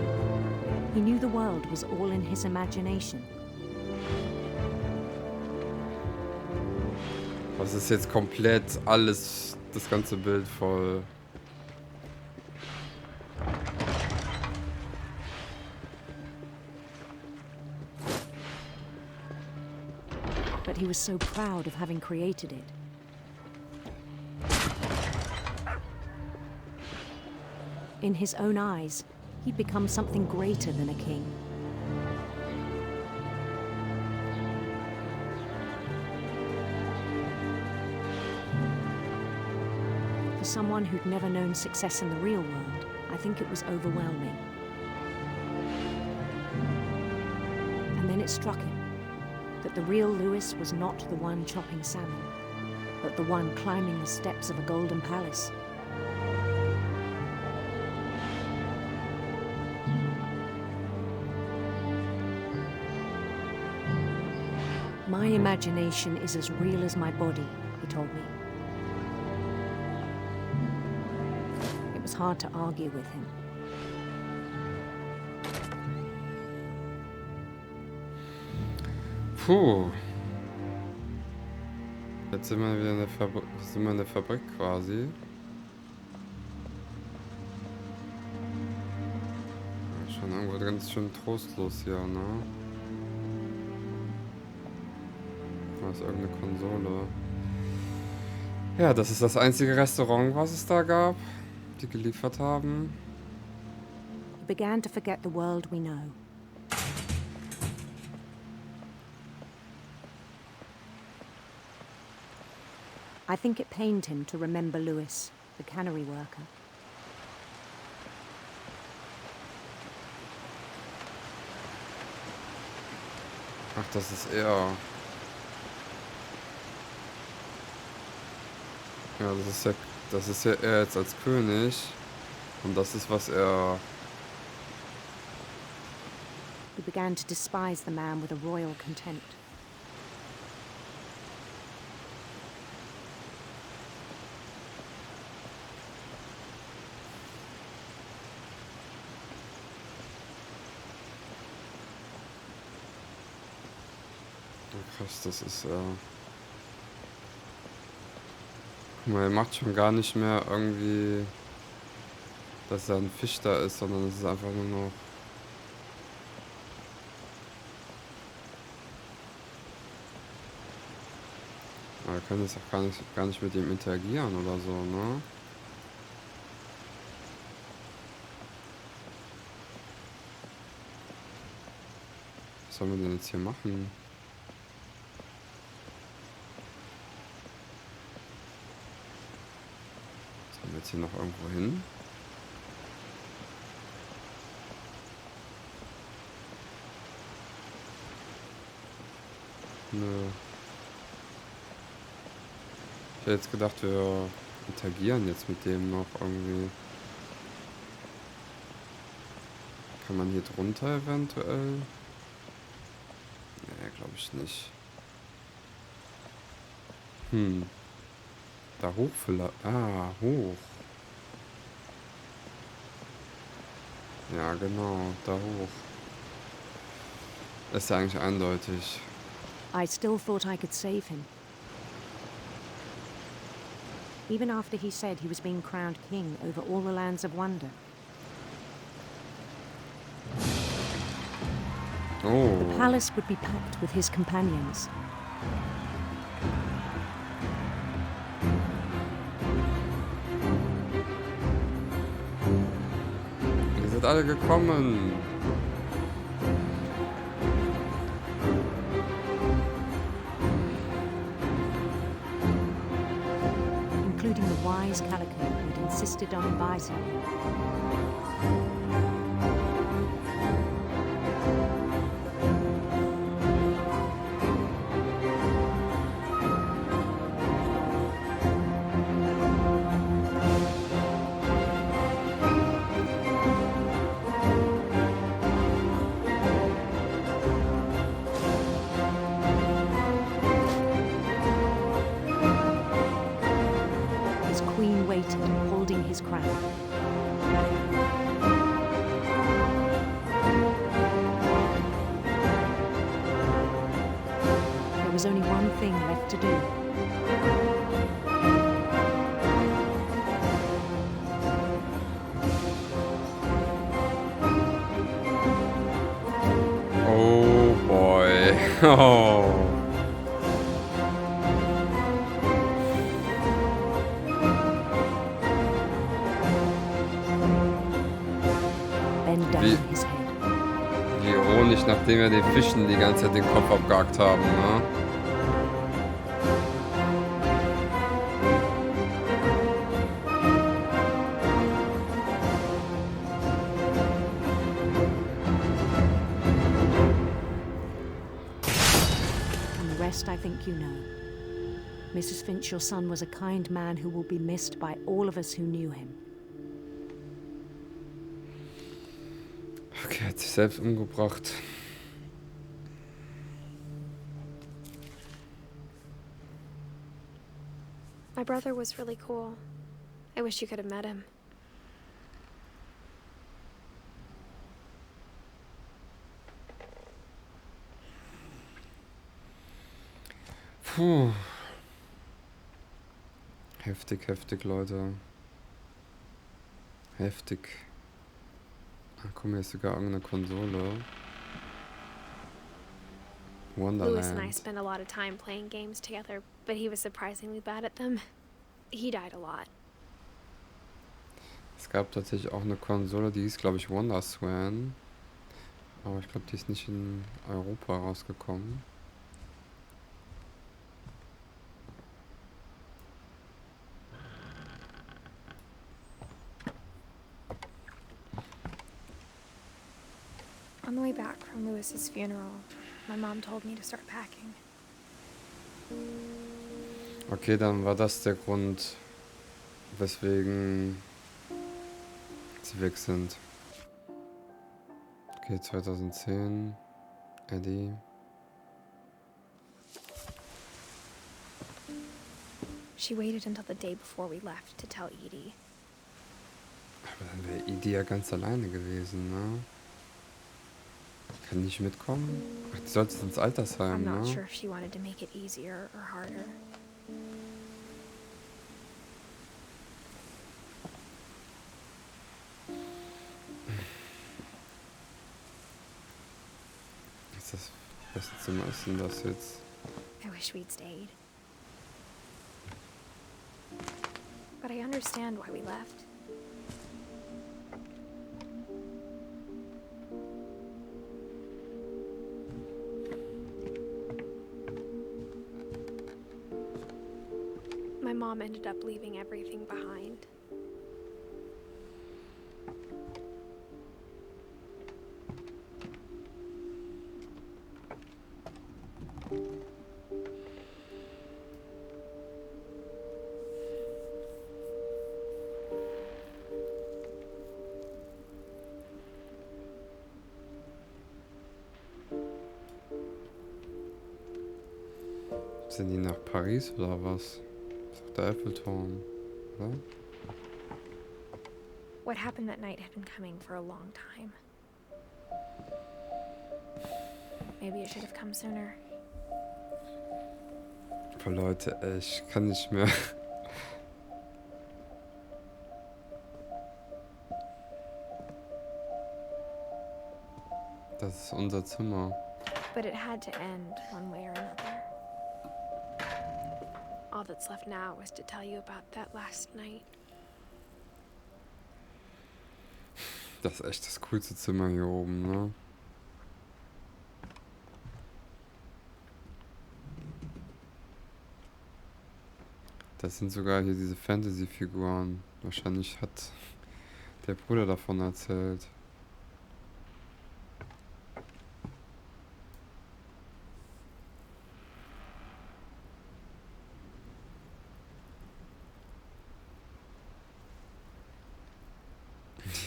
He knew the world was all in his imagination. Das ist jetzt komplett alles, das ganze Bild voll. But he was so proud of having created it. In his own eyes, he'd become something greater than a king. For someone who'd never known success in the real world, I think it was overwhelming. And then it struck him that the real Lewis was not the one chopping salmon, but the one climbing the steps of a golden palace. My imagination is as real as my body, he told me. It was hard to argue with him. Puh. Jetzt sind wir wieder in der Fabrik quasi. Schon irgendwo ganz schön trostlos hier, ne? Da ist irgendeine Konsole. Ja, das ist das einzige Restaurant, was es da gab, die geliefert haben. He began to forget the world we know. I think it pained him to remember Lewis, the cannery worker. Ach, das ist er. Ja, das ist ja er jetzt als König. Und das ist, was er... He began to despise the man with a royal contempt. Krass, das ist guck mal, er macht schon gar nicht mehr irgendwie, dass da ein Fisch da ist, sondern es ist einfach nur noch. Aber er kann jetzt auch gar nicht mit ihm interagieren oder so, ne? Was sollen wir denn jetzt hier machen? Jetzt hier noch irgendwo hin. Nö. Ich hätte jetzt gedacht, wir interagieren jetzt mit dem noch irgendwie. Kann man hier drunter eventuell? Nee, glaube ich nicht. Da hoch vielleicht. Ah, hoch. Ja, genau, da hoch. Ist ja eigentlich eindeutig. I still thought I could save him. even after he said he was being crowned king over all the lands of wonder. Oh. The palace would be packed with his companions. Ihr seid alle gekommen. Including the wise Calico who'd insisted on advising him. His queen waited, holding his crown. There was only one thing left to do. Oh boy. Oh. Bend down Wie- his head. Wie ironisch, nachdem wir den Fischen die ganze Zeit den Kopf abgehackt haben, ne? And the rest I think you know. Mrs. Finch, your son was a kind man who will be missed by all of us who knew him. Okay, hat sich selbst umgebracht. My brother was really cool. I wish you could have met him. Puh. Heftig, heftig, Leute. Heftig. Ah, guck mal, hier ist sogar irgendeine Konsole. Louis and I Wonderland. spent a lot of time playing games together, but he was surprisingly bad at them. He died a lot. Es gab tatsächlich auch eine Konsole, die hieß, glaube ich, Wonderswan. Aber ich glaube, die ist nicht in Europa rausgekommen. On the way back from Louis's funeral, my mom told me to start packing. Okay, dann war das der Grund, weswegen sie weg sind. Okay, 2010. Eddie. She waited until the day before we left to tell Edie. Aber dann wäre Edie ja ganz alleine gewesen, ne? Kann nicht mitkommen? Ach, die sollte ins Altersheim, I'm not ne? sure if she wanted to make it easier or harder. Was Zimmer ist denn das jetzt? I wish we'd stayed. But I understand why we left. My mom ended up leaving everything behind. Sind die nach Paris oder was? Das ist doch der Eiffelturm, oder? What happened that night had been coming for a long time. Maybe it should have come sooner. Boah, Leute, ey, ich kann nicht mehr. Das ist unser Zimmer. But it had to end one way or another. All that's left now is to tell you about that last night. Das ist echt das coolste Zimmer hier oben, ne? Das sind sogar hier diese Fantasy-Figuren. Wahrscheinlich hat der Bruder davon erzählt.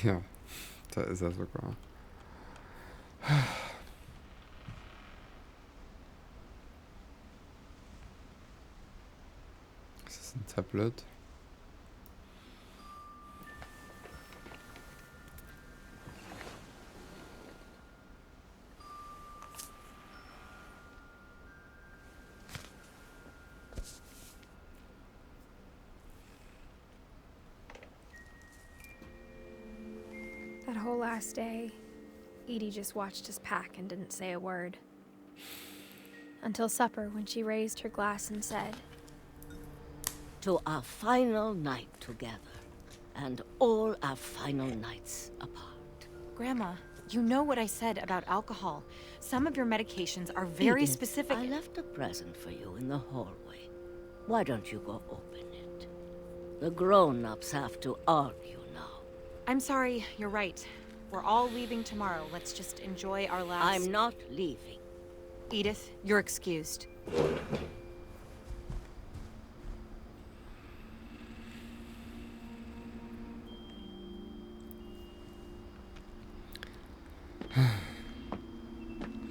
Ja, da ist er sogar. Ist das ein Tablet? That whole last day, Edie just watched us pack and didn't say a word. Until supper, when she raised her glass and said, "To our final night together, and all our final nights apart." Grandma, you know what I said about alcohol. Some of your medications are very Edith, specific. I left a present for you in the hallway. Why don't you go open it? The grown-ups have to argue now. I'm sorry, you're right. We're all leaving tomorrow. Let's just enjoy our last... I'm not leaving. Edith, you're excused.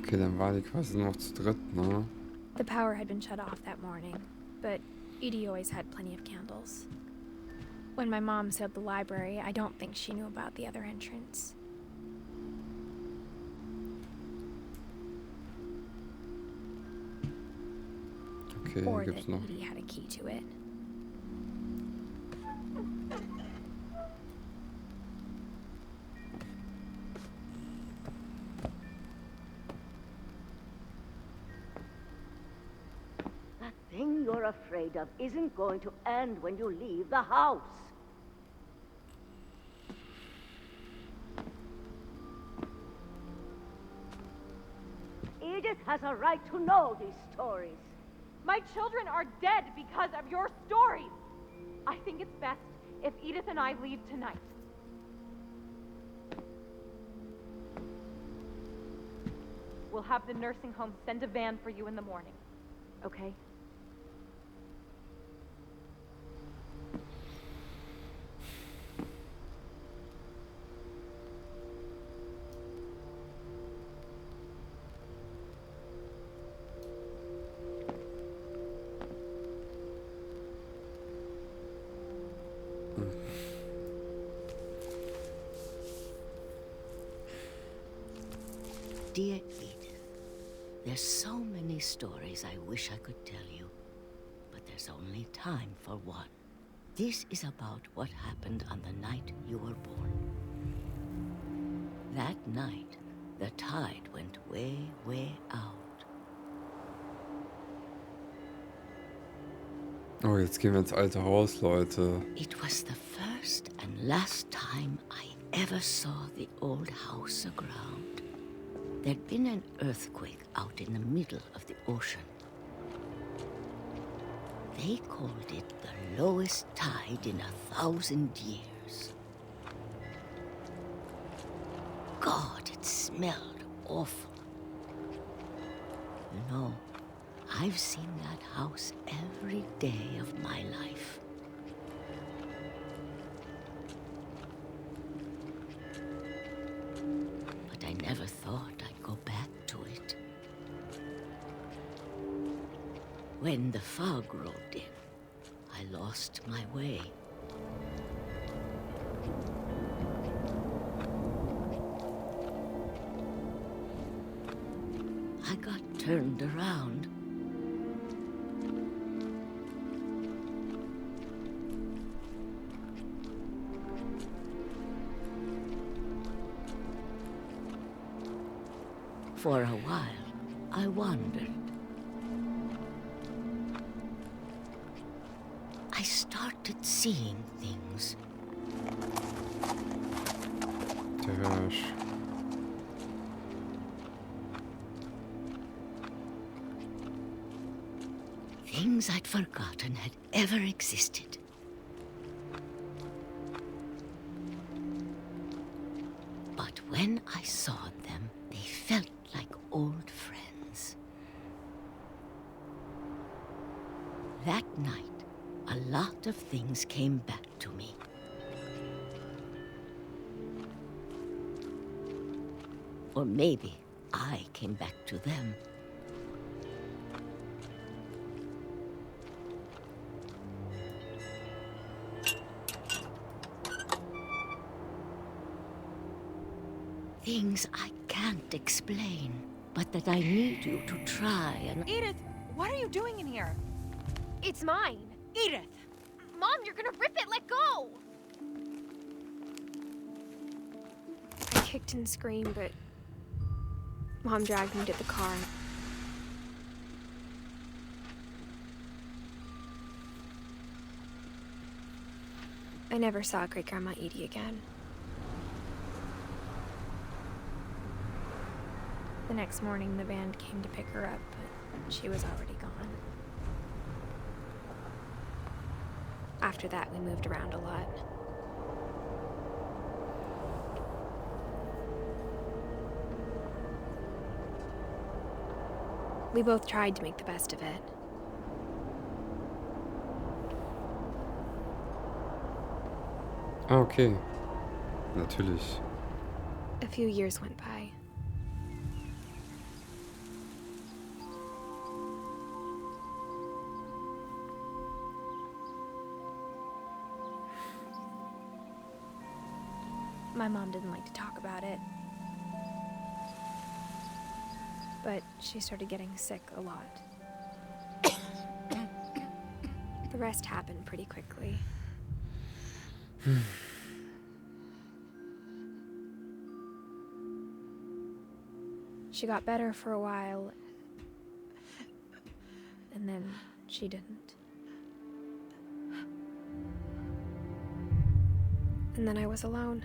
Okay, dann war die quasi noch zu dritt, ne? the power had been shut off that morning, but Edie always had plenty of candles. When my mom sealed the library, I don't think she knew about the other entrance. Okay, Or hier gibt's that noch. Edie had a key to it. That thing you're afraid of isn't going to end when you leave the house. Edith has a right to know these stories. My children are dead because of your stories. I think it's best if Edith and I leave tonight. We'll have the nursing home send a van for you in the morning, okay? Dear Edith, there's so many stories I wish I could tell you, but there's only time for one. This is about what happened on the night you were born. That night, the tide went way, way out. Oh, jetzt gehen wir ins alte Haus, Leute. It was the first and last time I ever saw the old house aground. There'd been an earthquake out in the middle of the ocean. They called it the lowest tide in 1,000 years. God, it smelled awful. You know, I've seen that house every day of my life. But I never thought I'd go back to it. When the fog rolled in, I lost my way. I got turned around. For a while, I wandered. I started seeing things. Gosh. Things I'd forgotten had ever existed. But when I saw them, they felt like old friends. That night, a lot of things came back to me. Or maybe I came back to them. Things I can't explain, but that I need you to try and... Edith, what are you doing in here? It's mine. Edith! Mom, you're gonna rip it! Let go! I kicked and screamed, but Mom dragged me to the car. I never saw Great-Grandma Edie again. The next morning, the band came to pick her up, but she was already gone. After that, we moved around a lot. We both tried to make the best of it. Ah, okay. Natürlich. A few years went by. My mom didn't like to talk about it. But she started getting sick a lot. The rest happened pretty quickly. She got better for a while, and then she didn't. And then I was alone.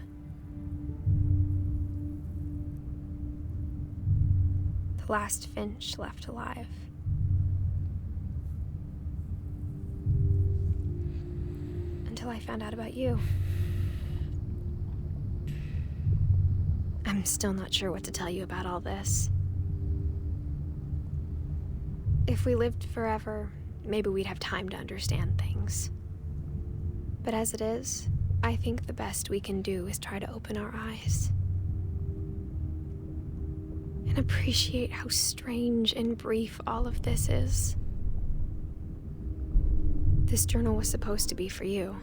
The last Finch left alive. Until I found out about you. I'm still not sure what to tell you about all this. If we lived forever, maybe we'd have time to understand things. But as it is, I think the best we can do is try to open our eyes. And appreciate how strange and brief all of this is. This journal was supposed to be for you.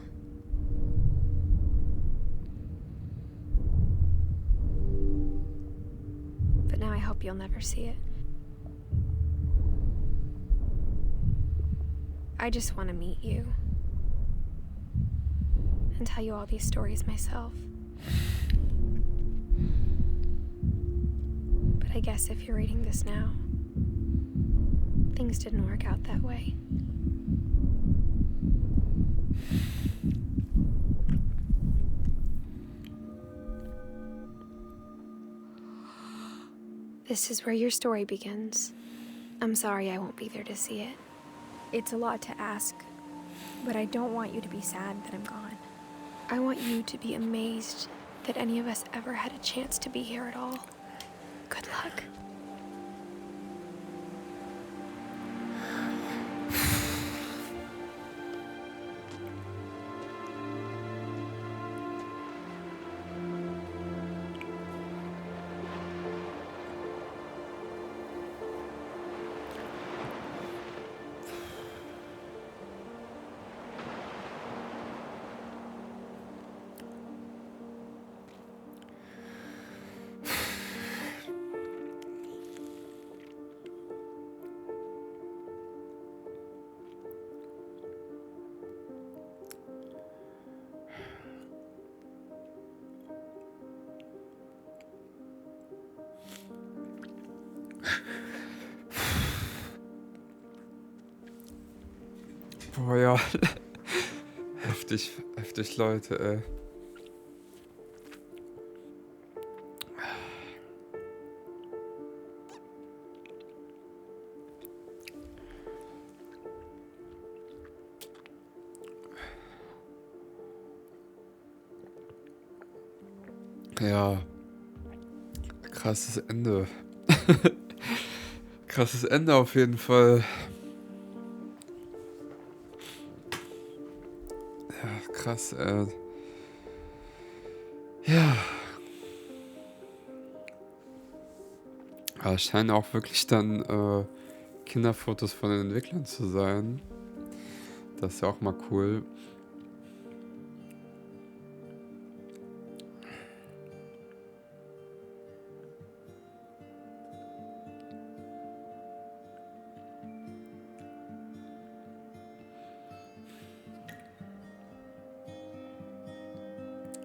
But now I hope you'll never see it. I just want to meet you. And tell you all these stories myself. But I guess if you're reading this now, things didn't work out that way. This is where your story begins. I'm sorry I won't be there to see it. It's a lot to ask, but I don't want you to be sad that I'm gone. I want you to be amazed that any of us ever had a chance to be here at all. Good luck. Boah, ja. Heftig, heftig, Leute, ey. Ja, krasses Ende. Krasses Ende auf jeden Fall. Ja, krass, ja. Aber es scheinen auch wirklich dann Kinderfotos von den Entwicklern zu sein. Das ist ja auch mal cool.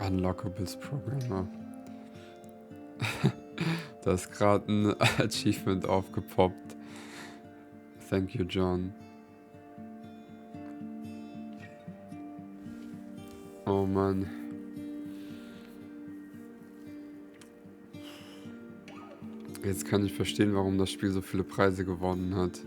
Unlockables Programmer. Da ist gerade ein Achievement aufgepoppt. Thank you, John. Oh Mann. Jetzt kann ich verstehen, warum das Spiel so viele Preise gewonnen hat.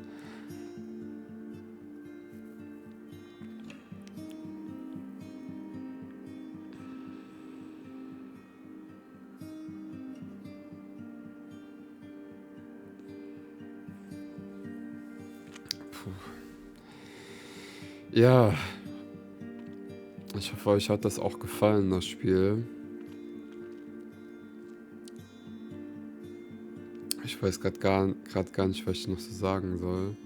Puh. Ja. Ich hoffe, euch hat das auch gefallen, das Spiel. Ich weiß gerade gar nicht, was ich noch so sagen soll.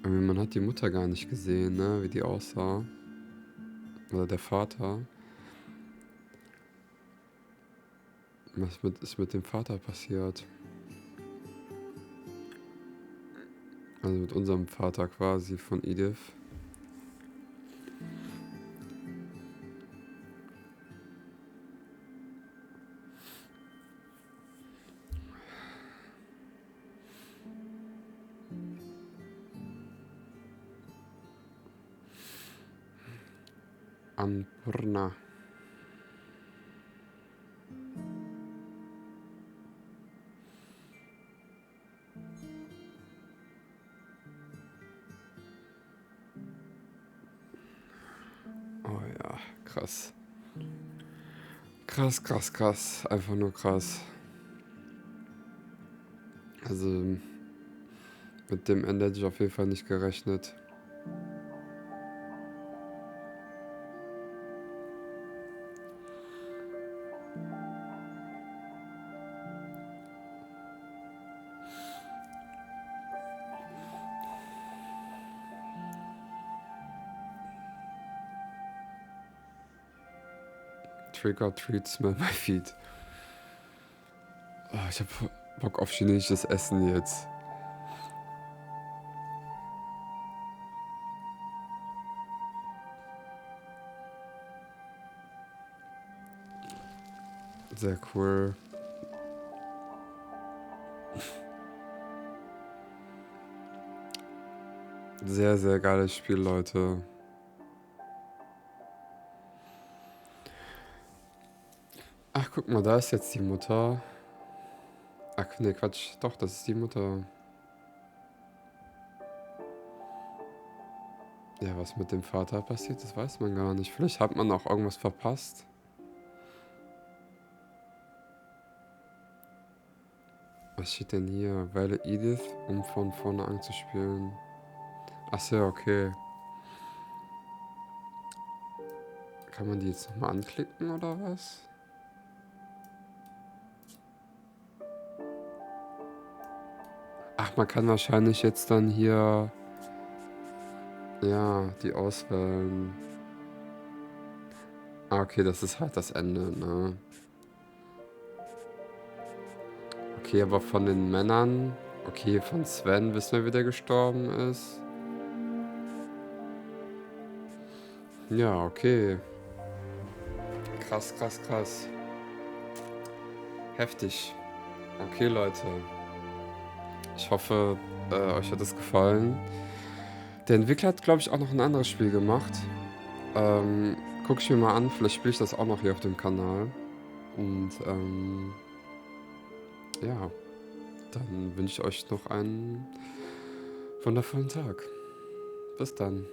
Aber man hat die Mutter gar nicht gesehen, ne? Wie die aussah. Oder der Vater. Was ist mit dem Vater passiert? Also mit unserem Vater quasi von Edith. Annapurna. Oh ja, krass. Krass, krass, krass. Einfach nur krass. Also, mit dem Ende hätte ich auf jeden Fall nicht gerechnet. Trick or treat, smell my feet. Oh, ich hab Bock auf chinesisches Essen jetzt. Sehr cool. Sehr, sehr geiles Spiel, Leute. Ach, guck mal, da ist jetzt die Mutter. Ach, nee, Quatsch. Doch, das ist die Mutter. Ja, was mit dem Vater passiert, das weiß man gar nicht. Vielleicht hat man auch irgendwas verpasst. Was steht denn hier? Wähle Edith, um von vorne anzuspielen. Ach so, okay. Kann man die jetzt nochmal anklicken oder was? Ach, man kann wahrscheinlich jetzt dann hier... Ja, die auswählen. Ah, okay, das ist halt das Ende, ne? Okay, aber von den Männern... Okay, von Sven wissen wir, wie der gestorben ist. Ja, okay. Krass, krass, krass. Heftig. Okay, Leute. Ich hoffe, euch hat es gefallen. Der Entwickler hat, glaube ich, auch noch ein anderes Spiel gemacht. Gucke ich mir mal an, vielleicht spiele ich das auch noch hier auf dem Kanal. Und ja, dann wünsche ich euch noch einen wundervollen Tag. Bis dann.